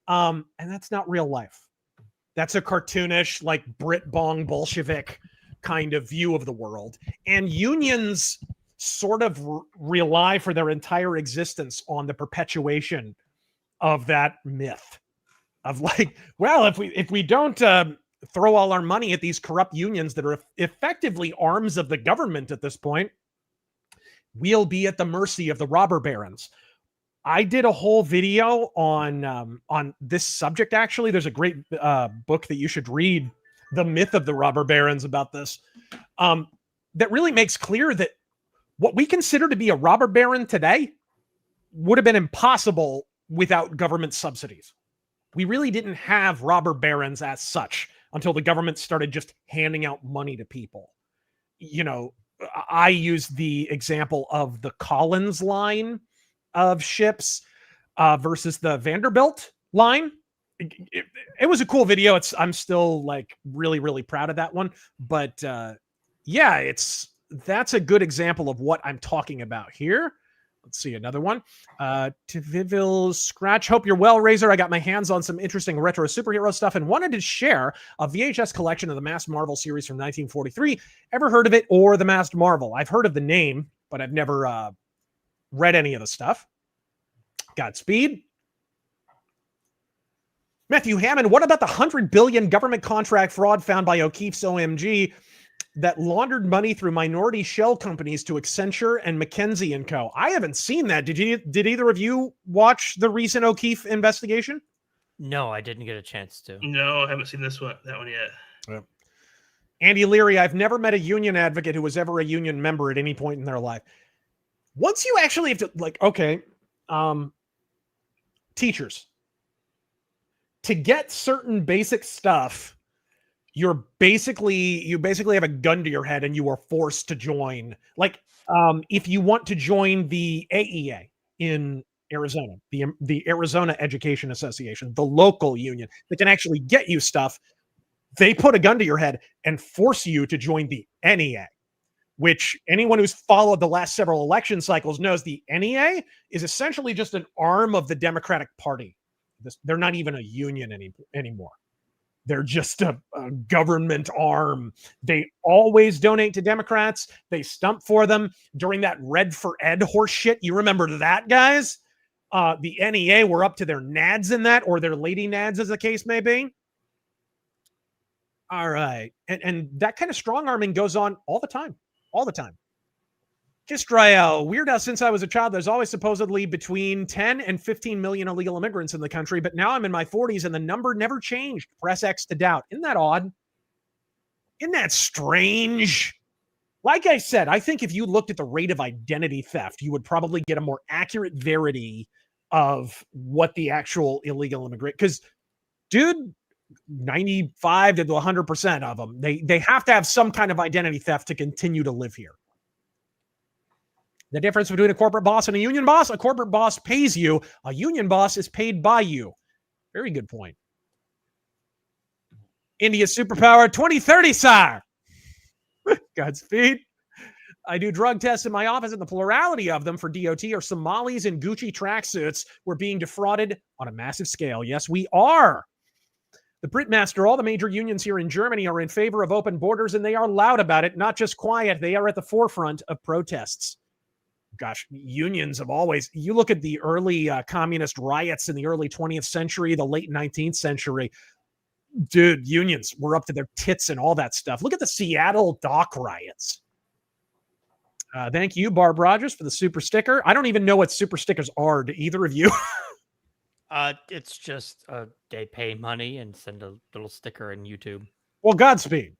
And that's not real life. That's a cartoonish, like Brit Bong Bolshevik kind of view of the world. And unions sort of rely for their entire existence on the perpetuation of that myth of like, well, if we don't throw all our money at these corrupt unions that are effectively arms of the government at this point, we'll be at the mercy of the robber barons. I did a whole video on this subject. Actually, there's a great book that you should read, The Myth of the Robber Barons, about this, that really makes clear that what we consider to be a robber baron today would have been impossible without government subsidies. We really didn't have robber barons as such until the government started just handing out money to people. I use the example of the Collins line of ships versus the Vanderbilt line. It was a cool video. I'm still like really, really proud of that one. But that's a good example of what I'm talking about here. Let's see another one. To Vivil Scratch. Hope you're well, Razor. I got my hands on some interesting retro superhero stuff and wanted to share a VHS collection of the Masked Marvel series from 1943. Ever heard of it or the Masked Marvel? I've heard of the name, but I've never read any of the stuff. Godspeed. Matthew Hammond, what about the $100 billion government contract fraud found by O'Keefe's OMG that laundered money through minority shell companies to Accenture and McKinsey & Co.? I haven't seen that. Did either of you watch the recent O'Keefe investigation? No, I didn't get a chance to. No, I haven't seen that one yet. Yep. Andy Leary, I've never met a union advocate who was ever a union member at any point in their life. once you actually have to, like, okay, teachers, to get certain basic stuff, you basically have a gun to your head and you are forced to join. Like, if you want to join the AEA in Arizona, the Arizona Education Association, the local union that can actually get you stuff, they put a gun to your head and force you to join the NEA, which anyone who's followed the last several election cycles knows the NEA is essentially just an arm of the Democratic Party. They're not even a union anymore. They're just a government arm. They always donate to Democrats. They stump for them during that Red for Ed horse shit. You remember that, guys? The NEA were up to their nads in that, or their lady nads, as the case may be. All right. And that kind of strong arming goes on all the time. All the time. Just try out. Weird how since I was a child, there's always supposedly between 10 and 15 million illegal immigrants in the country, but now I'm in my 40s and the number never changed. Press X to doubt. Isn't that odd? Isn't that strange? Like I said, I think if you looked at the rate of identity theft, you would probably get a more accurate verity of what the actual illegal immigrant, because, dude, 95 to 100% of them, they have to have some kind of identity theft to continue to live here. The difference between a corporate boss and a union boss: a corporate boss pays you, a union boss is paid by you. Very good point. India's superpower 2030, sire. Godspeed. I do drug tests in my office, and the plurality of them for DOT are Somalis in Gucci tracksuits. We're being defrauded on a massive scale. Yes, we are. The Britmaster, all the major unions here in Germany are in favor of open borders, and they are loud about it, not just quiet. They are at the forefront of protests. Gosh, unions have always, you look at the early communist riots in the early 20th century, the late 19th century, dude, unions were up to their tits and all that stuff. Look at the Seattle dock riots. Thank you, Barb Rogers, for the super sticker. I don't even know what super stickers are. Do either of you? It's just they pay money and send a little sticker in YouTube. Well, Godspeed.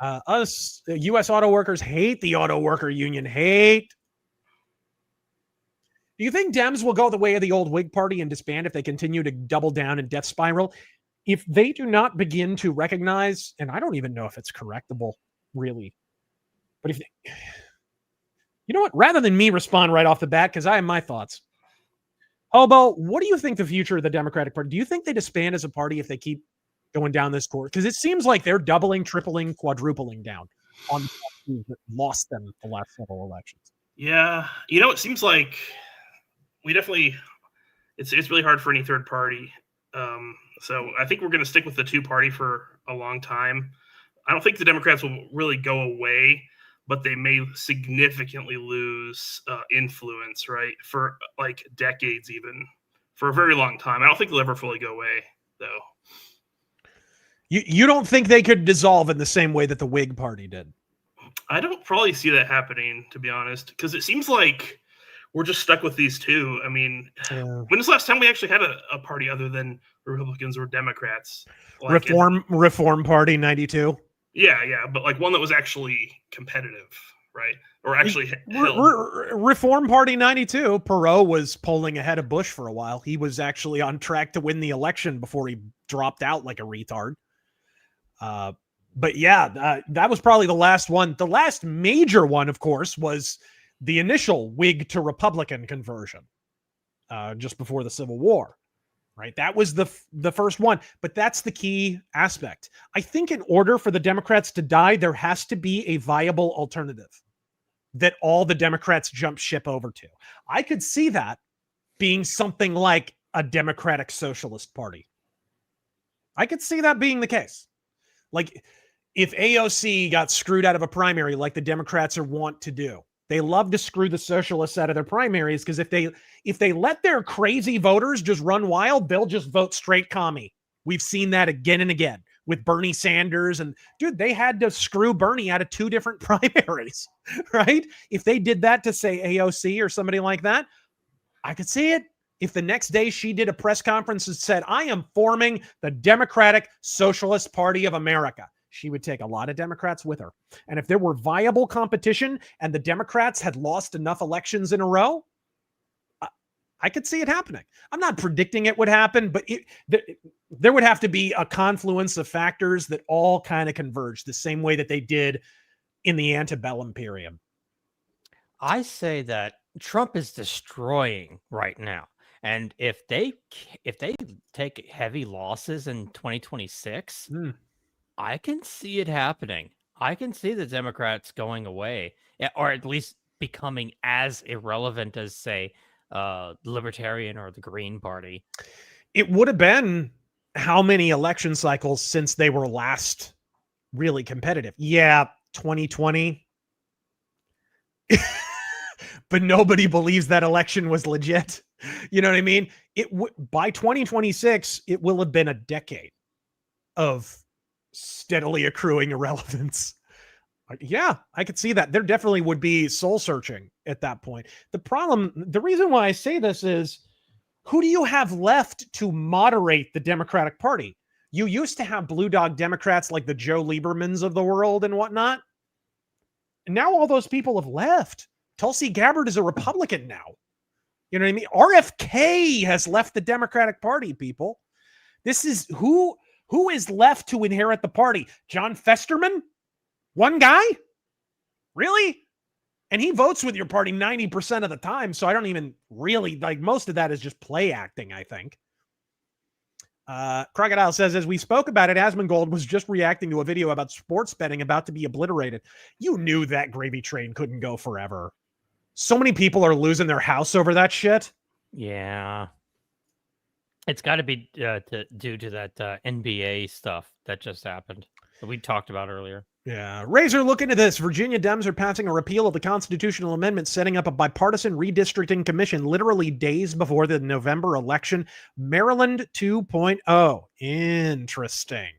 Us U.S. auto workers hate the auto worker union. Hate. Do you think Dems will go the way of the old Whig Party and disband if they continue to double down in death spiral? If they do not begin to recognize, and I don't even know if it's correctable, really, but if they, you know what? Rather than me respond right off the bat, because I have my thoughts. Hobo, what do you think the future of the Democratic Party? Do you think they disband as a party if they keep going down this course? Because it seems like they're doubling, tripling, quadrupling down on the parties that lost them the last several elections. Yeah, you know, it seems like we definitely, it's really hard for any third party. So I think we're going to stick with the two-party for a long time. I don't think the Democrats will really go away, but they may significantly lose influence, right? For like decades, even for a very long time. I don't think they'll ever fully go away, though. You don't think they could dissolve in the same way that the Whig Party did? I don't probably see that happening, to be honest, because it seems like we're just stuck with these two. I mean, when was the last time we actually had a party other than Republicans or Democrats? Like Reform Party 92. Yeah, but like one that was actually competitive, right? Or actually Reform Party 92. Perot was polling ahead of Bush for a while. He was actually on track to win the election before he dropped out like a retard. But yeah, that was probably the last one. The last major one, of course, was the initial Whig to Republican conversion just before the Civil War. Right. That was the first one. But that's the key aspect. I think in order for the Democrats to die, there has to be a viable alternative that all the Democrats jump ship over to. I could see that being something like a Democratic Socialist Party. I could see that being the case. Like if AOC got screwed out of a primary like the Democrats are wont to do. They love to screw the socialists out of their primaries because if they let their crazy voters just run wild, they'll just vote straight commie. We've seen that again and again with Bernie Sanders. And dude, they had to screw Bernie out of 2 different primaries, right? If they did that to say AOC or somebody like that, I could see it. If the next day she did a press conference and said, I am forming the Democratic Socialist Party of America. she would take a lot of Democrats with her. And if there were viable competition and the Democrats had lost enough elections in a row, I could see it happening. I'm not predicting it would happen, but there would have to be a confluence of factors that all kind of converge the same way that they did in the antebellum period. I say that Trump is destroying right now. And if they take heavy losses in 2026, I can see it happening. I can see the Democrats going away, or at least becoming as irrelevant as, say, the Libertarian or the Green Party. It would have been how many election cycles since they were last really competitive? Yeah, 2020. But nobody believes that election was legit. You know what I mean? By 2026, it will have been a decade of steadily accruing irrelevance. Yeah, I could see that. There definitely would be soul searching at that point. The reason why I say this is, who do you have left to moderate the Democratic Party? You used to have blue dog Democrats like the Joe Liebermans of the world and whatnot. And now all those people have left. Tulsi Gabbard is a Republican now. You know what I mean? RFK has left the Democratic Party, people. This is who is left to inherit the party? John Festerman? One guy? Really? And he votes with your party 90% of the time, so I don't even really, like, most of that is just play acting, I think. Crocodile says, as we spoke about it, Asmongold was just reacting to a video about sports betting about to be obliterated. You knew that gravy train couldn't go forever. So many people are losing their house over that shit. Yeah. It's got to be due to that NBA stuff that just happened that we talked about earlier. Yeah. Razor, look into this. Virginia Dems are passing a repeal of the constitutional amendment setting up a bipartisan redistricting commission literally days before the November election. Maryland 2.0. Interesting.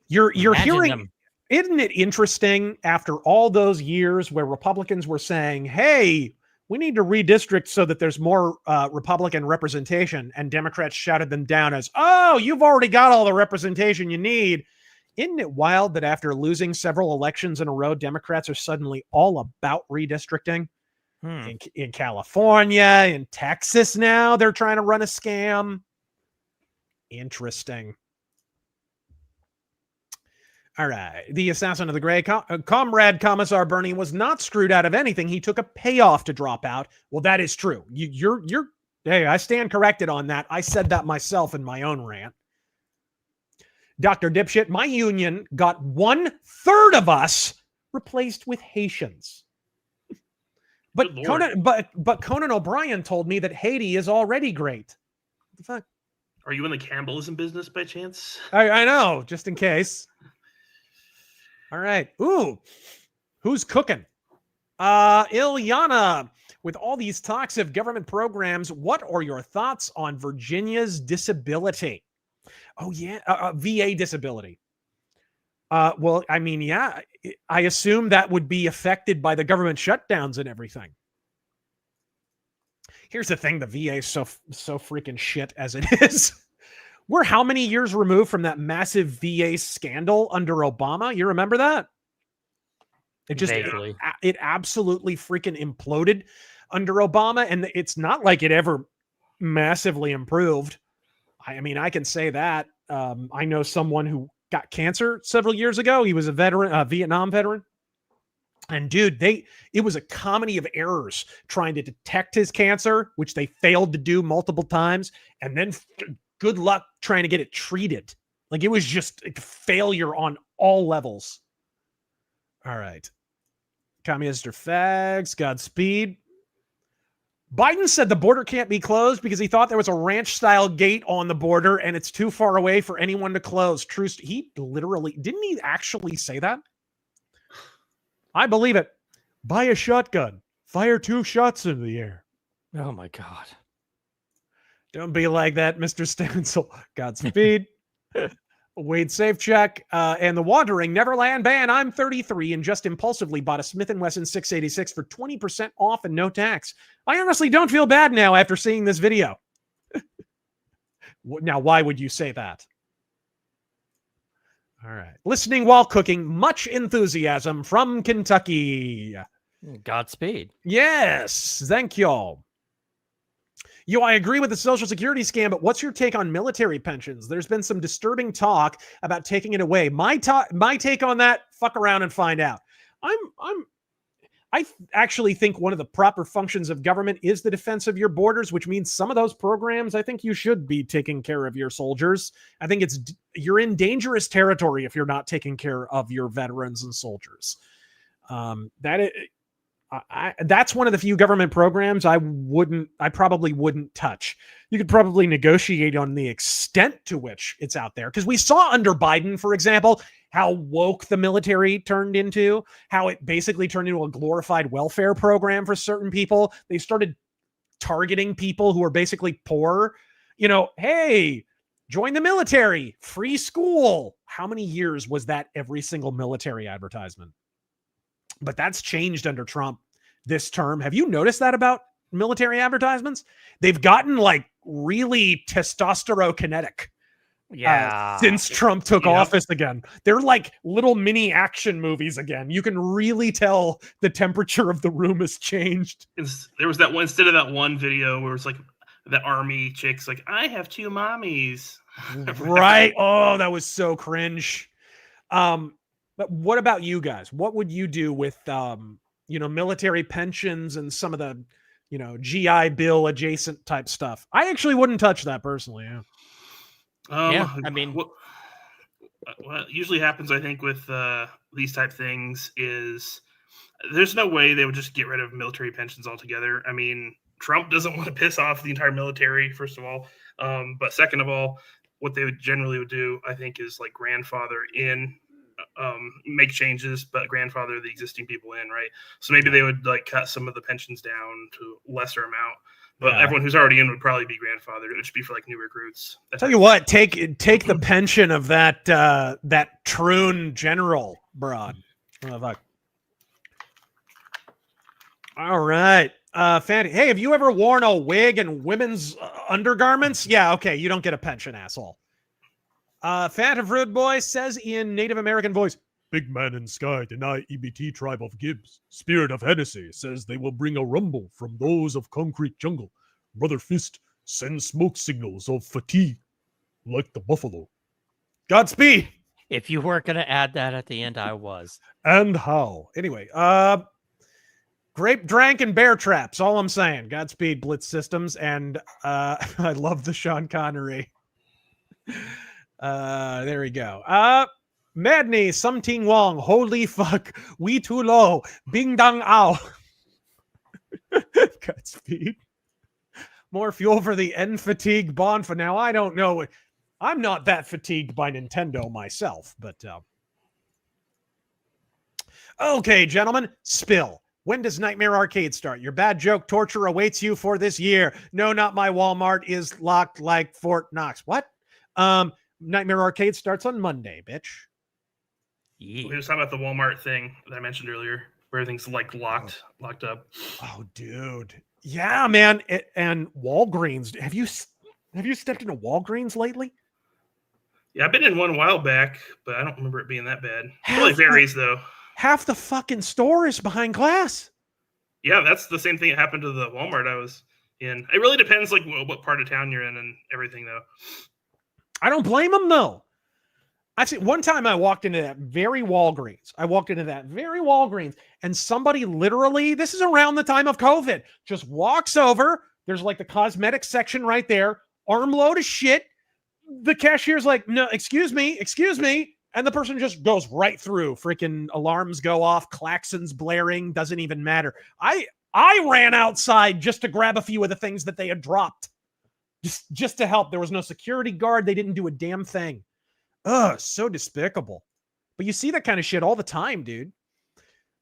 You're hearing them. Isn't it interesting after all those years where Republicans were saying, hey, we need to redistrict so that there's more Republican representation, and Democrats shouted them down as, oh, you've already got all the representation you need. Isn't it wild that after losing several elections in a row, Democrats are suddenly all about redistricting? In California, in Texas now, they're trying to run a scam. Interesting. All right. The assassin of the gray comrade Commissar Bernie was not screwed out of anything. He took a payoff to drop out. Well, that is true. Hey, I stand corrected on that. I said that myself in my own rant. Dr. Dipshit, my union got 1/3 of us replaced with Haitians. But Conan O'Brien told me that Haiti is already great. What the fuck? Are you in the cannibalism business by chance? I know, just in case. All right. Ooh, who's cooking? Ilyana, with all these talks of government programs, what are your thoughts on Virginia's disability? Oh, yeah. VA disability. Well, I mean, yeah, I assume that would be affected by the government shutdowns and everything. Here's the thing. The VA is so freaking shit as it is. We're how many years removed from that massive VA scandal under Obama? You remember that? It just, it absolutely freaking imploded under Obama. And it's not like it ever massively improved. I mean, I can say that. I know someone who got cancer several years ago. He was a veteran, a Vietnam veteran. And dude, it was a comedy of errors trying to detect his cancer, which they failed to do multiple times. And then good luck trying to get it treated. Like, it was just a failure on all levels. All right. Communist or fags, Godspeed. Biden said the border can't be closed because he thought there was a ranch-style gate on the border and it's too far away for anyone to close. True. He literally, didn't he actually say that? I believe it. Buy a shotgun. Fire 2 shots into the air. Oh, my God. Don't be like that, Mr. Stencil. Godspeed. Wade Safe Check. And the Wandering Neverland Band. I'm 33 and just impulsively bought a Smith & Wesson 686 for 20% off and no tax. I honestly don't feel bad now after seeing this video. Now, why would you say that? All right. Listening while cooking. Much enthusiasm from Kentucky. Godspeed. Yes. Thank y'all. Yo, I agree with the Social Security scam, but what's your take on military pensions? There's been some disturbing talk about taking it away. My take on that, fuck around and find out. I actually think one of the proper functions of government is the defense of your borders, which means some of those programs, I think you should be taking care of your soldiers. I think you're in dangerous territory if you're not taking care of your veterans and soldiers. That's one of the few government programs I probably wouldn't touch. You could probably negotiate on the extent to which it's out there. Because we saw under Biden, for example, how woke the military turned into, how it basically turned into a glorified welfare program for certain people. They started targeting people who were basically poor. Hey, join the military, free school. How many years was that every single military advertisement? But that's changed under Trump this term. Have you noticed that about military advertisements? They've gotten like really testosterokinetic. Yeah. Since Trump took office again. They're like little mini action movies again. You can really tell the temperature of the room has changed. There was that one, instead of that one video where it's like the army chick's like, I have 2 mommies. Right. Oh, that was so cringe. But what about you guys? What would you do with, military pensions and some of the, GI Bill adjacent type stuff? I actually wouldn't touch that personally. Yeah. I mean, what usually happens, I think, with these type things is there's no way they would just get rid of military pensions altogether. I mean, Trump doesn't want to piss off the entire military, first of all. But second of all, what they would generally do, I think, is like grandfather in, make changes, but grandfather the existing people in, right? So maybe they would like cut some of the pensions down to a lesser amount. But everyone who's already in would probably be grandfathered. It would just be for like new recruits. Tell you what, take the pension of that troon general broad. Oh, fuck. All right. Fanny, hey, have you ever worn a wig and women's undergarments? Yeah, okay. You don't get a pension, asshole. Phantom Rude Boy says in Native American voice, Big Man in Sky deny EBT tribe of Gibbs. Spirit of Hennessy says they will bring a rumble from those of Concrete Jungle. Brother Fist sends smoke signals of fatigue like the buffalo. Godspeed. If you weren't going to add that at the end, I was. And how? Anyway, grape drank and bear traps. All I'm saying. Godspeed, Blitz Systems. And I love the Sean Connery. There we go. Madney, some Ting Wong, holy fuck, we too low, bing dong ow. Godspeed. More fuel for the end fatigue bond for now. I don't know. I'm not that fatigued by Nintendo myself, but okay, gentlemen, spill. When does Nightmare Arcade start? Your bad joke torture awaits you for this year. No, not my Walmart is locked like Fort Knox. What? Nightmare Arcade starts on Monday, bitch. We were talking about the Walmart thing that I mentioned earlier, where everything's like locked up. Oh, dude. Yeah, man. And Walgreens. Have you stepped into Walgreens lately? Yeah, I've been in one a while back, but I don't remember it being that bad. It really varies, though. Half the fucking store is behind glass. Yeah, that's the same thing that happened to the Walmart I was in. It really depends, like, what part of town you're in and everything, though. I don't blame them, though. Actually, one time I walked into that very Walgreens. And somebody literally, this is around the time of COVID, just walks over. There's like the cosmetic section right there, armload of shit. The cashier's like, no, excuse me. And the person just goes right through. Freaking alarms go off, klaxons blaring, doesn't even matter. I ran outside just to grab a few of the things that they had dropped. Just to help. There was no security guard. They didn't do a damn thing. Ugh, so despicable. But you see that kind of shit all the time, dude.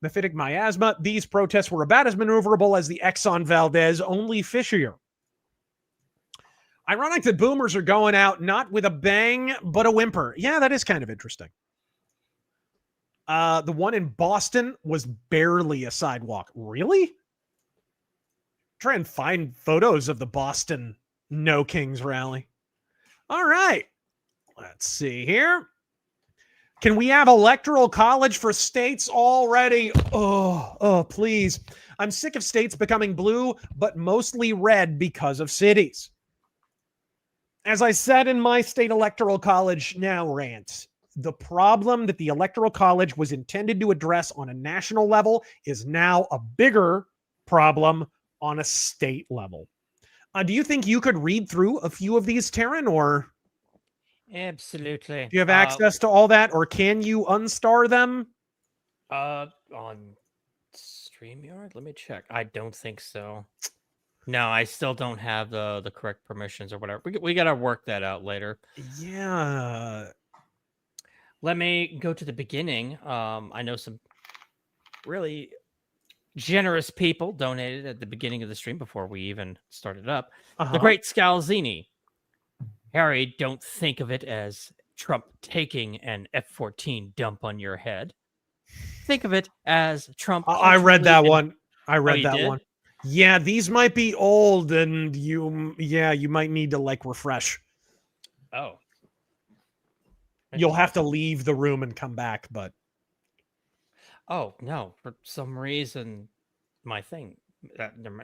Mephitic miasma. These protests were about as maneuverable as the Exxon Valdez, only fishier. Ironic that boomers are going out not with a bang, but a whimper. Yeah, that is kind of interesting. The one in Boston was barely a sidewalk. Really? Try and find photos of the Boston No Kings rally. All right. Let's see here. Can we have electoral college for states already? Oh, please. I'm sick of states becoming blue, but mostly red because of cities. As I said in my state electoral college now rant, the problem that the electoral college was intended to address on a national level is now a bigger problem on a state level. Do you think you could read through a few of these, Terran, or... Absolutely. Do you have access to all that, or can you unstar them? On StreamYard? Let me check. I don't think so. No, I still don't have the correct permissions or whatever. We got to work that out later. Yeah. Let me go to the beginning. I know some really generous people donated at the beginning of the stream before we even started up. The Great Scalzini. Harry, don't think of it as Trump taking an F-14 dump on your head. Think of it as Trump. I read that one. I read that did? one. Yeah, these might be old, and you might need to like refresh. Oh. You'll have to leave the room and come back, but. Oh, no. For some reason, my thing.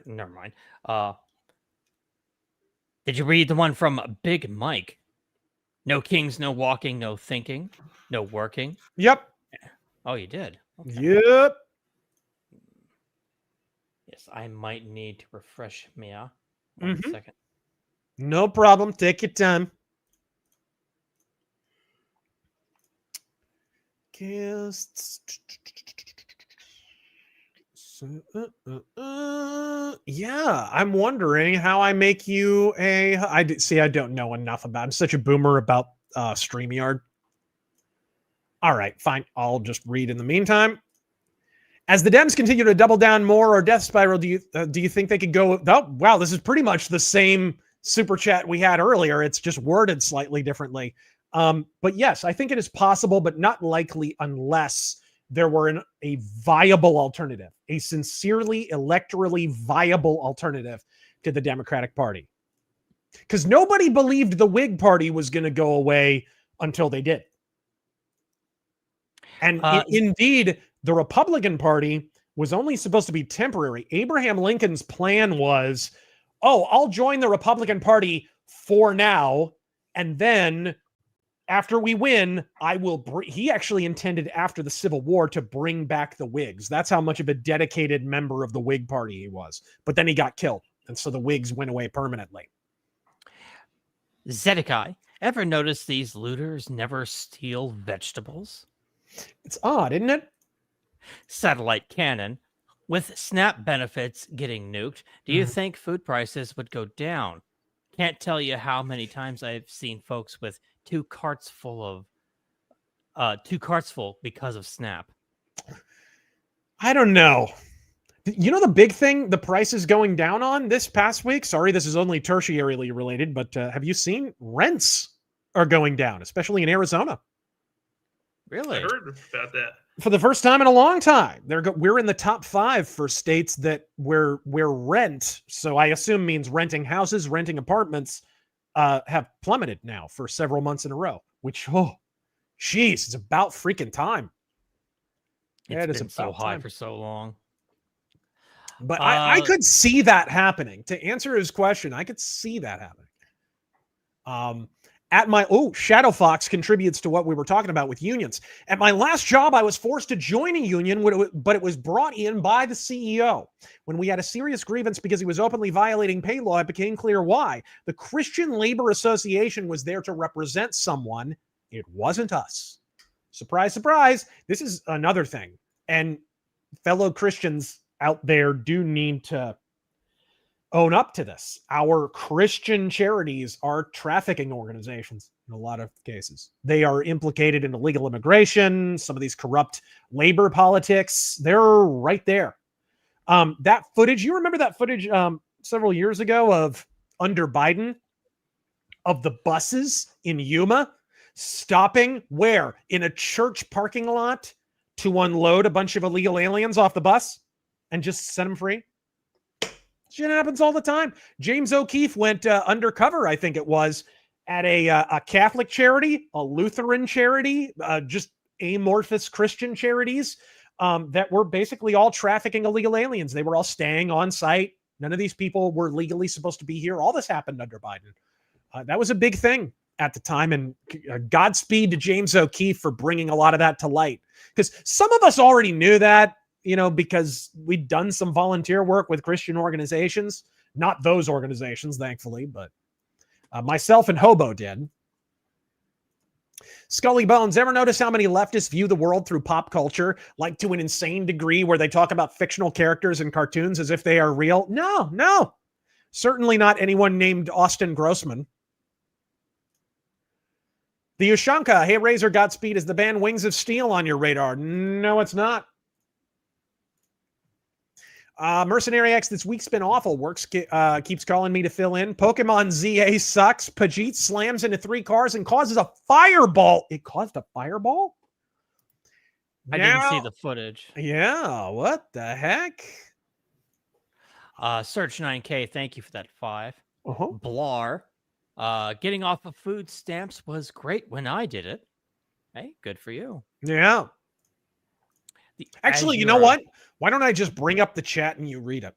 Never mind. Did you read the one from Big Mike? No kings, no walking, no thinking, no working. Yep. Oh, you did? Okay. Yep. Yes, I might need to refresh Mia. One second. No problem. Take your time. Yeah, I'm wondering how I make you a. I don't know enough about. I'm such a boomer about StreamYard. All right, fine. I'll just read in the meantime. As the Dems continue to double down more or death spiral, do you think they could go? Oh, wow, this is pretty much the same super chat we had earlier. It's just worded slightly differently. But yes, I think it is possible, but not likely unless there were a viable alternative, a sincerely electorally viable alternative to the Democratic Party. Because nobody believed the Whig Party was going to go away until they did. And indeed, the Republican Party was only supposed to be temporary. Abraham Lincoln's plan was, I'll join the Republican Party for now, and then after we win, I will he actually intended after the Civil War to bring back the Whigs. That's how much of a dedicated member of the Whig Party he was. But then he got killed, and so the Whigs went away permanently. Zedekiah, ever notice these looters never steal vegetables? It's odd, isn't it? Satellite cannon. With SNAP benefits getting nuked, do you think food prices would go down? Can't tell you how many times I've seen folks with two carts full because of SNAP. I don't know. You know the big thing the price is going down on this past week? Sorry, this is only tertiarily related, but have you seen rents are going down, especially in Arizona? Really? I heard about that. For the first time in a long time. We're in the top 5 for states that where rent, so I assume means renting houses, renting apartments, have plummeted now for several months in a row, which, it's about freaking time. It's been so high for so long. But I could see that happening. To answer his question, I could see that happening. Shadow Fox contributes to what we were talking about with unions. At my last job, I was forced to join a union, but it was brought in by the CEO. When we had a serious grievance because he was openly violating pay law, it became clear why. The Christian Labor Association was there to represent someone. It wasn't us. Surprise, surprise. This is another thing. And fellow Christians out there do need to own up to this. Our Christian charities are trafficking organizations in a lot of cases. They are implicated in illegal immigration, some of these corrupt labor politics. They're right there. That footage, you remember that footage several years ago of under Biden, of the buses in Yuma stopping where? In a church parking lot to unload a bunch of illegal aliens off the bus and just set them free? Shit happens all the time. James O'Keefe went undercover, I think it was, at a Catholic charity, a Lutheran charity, just amorphous Christian charities that were basically all trafficking illegal aliens. They were all staying on site. None of these people were legally supposed to be here. All this happened under Biden. That was a big thing at the time. And Godspeed to James O'Keefe for bringing a lot of that to light. Because some of us already knew that, because we'd done some volunteer work with Christian organizations. Not those organizations, thankfully, but myself and Hobo did. Scully Bones, ever notice how many leftists view the world through pop culture, like to an insane degree where they talk about fictional characters and cartoons as if they are real? No. Certainly not anyone named Austin Grossman. The Ushanka, hey, Razor Godspeed, is the band Wings of Steel on your radar? No, it's not. Mercenary X, this week's been awful. Works keeps calling me to fill in. Pokemon ZA sucks. Pajit slams into 3 cars and causes a fireball. It caused a fireball? I didn't see the footage. Yeah, what the heck? Search 9K, thank you for that 5. Uh-huh. Blar, getting off of food stamps was great when I did it. Hey, good for you. Yeah. Actually, you know what? Why don't I just bring up the chat and you read it?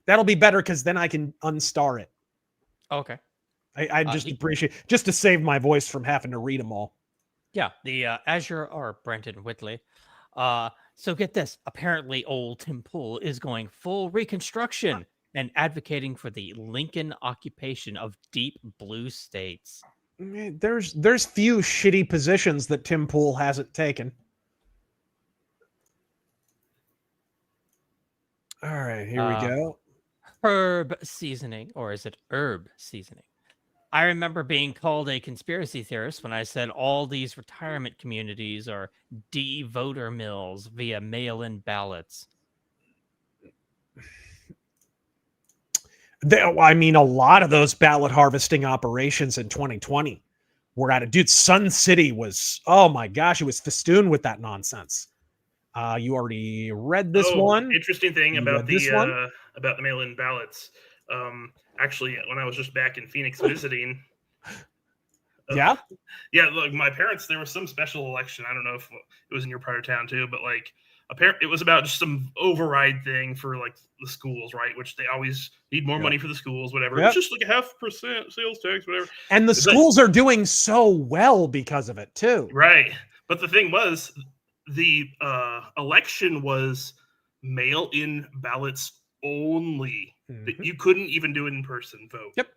That'll be better because then I can unstar it. Okay. I just appreciate just to save my voice from having to read them all. Yeah, the Azure or Brenton Whitley. So get this. Apparently, old Tim Pool is going full reconstruction and advocating for the Lincoln occupation of deep blue states. There's few shitty positions that Tim Pool hasn't taken. All right, here we go. Herb seasoning, or is it herb seasoning? I remember being called a conspiracy theorist when I said all these retirement communities are de-voter mills via mail-in ballots. I mean, a lot of those ballot harvesting operations in 2020 were at it. Dude, Sun City was, oh my gosh, it was festooned with that nonsense. You already read this one. Interesting thing about the mail-in ballots. Actually, when I was just back in Phoenix visiting, yeah, look, my parents, there was some special election. I don't know if it was in your part of town too, but like apparently it was about just some override thing for like the schools, right? Which they always need more money for the schools, whatever. It's just like 0.5% sales tax, whatever. And the schools are doing so well because of it too. Right. But the thing was, the election was mail-in ballots only. That you couldn't even do it in person vote. Yep.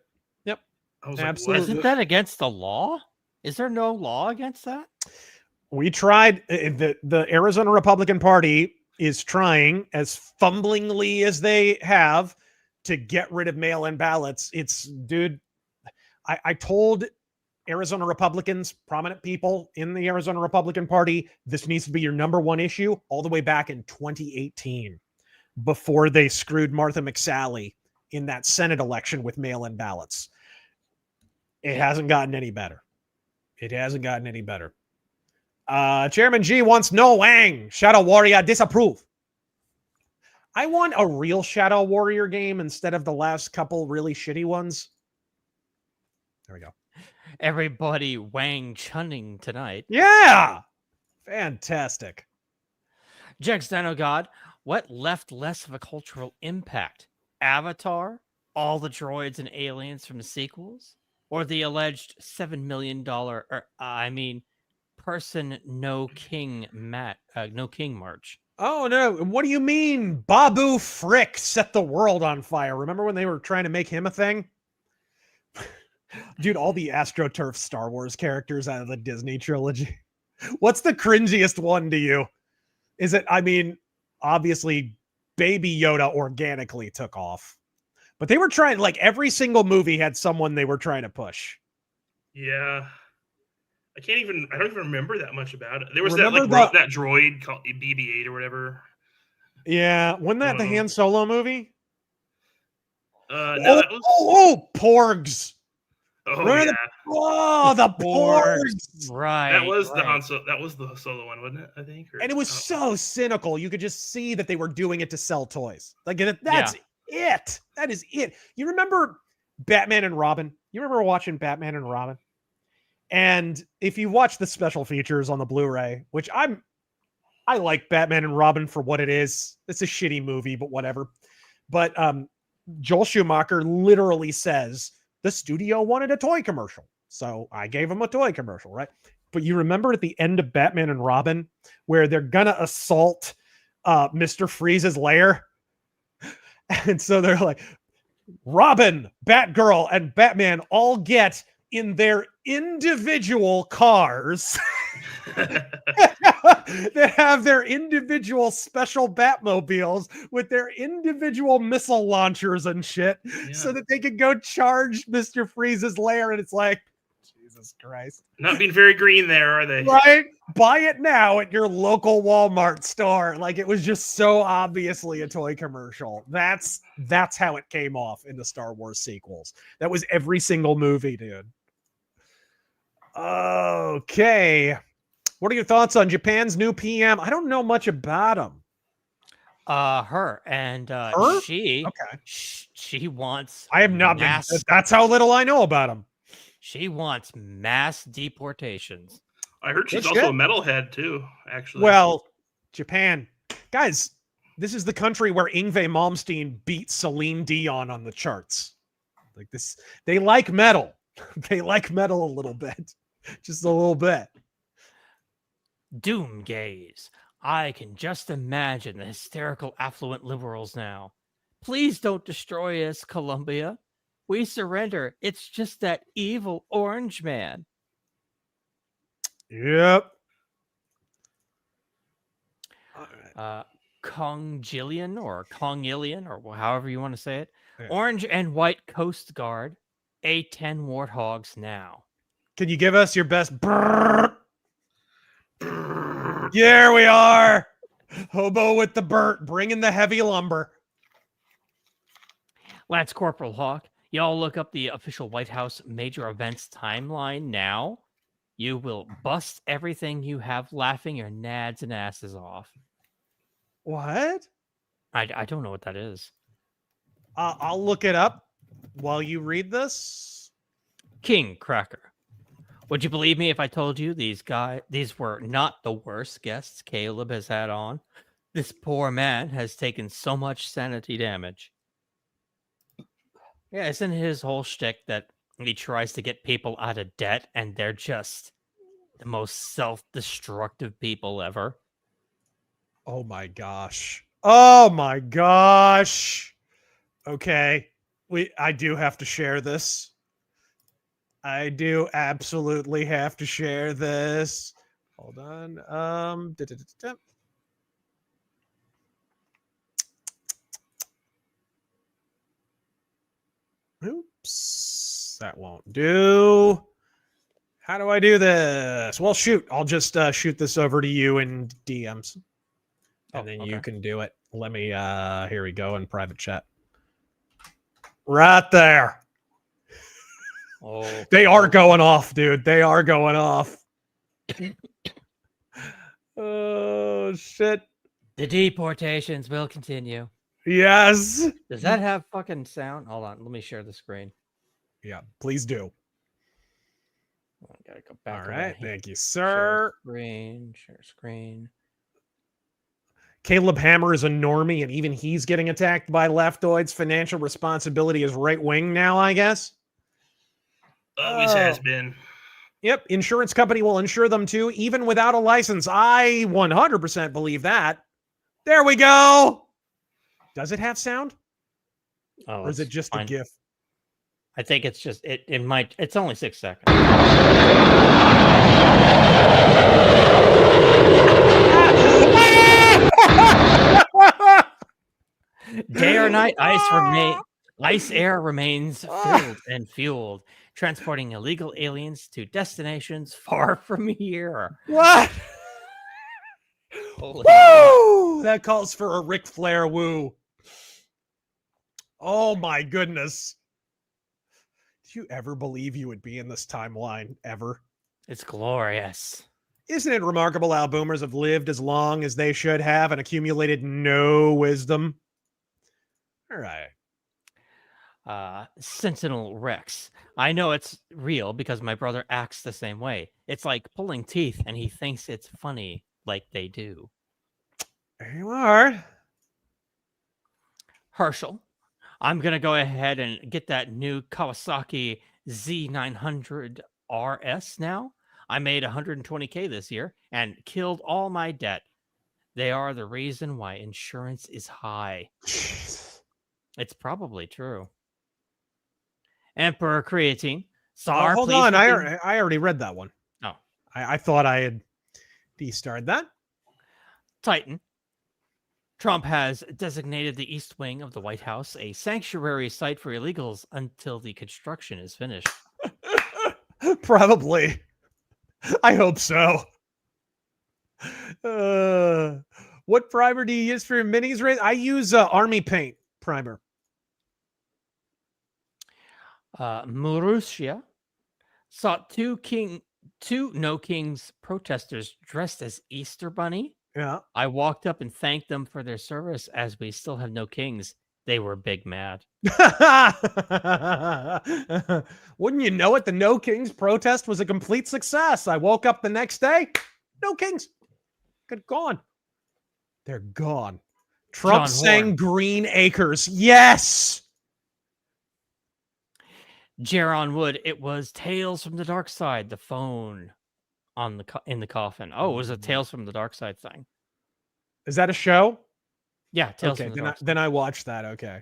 I was absolutely. Like, isn't that against the law? Is there no law against that? We tried. The Arizona Republican Party is trying, as fumblingly as they have, to get rid of mail-in ballots. Dude, I told Arizona Republicans, prominent people in the Arizona Republican Party, this needs to be your number one issue all the way back in 2018. Before they screwed Martha McSally in that Senate election with mail-in ballots. It hasn't gotten any better. Chairman G wants no Wang. Shadow Warrior disapprove. I want a real Shadow Warrior game instead of the last couple really shitty ones. There we go. Everybody Wang Chunning tonight. Yeah. Fantastic. Jex Dino God. What left less of a cultural impact? Avatar, all the droids and aliens from the sequels, or the alleged $7 million, person no king march? Oh no! What do you mean? Babu Frick set the world on fire. Remember when they were trying to make him a thing? Dude, all the AstroTurf Star Wars characters out of the Disney trilogy. What's the cringiest one to you? Is it? I mean. Obviously, Baby Yoda organically took off. But they were trying, like, every single movie had someone they were trying to push. Yeah. I don't even remember that much about it. There was that droid called BB-8 or whatever. Yeah. Wasn't that the Han Solo movie? No, Porgs. Oh, yeah. The Porgs. Right. That was the Solo one, wasn't it? I think. And it was so cynical. You could just see that they were doing it to sell toys. Like that's it. That is it. You remember Batman and Robin? You remember watching Batman and Robin? And if you watch the special features on the Blu-ray, which I like Batman and Robin for what it is. It's a shitty movie, but whatever. But Joel Schumacher literally says the studio wanted a toy commercial, so I gave him a toy commercial, right? But you remember at the end of Batman and Robin where they're gonna assault Mr. Freeze's lair, and so they're like, Robin, Batgirl, and Batman all get in their individual cars that have their individual special Batmobiles with their individual missile launchers and shit, so that they could go charge Mr. Freeze's lair. And it's like, Jesus Christ. Not being very green there, are they? Right? Buy it now at your local Walmart store. Like, it was just so obviously a toy commercial. That's how it came off in the Star Wars sequels. That was every single movie, dude. Okay. What are your thoughts on Japan's new PM? I don't know much about him. Her and Her? she. Okay. She wants. I have not been. That's how little I know about him. She wants mass deportations. I heard she's Good also shit. a metalhead too, actually. Well, Japan. Guys, this is the country where Yngwie Malmsteen beat Celine Dion on the charts. Like this, they like metal. They like metal a little bit. Just a little bit. Doom gaze. I can just imagine the hysterical affluent liberals now. Please don't destroy us, Colombia. We surrender. It's just that evil orange man. Yep. Kongilian or Kongilian or however you want to say it. Yeah. Orange and white Coast Guard. A10 warthogs now. Can you give us your best brrr? Here we are. Hobo with the Burt, bringing the heavy lumber. Lance Corporal Hawk, y'all look up the official White House major events timeline now. You will bust everything you have laughing your nads and asses off. What? I don't know what that is. I'll look it up while you read this. King Cracker. Would you believe me if I told you these were not the worst guests Caleb has had on? This poor man has taken so much sanity damage. Yeah, isn't his whole shtick that he tries to get people out of debt and they're just the most self-destructive people ever? Oh my gosh. Oh my gosh. Okay. I do have to share this. I do absolutely have to share this. Hold on. Oops. That won't do. How do I do this? Well, shoot. I'll just shoot this over to you in DMs. And then you can do it. Let me, here we go in private chat. Right there. Oh, they are going off, dude. They are going off. Oh, shit. The deportations will continue. Yes. Does that have fucking sound? Hold on. Let me share the screen. Yeah, please do. I gotta go back. All right. Thank you, sir. Share screen. Caleb Hammer is a normie, and even he's getting attacked by leftoids. Financial responsibility is right wing now, I guess. Always has been. Yep. Insurance company will insure them too, even without a license. I 100% believe that. There we go. Does it have sound? Oh, or is it just a GIF? I think it's just it might. It's only 6 seconds. Day or night, ice air remains filled and fueled, transporting illegal aliens to destinations far from here. What? Holy woo! That calls for a Ric Flair woo. Oh my goodness. Did you ever believe you would be in this timeline ever? It's glorious. Isn't it remarkable how boomers have lived as long as they should have and accumulated no wisdom? All right. Sentinel Rex. I know it's real because my brother acts the same way. It's like pulling teeth, and he thinks it's funny like they do. There you are. Herschel, I'm going to go ahead and get that new Kawasaki Z900 RS now. I made 120K this year and killed all my debt. They are the reason why insurance is high. It's probably true. Emperor Creatine. Czar, hold please on. I begin- already read that one. Oh. I thought I had de-starred that. Titan. Trump has designated the East Wing of the White House a sanctuary site for illegals until the construction is finished. Probably. I hope so. What primer do you use for your minis? I use Army Paint primer. Marussia sought two No Kings protesters dressed as Easter Bunny. Yeah. I walked up and thanked them for their service as we still have no kings. They were big mad. Wouldn't you know it? The No Kings protest was a complete success. I woke up the next day. No Kings. Good, gone. They're gone. Trump John sang Horn. Green Acres. Yes. Jaron Wood, it was Tales from the Dark Side, the phone on the in the coffin. Oh, it was a Tales from the Dark Side thing. Is that a show? Yeah, Tales Okay, from the then Dark Side. then I watched that. Okay.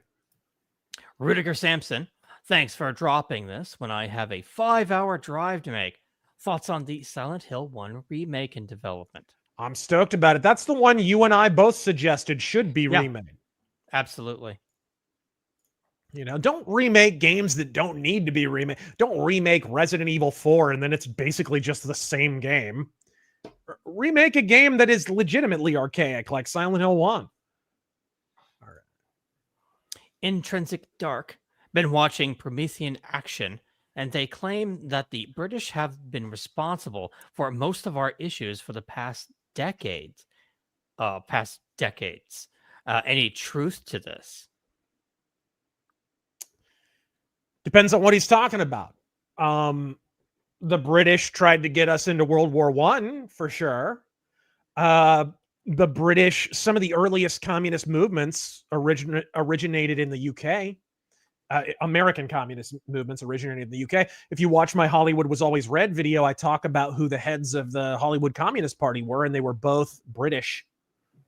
Rudiger Sampson, thanks for dropping this when I have a 5-hour drive to make. Thoughts on the Silent Hill 1 remake in development? I'm stoked about it. That's the one you and I both suggested should be Yeah. remade. Absolutely. You know, don't remake games that don't need to be remade. Don't remake Resident Evil 4 and then it's basically just the same game. Remake a game that is legitimately archaic, like Silent Hill 1. Intrinsic Dark, been watching Promethean Action, and they claim that the British have been responsible for most of our issues for the past decades. Any truth to this? Depends on what he's talking about. The British tried to get us into World War I, for sure. The British, some of the earliest communist movements originated in the UK. American communist movements originated in the UK. If you watch my Hollywood Was Always Red video, I talk about who the heads of the Hollywood Communist Party were, and they were both British.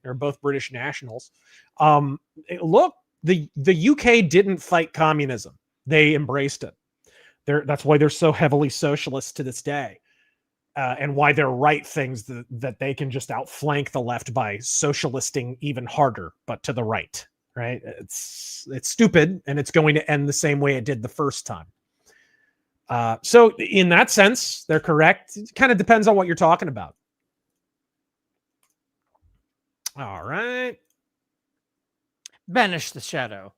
They're both British nationals. Look, the UK didn't fight communism. They embraced it. That's why they're so heavily socialist to this day. And why they're right things that they can just outflank the left by socialisting even harder, but to the right. Right? It's stupid, and it's going to end the same way it did the first time. So in that sense, they're correct. It kind of depends on what you're talking about. All right. Banish the Shadow.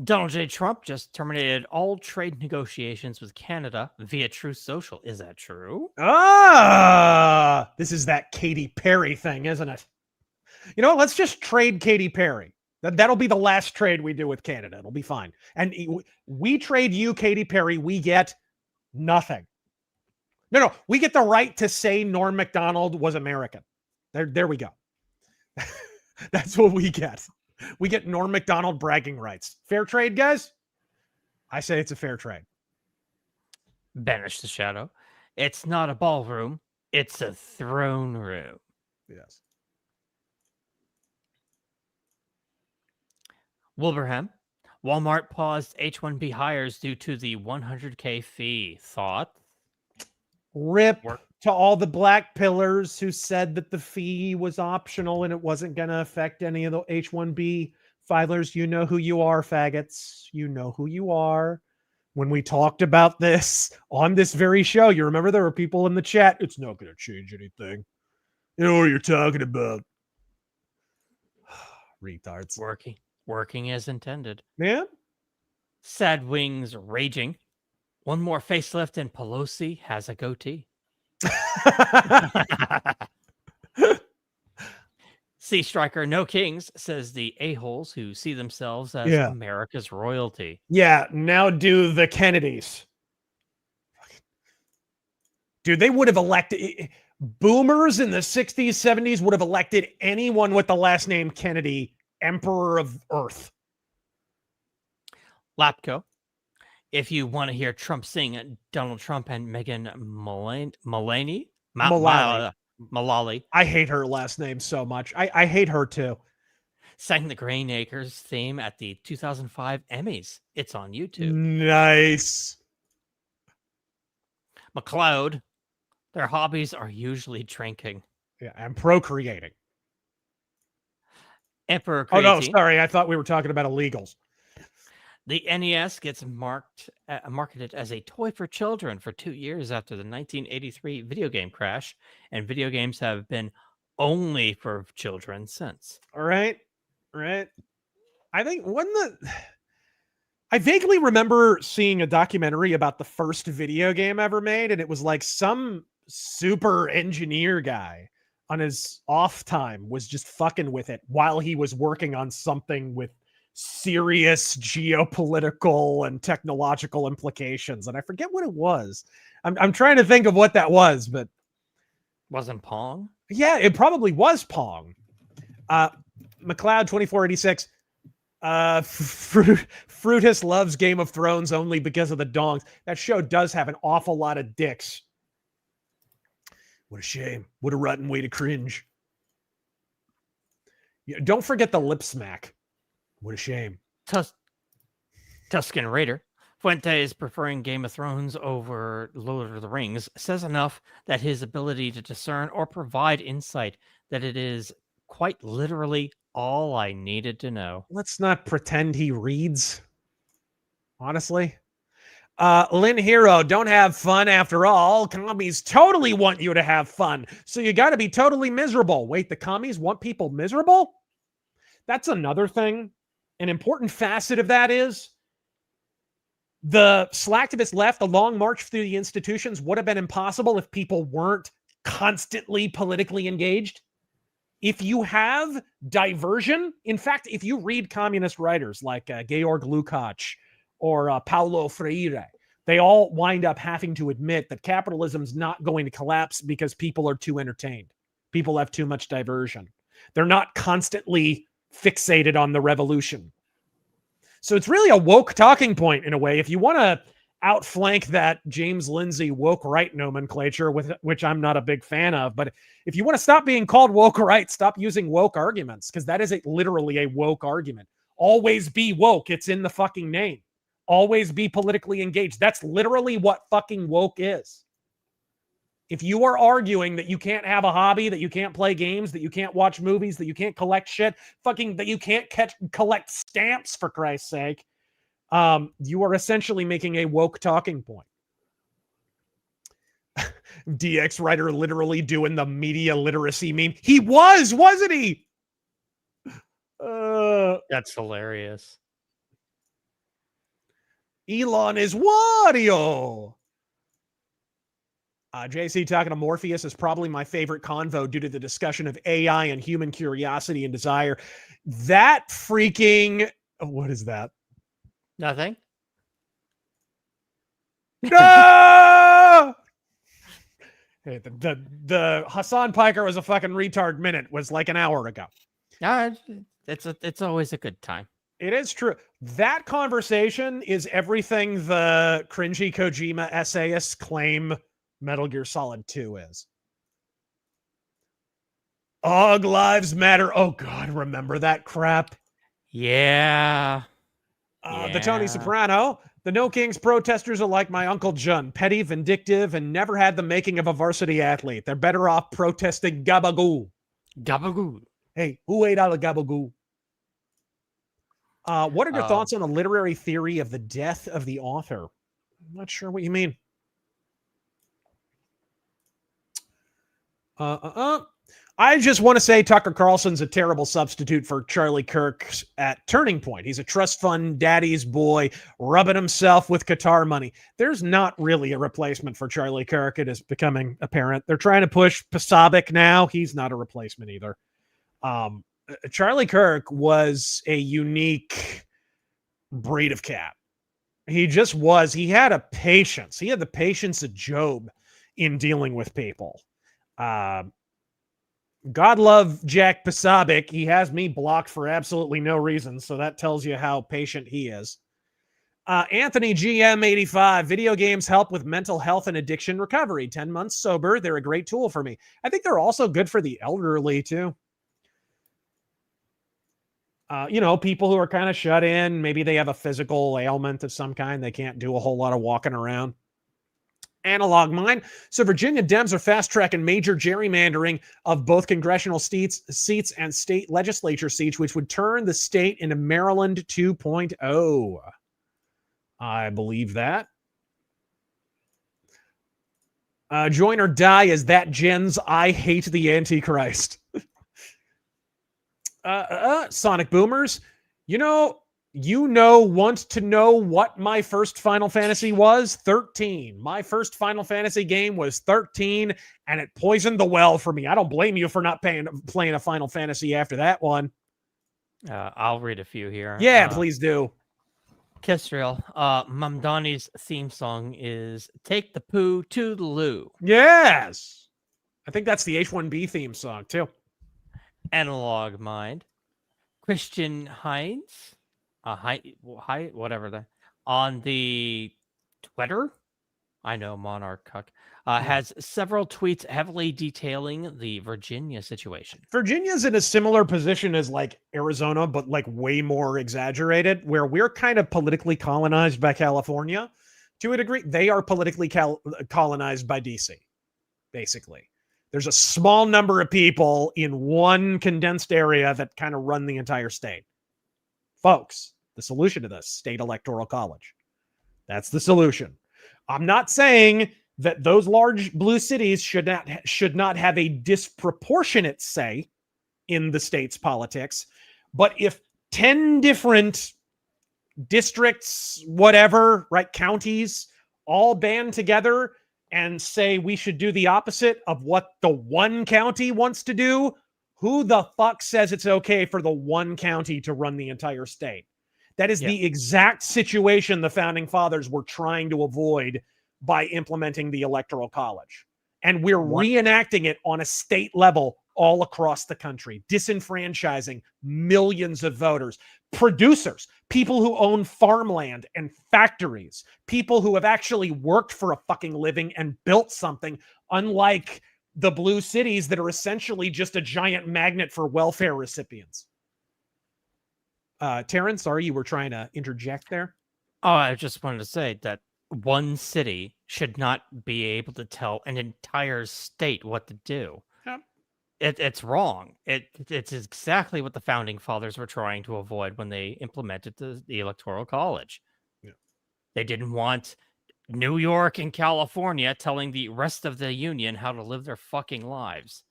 Donald J. Trump just terminated all trade negotiations with Canada via Truth Social. Is that true? This is that Katy Perry thing, isn't it? You know what? Let's just trade Katy Perry. That'll be the last trade we do with Canada. It'll be fine. And we trade you, Katy Perry. We get nothing. No. We get the right to say Norm Macdonald was American. There we go. That's what we get. We get Norm Macdonald bragging rights. Fair trade, guys? I say it's a fair trade. Banish the Shadow. It's not a ballroom. It's a throne room. Yes. Wilbraham. Walmart paused H-1B hires due to the 100K fee. Thought? Rip to all the black pillars who said that the fee was optional and it wasn't going to affect any of the H-1B filers. You know who you are, faggots. You know who you are. When we talked about this on this very show, you remember there were people in the chat. It's not going to change anything. You know what you're talking about. Retards. Working as intended. Man. Sad Wings raging. One more facelift and Pelosi has a goatee. Sea Striker No Kings says the a-holes who see themselves as Yeah. America's royalty. Yeah, now do the Kennedys. Dude, they would have elected... Boomers in the 60s, 70s would have elected anyone with the last name Kennedy Emperor of Earth. Lapco, if you want to hear Trump sing Donald Trump and Megan Mullally. I hate her last name so much. I hate her too. Sang the Grain Acres theme at the 2005 Emmys. It's on YouTube. Nice. McLeod, their hobbies are usually drinking. Yeah, and procreating. Emperor Oh, no, Creatine. sorry. I thought we were talking about illegals. The NES gets marketed as a toy for children for 2 years after the 1983 video game crash, and video games have been only for children since. All right. Right. I think I vaguely remember seeing a documentary about the first video game ever made, and it was like some super engineer guy on his off time was just fucking with it while he was working on something with serious geopolitical and technological implications. And I forget what it was. I'm trying to think of what that was, but wasn't Pong? Yeah, it probably was Pong. McLeod 2486. Fruitus loves Game of Thrones only because of the dongs. That show does have an awful lot of dicks. What a shame. What a rotten way to cringe. Yeah, don't forget the lip smack. What a shame. Tuscan Raider. Fuentes preferring Game of Thrones over Lord of the Rings says enough that his ability to discern or provide insight that it is quite literally all I needed to know. Let's not pretend he reads. Honestly. Lynn Hero, don't have fun after all. Commies totally want you to have fun. So you got to be totally miserable. Wait, the commies want people miserable? That's another thing. An important facet of that is the slacktivist left, the long march through the institutions would have been impossible if people weren't constantly politically engaged. If you have diversion, in fact, if you read communist writers like Georg Lukács or Paulo Freire, they all wind up having to admit that capitalism's not going to collapse because people are too entertained. People have too much diversion. They're not constantly fixated on the revolution. So it's really a woke talking point in a way. If you want to outflank that James Lindsay woke right nomenclature, with which I'm not a big fan of, but if you want to stop being called woke right, stop using woke arguments, because that is literally a woke argument. Always be woke. It's in the fucking name. Always be politically engaged. That's literally what fucking woke is. If you are arguing that you can't have a hobby, that you can't play games, that you can't watch movies, that you can't collect shit, that you can't collect stamps, for Christ's sake, you are essentially making a woke talking point. DX writer literally doing the media literacy meme. He wasn't he? That's hilarious. Elon is Wario. JC talking to Morpheus is probably my favorite convo due to the discussion of AI and human curiosity and desire. That freaking... What is that? Nothing. No! Hey, the Hassan Piker was a fucking retard minute was like an hour ago. It's always a good time. It is true. That conversation is everything the cringy Kojima essayists claim Metal Gear Solid 2 is. Og lives matter. Oh God, remember that crap? Yeah. The Tony Soprano. The No Kings protesters are like my Uncle Jun, petty, vindictive, and never had the making of a varsity athlete. They're better off protesting gabagoo. Gabagoo. Hey, who ate all the gabagoo? What are your thoughts on the literary theory of the death of the author? I'm not sure what you mean. I just want to say Tucker Carlson's a terrible substitute for Charlie Kirk at Turning Point. He's a trust fund daddy's boy rubbing himself with Qatar money. There's not really a replacement for Charlie Kirk. It is becoming apparent. They're trying to push Pasabic now. He's not a replacement either. Charlie Kirk was a unique breed of cat. He just was. He had a patience. He had the patience of Job in dealing with people. God love Jack Posobiec. He has me blocked for absolutely no reason, so that tells you how patient he is. Anthony GM85, video games help with mental health and addiction recovery. 10 months sober. They're a great tool for me. I think they're also good for the elderly too. People who are kind of shut in, maybe they have a physical ailment of some kind. They can't do a whole lot of walking around. Analog Mine. So Virginia Dems are fast-tracking major gerrymandering of both congressional seats and state legislature seats, which would turn the state into Maryland 2.0. I believe that. Join or die is that Jen's I hate the Antichrist. Sonic Boomers, want to know what my first Final Fantasy was? 13. My first Final Fantasy game was 13, and it poisoned the well for me. I don't blame you for not playing a Final Fantasy after that one. I'll read a few here. Yeah, please do. Kistriel, Mamdani's theme song is Take the Poo to the Loo. Yes. I think that's the H1B theme song, too. Analog Mind. Christian Heinz. On the Twitter, I know Monarch Cuck, has several tweets heavily detailing the Virginia situation. Virginia's in a similar position as like Arizona, but like way more exaggerated, where we're kind of politically colonized by California to a degree. They are politically colonized by DC, basically. There's a small number of people in one condensed area that kind of run the entire state. Folks, the solution to this, state electoral college. That's the solution. I'm not saying that those large blue cities should not have a disproportionate say in the state's politics, but if 10 different districts, whatever, right, counties, all band together and say we should do the opposite of what the one county wants to do, who the fuck says it's okay for the one county to run the entire state? That is the exact situation the founding fathers were trying to avoid by implementing the Electoral College. And we're reenacting it on a state level all across the country, disenfranchising millions of voters, producers, people who own farmland and factories, people who have actually worked for a fucking living and built something, unlike the blue cities that are essentially just a giant magnet for welfare recipients. Terran, sorry, you were trying to interject there. Oh, I just wanted to say that one city should not be able to tell an entire state what to do. Yep. It's wrong. It's exactly what the founding fathers were trying to avoid when they implemented the Electoral College. Yeah. They didn't want New York and California telling the rest of the union how to live their fucking lives.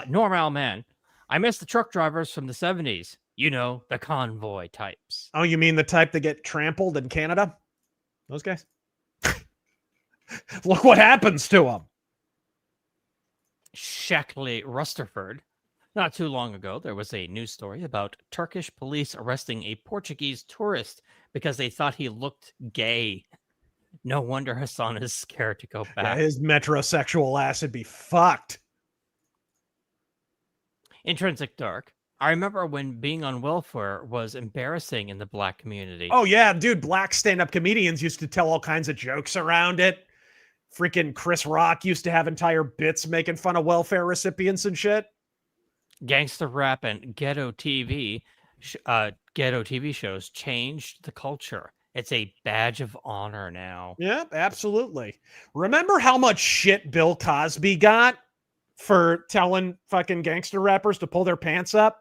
Normal man, I miss the truck drivers from the 70s. You know, the convoy types. Oh, you mean the type that get trampled in Canada? Those guys? Look what happens to them. Shackley Rusterford. Not too long ago, there was a news story about Turkish police arresting a Portuguese tourist because they thought he looked gay. No wonder Hassan is scared to go back. Yeah, his metrosexual ass would be fucked. Intrinsic Dark. I remember when being on welfare was embarrassing in the black community. Oh, yeah, dude. Black stand-up comedians used to tell all kinds of jokes around it. Freaking Chris Rock used to have entire bits making fun of welfare recipients and shit. Gangster rap and ghetto TV shows changed the culture. It's a badge of honor now. Yeah, absolutely. Remember how much shit Bill Cosby got for telling fucking gangster rappers to pull their pants up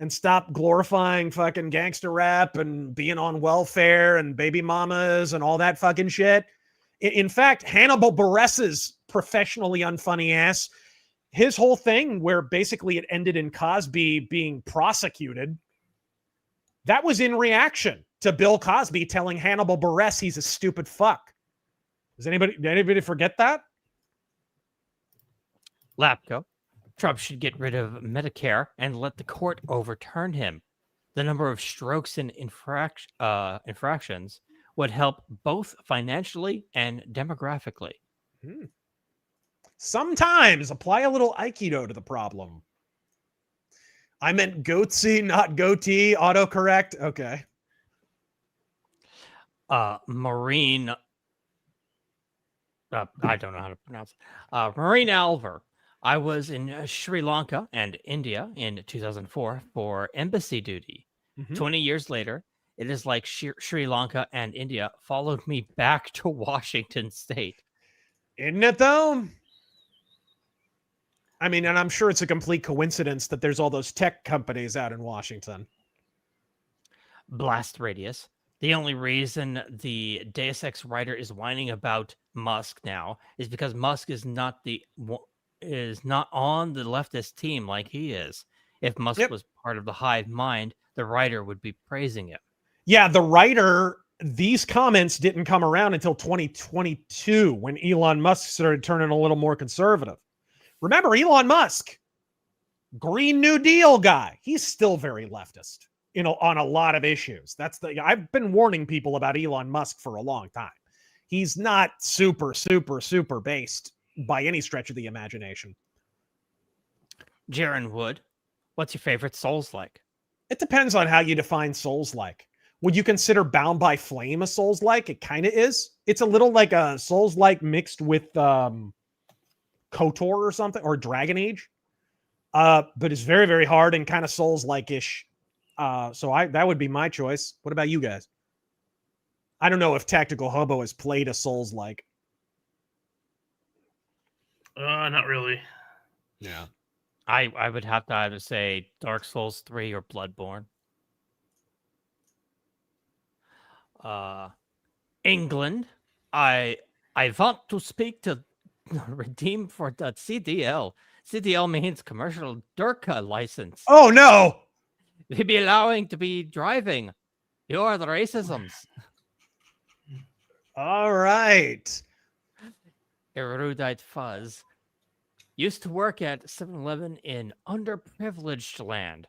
and stop glorifying fucking gangster rap and being on welfare and baby mamas and all that fucking shit? In fact, Hannibal Buress's professionally unfunny ass, his whole thing where basically it ended in Cosby being prosecuted, that was in reaction to Bill Cosby telling Hannibal Buress he's a stupid fuck. Did anybody forget that? Lapco. Trump should get rid of Medicare and let the court overturn him. The number of strokes and infractions would help both financially and demographically. Sometimes apply a little Aikido to the problem. I meant goatsy, not goatee. Autocorrect. Okay. Marine. I don't know how to pronounce it. Marine Alver. I was in Sri Lanka and India in 2004 for embassy duty. 20 years later, it is like Sri Lanka and India followed me back to Washington State. Isn't it though? I mean, and I'm sure it's a complete coincidence that there's all those tech companies out in Washington. Blast radius. The only reason the Deus Ex writer is whining about Musk now is because Musk is not on the leftist team like he is. If Musk was part of the hive mind, the writer would be praising him. Yeah, the writer, these comments didn't come around until 2022 when Elon Musk started turning a little more conservative. Remember, Elon Musk, Green New Deal guy, he's still very leftist, on a lot of issues. I've been warning people about Elon Musk for a long time. He's not super, super, super based by any stretch of the imagination. Jaron Wood, what's your favorite Souls-like? It depends on how you define Souls-like. Would you consider Bound by Flame a Souls-like? It kind of is. It's a little like a Souls-like mixed with KOTOR or something, or Dragon Age. But it's very, very hard and kind of Souls-like-ish. So that would be my choice. What about you guys? I don't know if Tactical Hobo has played a Souls-like. Not really. Yeah. I would have to either say Dark Souls 3 or Bloodborne. England, I want to speak to Redeem for the CDL. CDL means commercial Durka license. Oh no! They be allowing to be driving. You are the racisms. All right. Erudite Fuzz. Used to work at 7-Eleven in underprivileged land.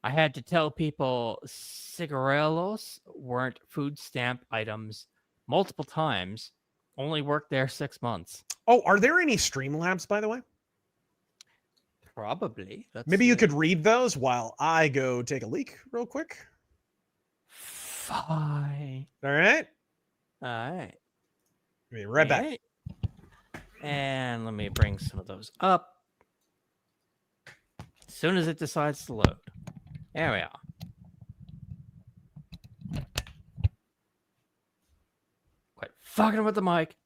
I had to tell people cigarillos weren't food stamp items multiple times. Only worked there 6 months. Oh, are there any Streamlabs, by the way? Probably. Maybe you could read those while I go take a leak real quick. Fine. All right. All right. Be right back. And let me bring some of those up. As soon as it decides to load. There we are. Quit fucking with the mic.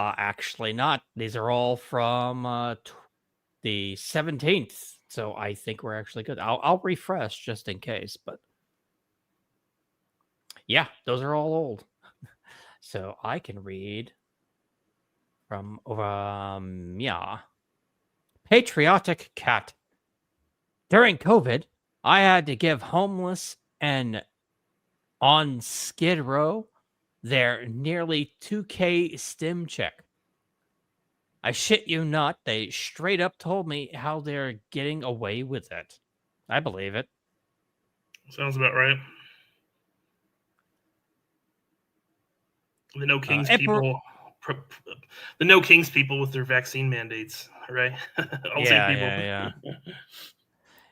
Actually not. These are all from the 17th. So I think we're actually good. I'll refresh just in case, but yeah, those are all old. So I can read from Patriotic Cat. During COVID, I had to give homeless and on Skid Row their nearly 2K stim check. I shit you not, they straight up told me how they're getting away with it. I believe it. Sounds about right. The No Kings people, the No Kings people with their vaccine mandates, right? Yeah.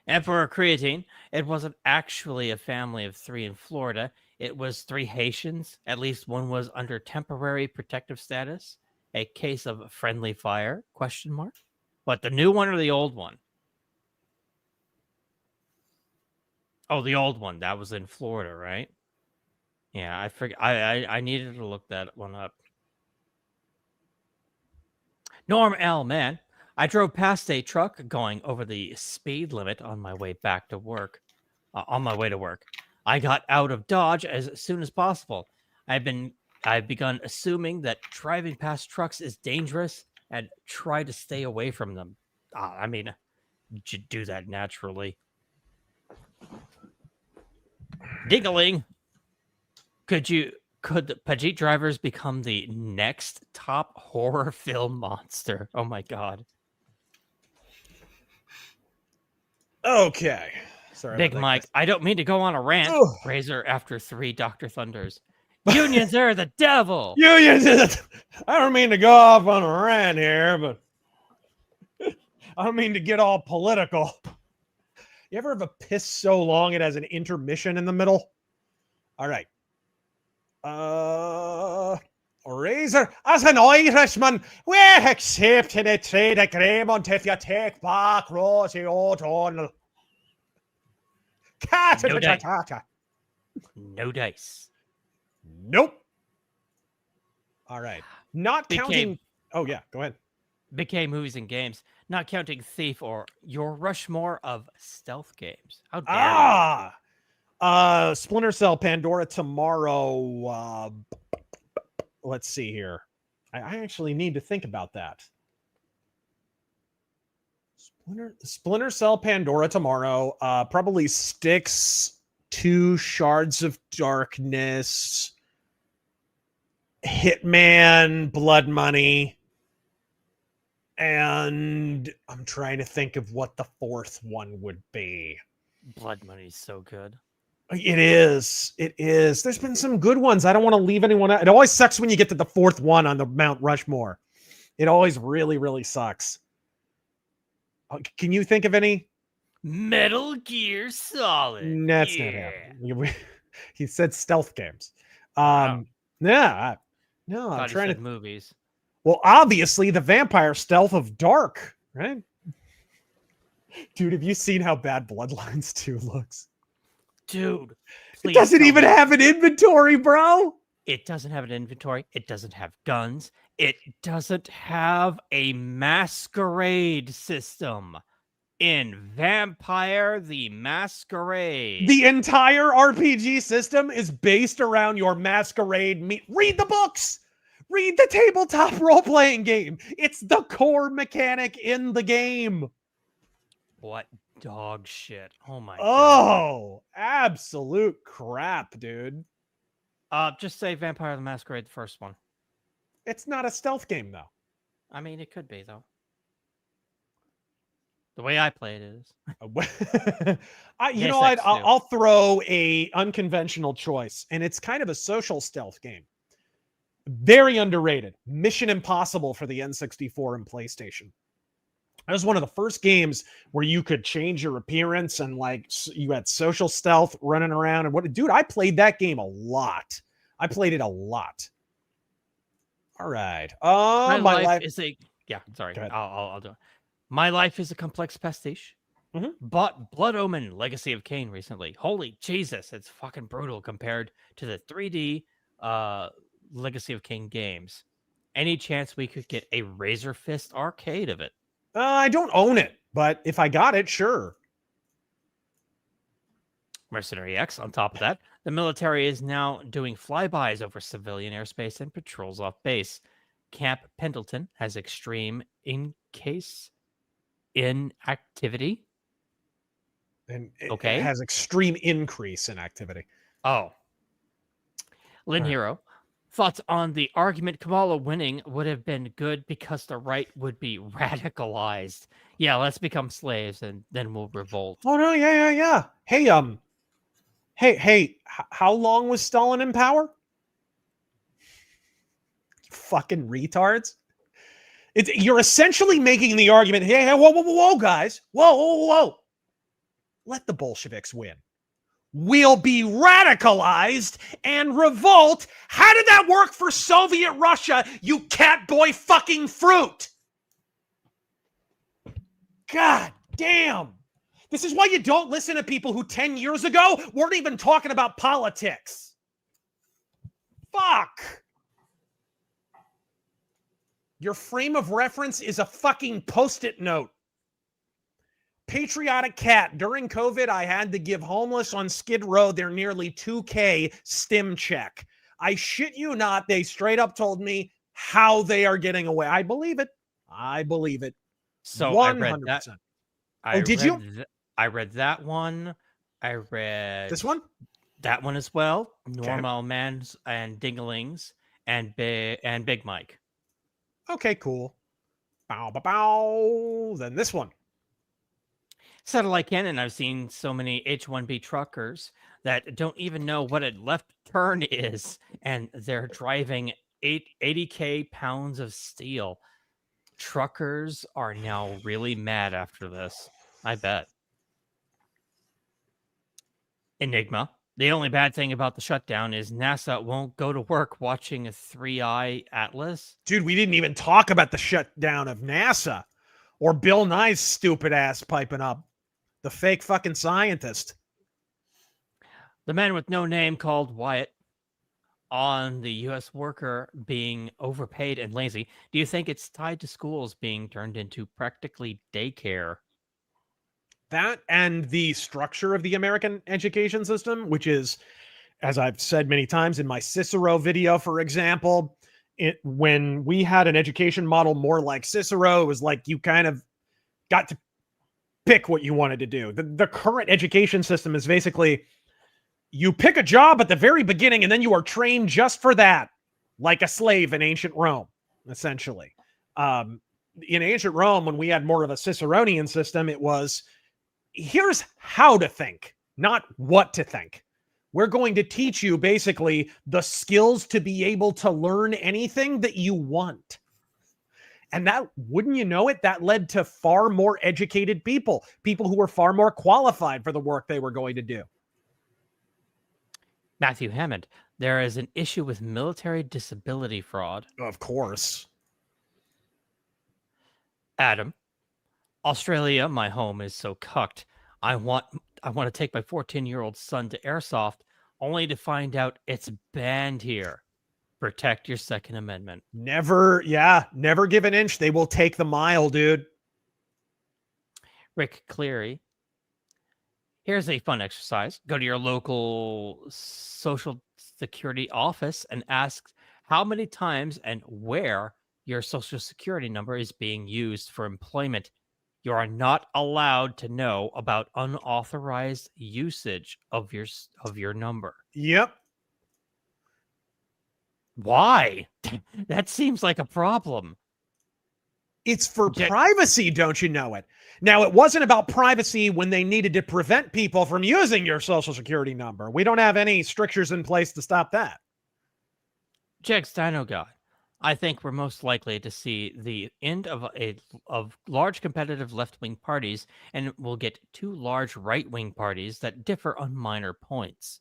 Emperor Creatine. It wasn't actually a family of 3 in Florida. It was 3 Haitians. At least one was under temporary protective status. A case of friendly fire? ? What, the new one or the old one? Oh, the old one. That was in Florida, right? Yeah, I forget. I needed to look that one up. Norm L, man. I drove past a truck going over the speed limit on my way back to work. I got out of Dodge as soon as possible. I've begun assuming that driving past trucks is dangerous and try to stay away from them. I mean, you should do that naturally. Dingling. Could you Could the Pajit drivers become the next top horror film monster? Oh my god. Okay. Sorry Big about that, Mike, guys. I don't mean to go on a rant. Ugh. Razor after 3 Dr. Thunders. Unions are the devil. Unions. I don't mean to go off on a rant here, but I don't mean to get all political. You ever have a piss so long it has an intermission in the middle? All right. Razor, as an Irishman, we're accepting a trade agreement if you take back Rosie O'Donnell. No dice. No dice. Nope. All right. Not counting. Oh, yeah. Go ahead. BK movies and games, not counting Thief or your Rushmore of stealth games. How dare you? Splinter Cell, Pandora tomorrow. Let's see here. I actually need to think about that. Splinter Cell, Pandora tomorrow. Probably Styx, 2 Shards of Darkness, Hitman, Blood Money, and I'm trying to think of what the 4th one would be. Blood Money's so good. It is. It is. There's been some good ones. I don't want to leave anyone out. It always sucks when you get to the 4th one on the Mount Rushmore. It always really, really sucks. Can you think of any? Metal Gear Solid. That's not happening. He said stealth games. I'm trying to movies. Well, obviously the vampire stealth of Dark, right? Dude, have you seen how bad Bloodlines 2 looks? Dude, it doesn't even have an inventory, bro. It doesn't have an inventory. It doesn't have guns. It doesn't have a masquerade system in Vampire the Masquerade. The entire RPG system is based around your masquerade. Read the books. Read the tabletop role-playing game. It's the core mechanic in the game. What dog shit. Oh my god. Oh, absolute crap, dude. Just say Vampire the Masquerade, the first one. It's not a stealth game, though. I mean, it could be, though. The way I play it is. I'll throw a unconventional choice, and it's kind of a social stealth game. Very underrated. Mission Impossible for the N64 and PlayStation. That was one of the first games where you could change your appearance and like you had social stealth running around. And dude, I played that game a lot. I played it a lot. All right. My life is a sorry. I'll do it. My life is a complex pastiche. Bought Blood Omen Legacy of Kain recently. Holy Jesus, it's fucking brutal compared to the 3D Legacy of Kain games. Any chance we could get a Razor Fist arcade of it? I don't own it, but if I got it, sure. Mercenary X, on top of that, the military is now doing flybys over civilian airspace and patrols off base. Camp Pendleton has extreme inactivity. And it Okay. has extreme increase in activity. Oh. Lynn Hero. Thoughts on the argument Kamala winning would have been good because the right would be radicalized. Yeah, let's become slaves and then we'll revolt. Oh no, yeah. Hey, how long was Stalin in power? Fucking retards. You're essentially making the argument, hey, whoa, guys. Whoa. Let the Bolsheviks win. We'll be radicalized and revolt. How did that work for Soviet Russia, you catboy fucking fruit? God damn. This is why you don't listen to people who 10 years ago weren't even talking about politics. Fuck. Your frame of reference is a fucking Post-it note. Patriotic Cat. During COVID, I had to give homeless on Skid Row their nearly $2K stim check. I shit you not. They straight up told me how they are getting away. I believe it. So 100%. I read that. Did you? I read that one. I read this one. That one as well. Normal Mans and Dinglings and Big Mike. Okay, cool. Bow, bow, bow. Then this one. Satellite Cannon, I've seen so many H-1B truckers that don't even know what a left turn is, and they're driving 80K pounds of steel. Truckers are now really mad after this. I bet. Enigma. The only bad thing about the shutdown is NASA won't go to work watching a 3-eye atlas. Dude, we didn't even talk about the shutdown of NASA or Bill Nye's stupid ass piping up. The fake fucking scientist. The man with no name called Wyatt on the U.S. worker being overpaid and lazy. Do you think it's tied to schools being turned into practically daycare? That and the structure of the American education system, which is, as I've said many times in my Cicero video, for example, when we had an education model more like Cicero, it was like you kind of got to pick what you wanted to do. The current education system is basically you pick a job at the very beginning and then you are trained just for that, like a slave in ancient Rome, essentially. In ancient Rome, when we had more of a Ciceronian system, it was, here's how to think, not what to think. We're going to teach you basically the skills to be able to learn anything that you want. And that, wouldn't you know it, that led to far more educated people who were far more qualified for the work they were going to do. Matthew Hammond, there is an issue with military disability fraud. Of course. Adam, Australia, my home, is so cucked. I want to take my 14-year-old son to airsoft, only to find out it's banned here. Protect your Second Amendment. Never give an inch. They will take the mile, dude. Rick Cleary, here's a fun exercise. Go to your local Social Security office and ask how many times and where your Social Security number is being used for employment. You are not allowed to know about unauthorized usage of your number. Yep. Why? That seems like a problem. It's for privacy, don't you know it? Now, it wasn't about privacy when they needed to prevent people from using your Social Security number. We don't have any strictures in place to stop that. Jegs Dino God, I think we're most likely to see the end of large competitive left-wing parties, and we'll get 2 large right-wing parties that differ on minor points.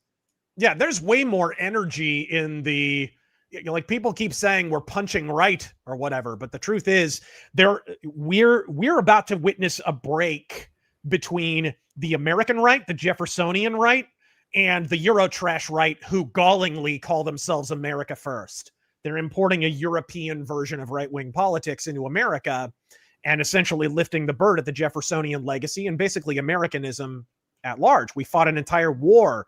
Yeah, there's way more energy in the, like, people keep saying we're punching right or whatever, but the truth is we're about to witness a break between the American right, the Jeffersonian right, and the Eurotrash right, who gallingly call themselves America First. They're importing a European version of right-wing politics into America and essentially lifting the bird at the Jeffersonian legacy and basically Americanism at large. We fought an entire war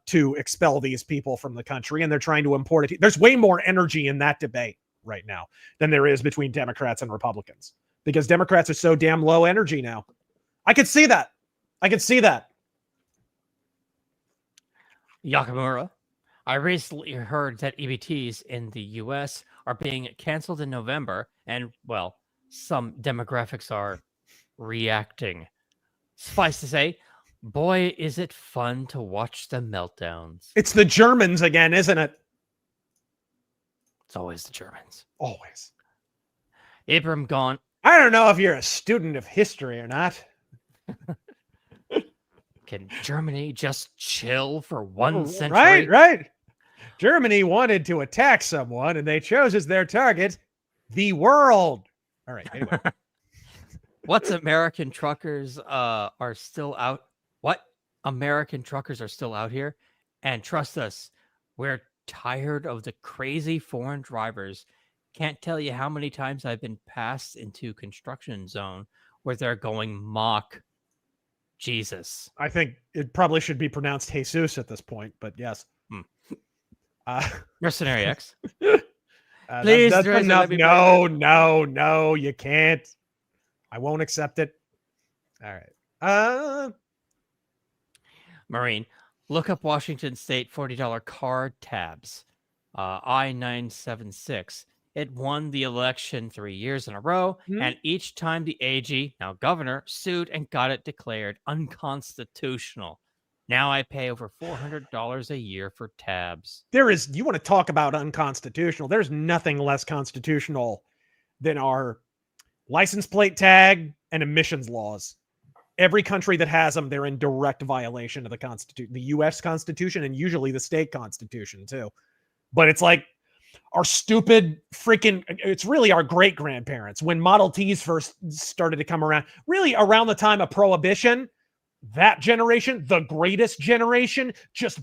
to expel these people from the country, and they're trying to import it. There's way more energy in that debate right now than there is between Democrats and Republicans, because Democrats are so damn low energy now. I could see that. Yakamura, I recently heard that EBTs in the US are being canceled in November, and, well, some demographics are reacting. Suffice to say, boy, is it fun to watch the meltdowns. It's the Germans again, isn't it? It's always the Germans. Always. Abram gone. I don't know if you're a student of history or not. Can Germany just chill for 1 century? Right. Germany wanted to attack someone, and they chose as their target the world. All right, anyway. What's American truckers are still out? What? American truckers are still out here? And trust us, we're tired of the crazy foreign drivers. Can't tell you how many times I've been passed into construction zone where they're going Mach Jesus. I think it probably should be pronounced Jesus at this point, but yes. Mercenary X. Please, that's enough. No, you can't. I won't accept it. All right. Marine, Look up Washington State $40 card tabs. I-976. It won the election 3 years in a row, and each time the AG, now governor, sued and got it declared unconstitutional. Now I pay over $400 a year for tabs. You want to talk about unconstitutional? There's nothing less constitutional than our license plate tag and emissions laws. Every country that has them, they're in direct violation of the Constitution, the U.S. Constitution, and usually the state constitution too. But it's like our stupid freaking, it's really our great grandparents when Model Ts first started to come around, really around the time of Prohibition. That generation, the greatest generation, just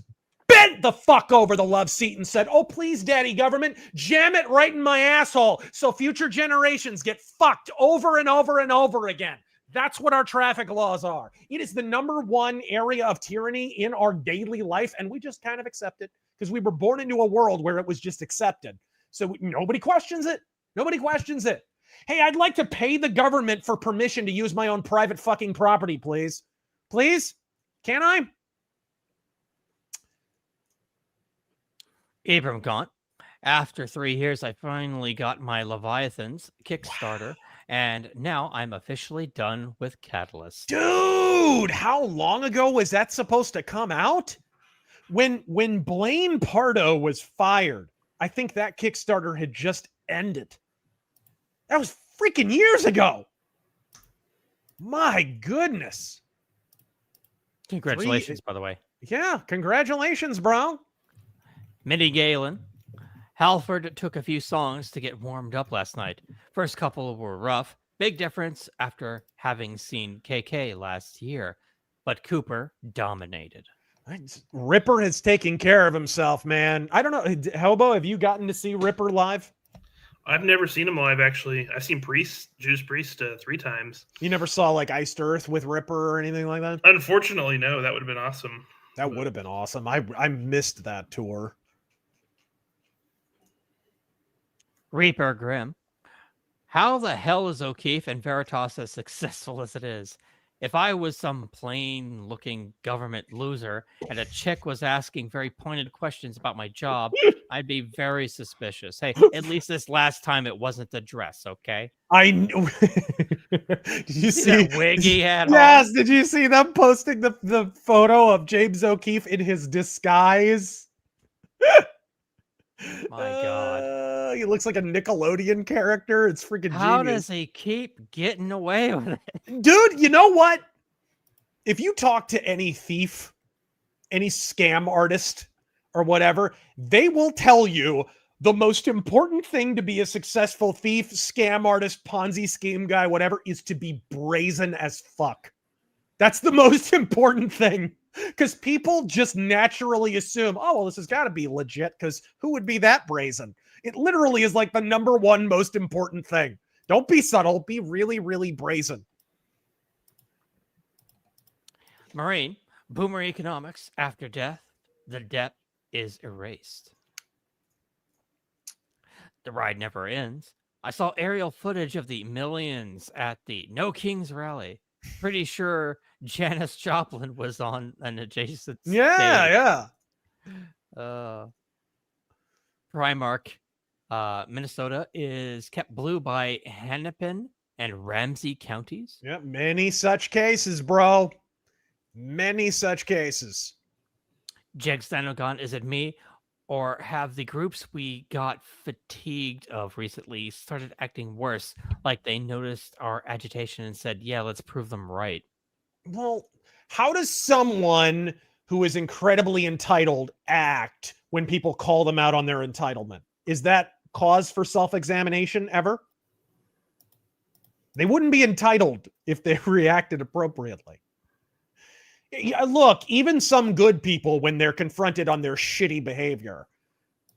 bent the fuck over the love seat and said, oh, please, daddy government, jam it right in my asshole so future generations get fucked over and over and over again. That's what our traffic laws are. It is the number one area of tyranny in our daily life, and we just kind of accept it because we were born into a world where it was just accepted. So nobody questions it. Nobody questions it. Hey, I'd like to pay the government for permission to use my own private fucking property, please. Please? Can I? Abram Gaunt. After 3 years, I finally got my Leviathans Kickstarter, and now I'm officially done with Catalyst. Dude, how long ago was that supposed to come out? When Blaine Pardo was fired, I think that Kickstarter had just ended. That was freaking years ago. My goodness. Congratulations, by the way. Yeah, congratulations, bro. Minnie Galen. Halford took a few songs to get warmed up last night. First couple were rough. Big difference after having seen KK last year. But Cooper dominated. Ripper has taken care of himself, man. I don't know. Hobo, have you gotten to see Ripper live? I've never seen him live, actually. I've seen Judas Priest 3 times. You never saw like Iced Earth with Ripper or anything like that? Unfortunately, no. That would have been awesome. That would have been awesome. I missed that tour. Reaper Grimm. How the hell is O'Keefe and Veritas as successful as it is? If I was some plain-looking government loser and a chick was asking very pointed questions about my job, I'd be very suspicious. Hey, at least this last time it wasn't the dress, okay? I knew. Did you see that wig he had? Yes. Did you see them posting the photo of James O'Keefe in his disguise? My God. He looks like a Nickelodeon character. It's freaking How genius. does he keep getting away with it? Dude, you know what? If you talk to any thief, any scam artist or whatever, they will tell you the most important thing to be a successful thief, scam artist, Ponzi scheme guy, whatever, is to be brazen as fuck. That's the most important thing. Because people just naturally assume, oh, well, this has got to be legit because who would be that brazen? It literally is like the number one most important thing. Don't be subtle. Be really, really brazen. Marine, Boomer Economics, after death, the debt is erased. The ride never ends. I saw aerial footage of the millions at the No Kings rally. Pretty sure Janis Joplin was on an adjacent stage. Yeah. Primark, Minnesota is kept blue by Hennepin and Ramsey counties. Yep, many such cases, bro. Many such cases. Jeg Stanogon, is it me? Or have the groups we got fatigued of recently started acting worse, like they noticed our agitation and said, yeah, let's prove them right? Well, how does someone who is incredibly entitled act when people call them out on their entitlement? Is that cause for self-examination ever? They wouldn't be entitled if they reacted appropriately. Look, even some good people, when they're confronted on their shitty behavior,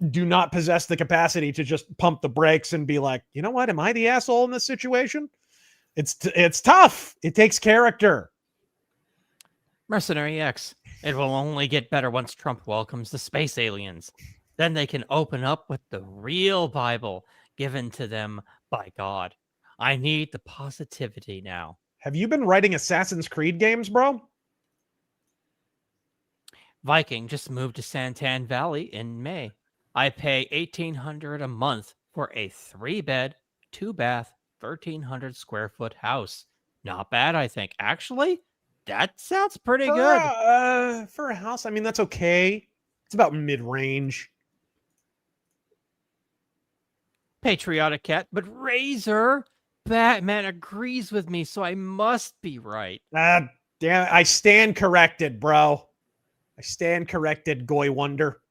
do not possess the capacity to just pump the brakes and be like, you know what? Am I the asshole in this situation? It's tough. It takes character. Mercenary X. It will only get better once Trump welcomes the space aliens. Then they can open up with the real Bible given to them by God. I need the positivity now. Have you been writing Assassin's Creed games, bro? Viking just moved to Santan Valley in May. I pay $1,800 a month for a 3-bed, 2-bath, 1,300 square foot house. Not bad, I think. Actually, that sounds pretty good. For a house, I mean, that's okay. It's about mid-range. Patriotic cat, but Razor, Batman agrees with me, so I must be right. Damn it. I stand corrected, bro. I stand corrected, Goy Wonder.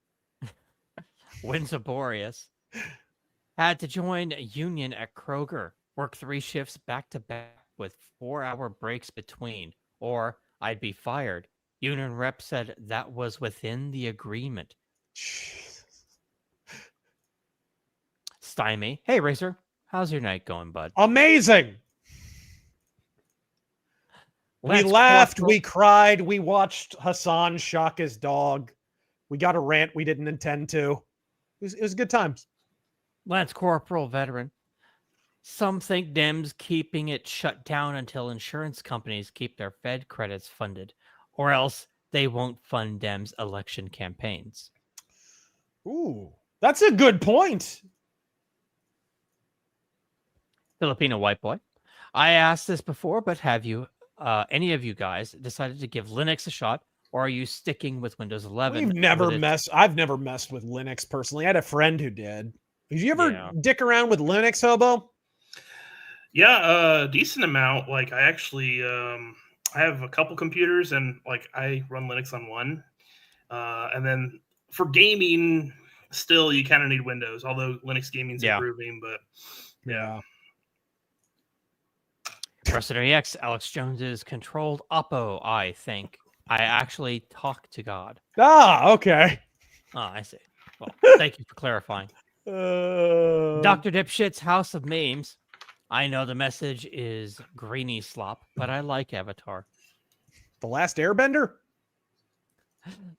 Windsor Boreas. Had to join a union at Kroger. Work 3 shifts back to back with 4-hour breaks between, or I'd be fired. Union rep said that was within the agreement. Stymie. Hey, Razor. How's your night going, bud? Amazing. We laughed, we cried, we watched Hassan shock his dog. We got a rant we didn't intend to. It was good times. Lance Corporal veteran. Some think Dems keeping it shut down until insurance companies keep their Fed credits funded, or else they won't fund Dems' election campaigns. Ooh, that's a good point. Filipino white boy. I asked this before, but have you, any of you guys, decided to give Linux a shot, or are you sticking with Windows 11? I've never messed with Linux personally. I had a friend who did. Did you ever dick around with Linux, Hobo? Yeah, a decent amount. Like I actually, I have a couple computers, and like I run Linux on one. And then for gaming, still you kind of need Windows. Although Linux gaming's improving, but yeah. President EX, Alex Jones's controlled Oppo, I think. I actually talk to God. Ah, okay. Oh, I see. Well, thank you for clarifying. Dr. Dipshit's House of Memes. I know the message is greeny slop, but I like Avatar. The Last Airbender?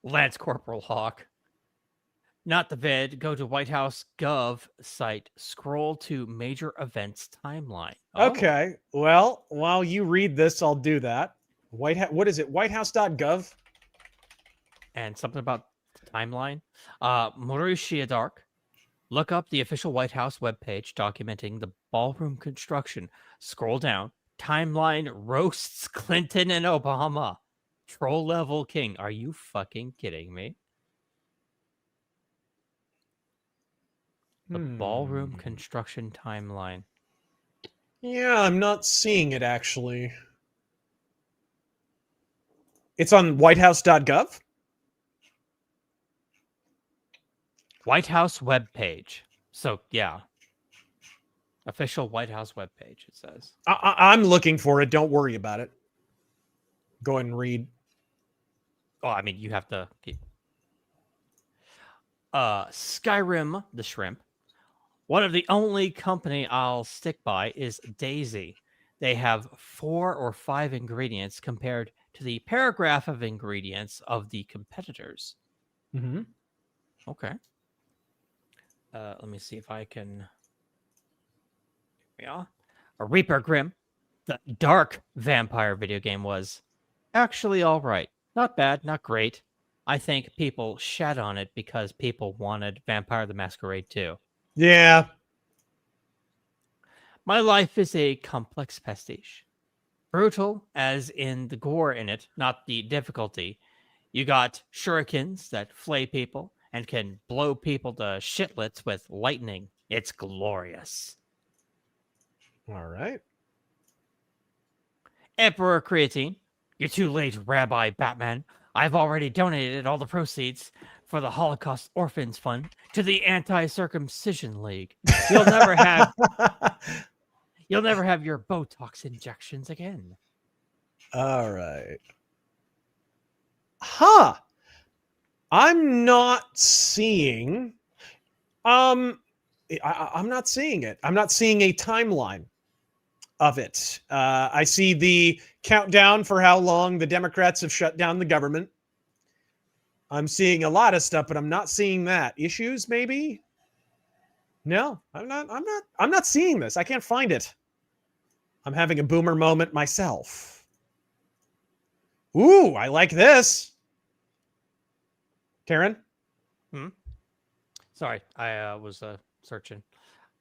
Lance Corporal Hawk. Not the vid. Go to White House Gov site. Scroll to major events timeline. Oh. Okay. Well, while you read this, I'll do that. What is it? Whitehouse.gov? And something about timeline. Mauritia Dark. Look up the official White House webpage documenting the ballroom construction. Scroll down. Timeline roasts Clinton and Obama. Troll level king. Are you fucking kidding me? The ballroom construction timeline. Yeah, I'm not seeing it actually. It's on whitehouse.gov? White House webpage. So, yeah. Official White House webpage, it says. I'm looking for it. Don't worry about it. Go ahead and read. Oh, I mean, you have to keep. Skyrim the Shrimp. One of the only company I'll stick by is Daisy. They have 4 or 5 ingredients compared to the paragraph of ingredients of the competitors. Mm-hmm. Okay. Let me see if I can. Yeah. A Reaper Grim. The dark vampire video game was actually all right. Not bad, not great. I think people shat on it because people wanted Vampire the Masquerade 2. Yeah. My life is a complex pastiche. Brutal, as in the gore in it, not the difficulty. You got shurikens that flay people and can blow people to shitlets with lightning. It's glorious. All right. Emperor Creatine. You're too late, Rabbi Batman. I've already donated all the proceeds for the Holocaust Orphans Fund to the Anti-Circumcision League. You'll never have your Botox injections again. All right. Huh. I'm not seeing I'm not seeing it. I'm not seeing a timeline of it. I see the countdown for how long the Democrats have shut down the government. I'm seeing a lot of stuff, but I'm not seeing that. Issues, maybe? No, I'm not seeing this. I can't find it. I'm having a boomer moment myself. Ooh, I like this. Terran? Sorry, I was searching.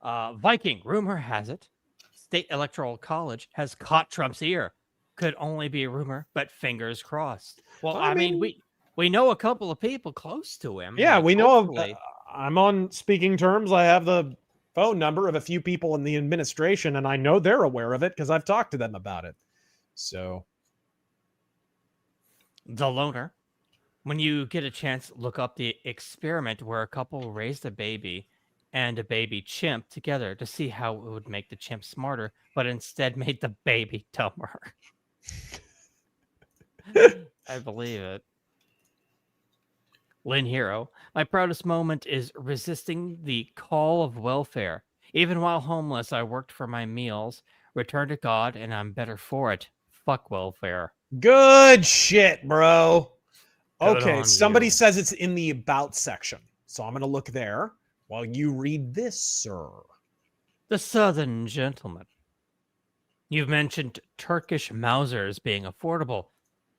Viking, rumor has it, State Electoral College has caught Trump's ear. Could only be a rumor, but fingers crossed. Well, I mean we know a couple of people close to him. Yeah, like, we know. hopefully- I'm on speaking terms. I have the phone number of a few people in the administration, and I know they're aware of it because I've talked to them about it. So, The Loner. When you get a chance, look up the experiment where a couple raised a baby and a baby chimp together to see how it would make the chimp smarter, but instead made the baby dumber. I believe it. Lynn Hero. My proudest moment is resisting the call of welfare. Even while homeless, I worked for my meals, returned to God, and I'm better for it. Fuck welfare. good shit, bro. Good Okay, on somebody you. says it's in the about section. So I'm going to look there while you read this, sir. The Southern Gentleman. You've mentioned Turkish Mausers being affordable.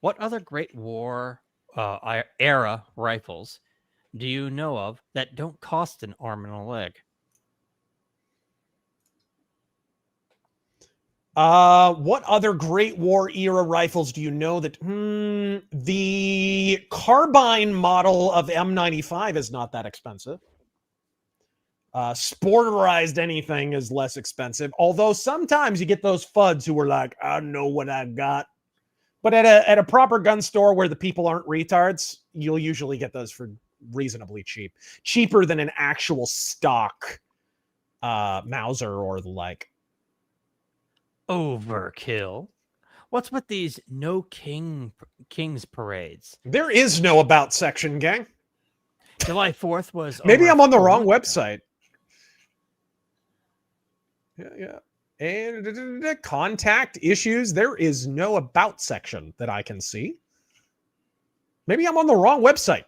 What other Great War era rifles do you know of that don't cost an arm and a leg? What other Great War era rifles do you know that? The carbine model of M95 is not that expensive. Sporterized anything is less expensive. Although sometimes you get those fuds who are like, I know what I got. But at a proper gun store where the people aren't retards, you'll usually get those for reasonably cheap. Cheaper than an actual stock Mauser or the like. Overkill. What's with these no kings parades? There is no about section, gang. July 4th was Maybe over I'm on the 4 wrong months ago. website. Yeah. And contact issues. There is no about section that I can see. Maybe I'm on the wrong website.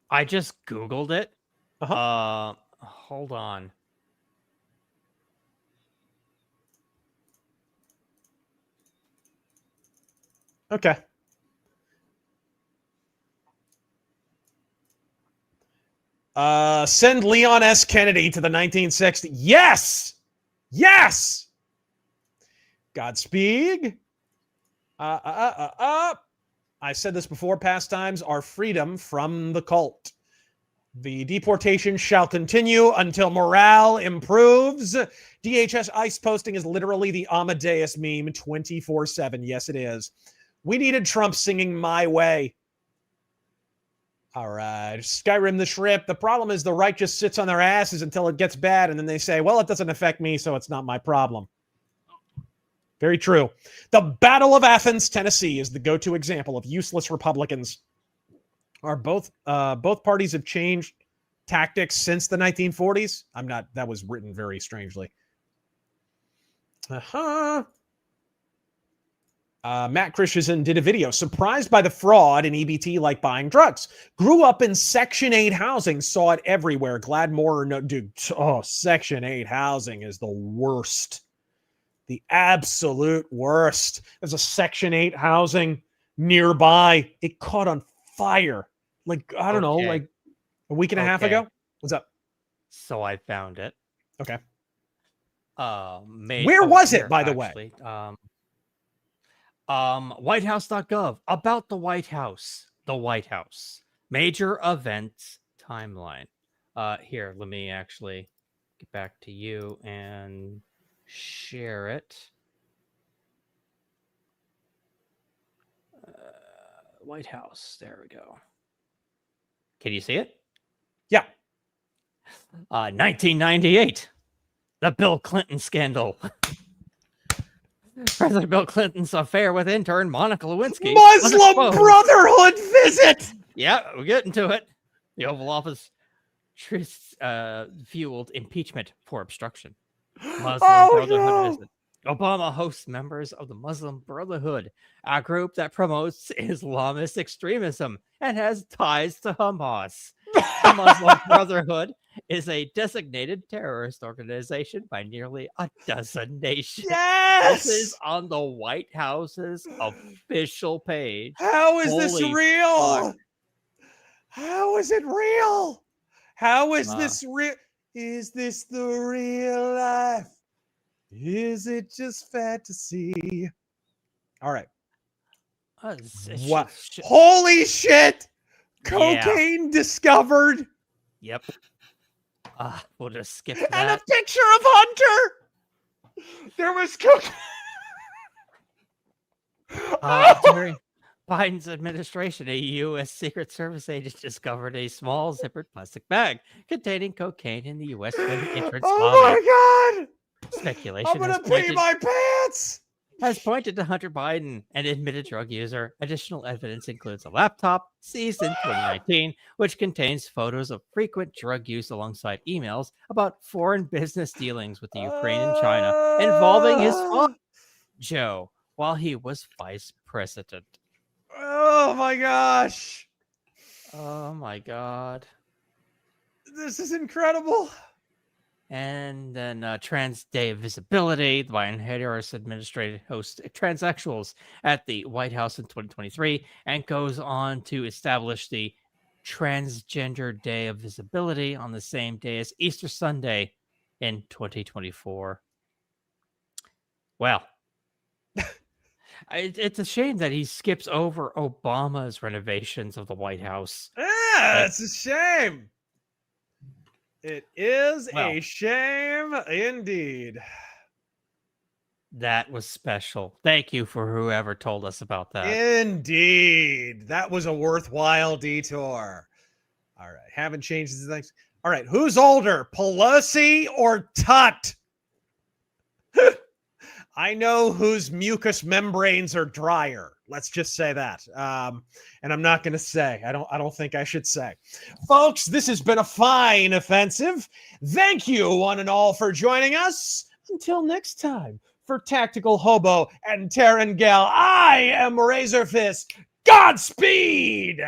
I just Googled it. Uh-huh. Hold on. Okay. Send Leon S. Kennedy to the 1960s. Yes! Yes! Godspeed. I said this before, pastimes are freedom from the cult. The deportation shall continue until morale improves. DHS ICE posting is literally the Amadeus meme 24/7. Yes, it is. We needed Trump singing My Way. All right. Skyrim the Shrimp. The problem is the right just sits on their asses until it gets bad, and then they say, well, it doesn't affect me, so it's not my problem. Very true. The Battle of Athens, Tennessee is the go-to example of useless Republicans. Are both parties have changed tactics since the 1940s? That was written very strangely. Matt Christensen did a video. Surprised by the fraud in EBT like buying drugs. Grew up in Section 8 housing. Saw it everywhere. Glad more or no. Dude, Section 8 housing is the worst. The absolute worst. There's a Section 8 housing nearby. It caught on fire. Like, I don't know, like a week and a half ago. What's up? So I found it. Okay. Where was it, by the way? Whitehouse.gov. About the White House. The White House. Major events timeline. Here, let me actually get back to you and share it. White House. There we go. Can you see it? Yeah. 1998. The Bill Clinton scandal. President Bill Clinton's affair with intern Monica Lewinsky. Muslim Brotherhood visit. Yeah, we're getting to it. The Oval Office fueled impeachment for obstruction. Muslim Brotherhood visit. Obama hosts members of the Muslim Brotherhood, a group that promotes Islamist extremism and has ties to Hamas. The Muslim Brotherhood is a designated terrorist organization by nearly a dozen nations. Yes! This is on the White House's official page. How is this real? Fuck. How is it real? How is this real? Is this the real life? Is it just fantasy? All right. What? Holy shit! Cocaine discovered. Yep. We'll just skip And that. a picture of Hunter. There was cocaine. During Biden's administration, a U.S. Secret Service agent discovered a small zippered plastic bag containing cocaine in the U.S. entrance lobby. Oh my God! Speculation I'm gonna pee my pants. Has pointed to Hunter Biden, an admitted drug user. Additional evidence includes a laptop seized in 2019, which contains photos of frequent drug use alongside emails about foreign business dealings with the Ukraine and China involving his father, Joe, while he was vice president. Oh my gosh. Oh my God. This is incredible. And then Trans Day of Visibility. The Biden-Harris administration hosts transsexuals at the White House in 2023 and goes on to establish the Transgender Day of Visibility on the same day as Easter Sunday in 2024. Well, it's a shame that he skips over Obama's renovations of the White House. Yeah, it's a shame. It is a shame indeed. That was special. Thank you for whoever told us about that. Indeed. That was a worthwhile detour. All right. Haven't changed the things. All right. Who's older, Pelosi or Tut? I know whose mucous membranes are drier. Let's just say that. And I'm not going to say. I don't think I should say. Folks, this has been a fine offensive. Thank you, one and all, for joining us. Until next time, for Tactical Hobo and Terran Gal, I am Razor Fist. Godspeed!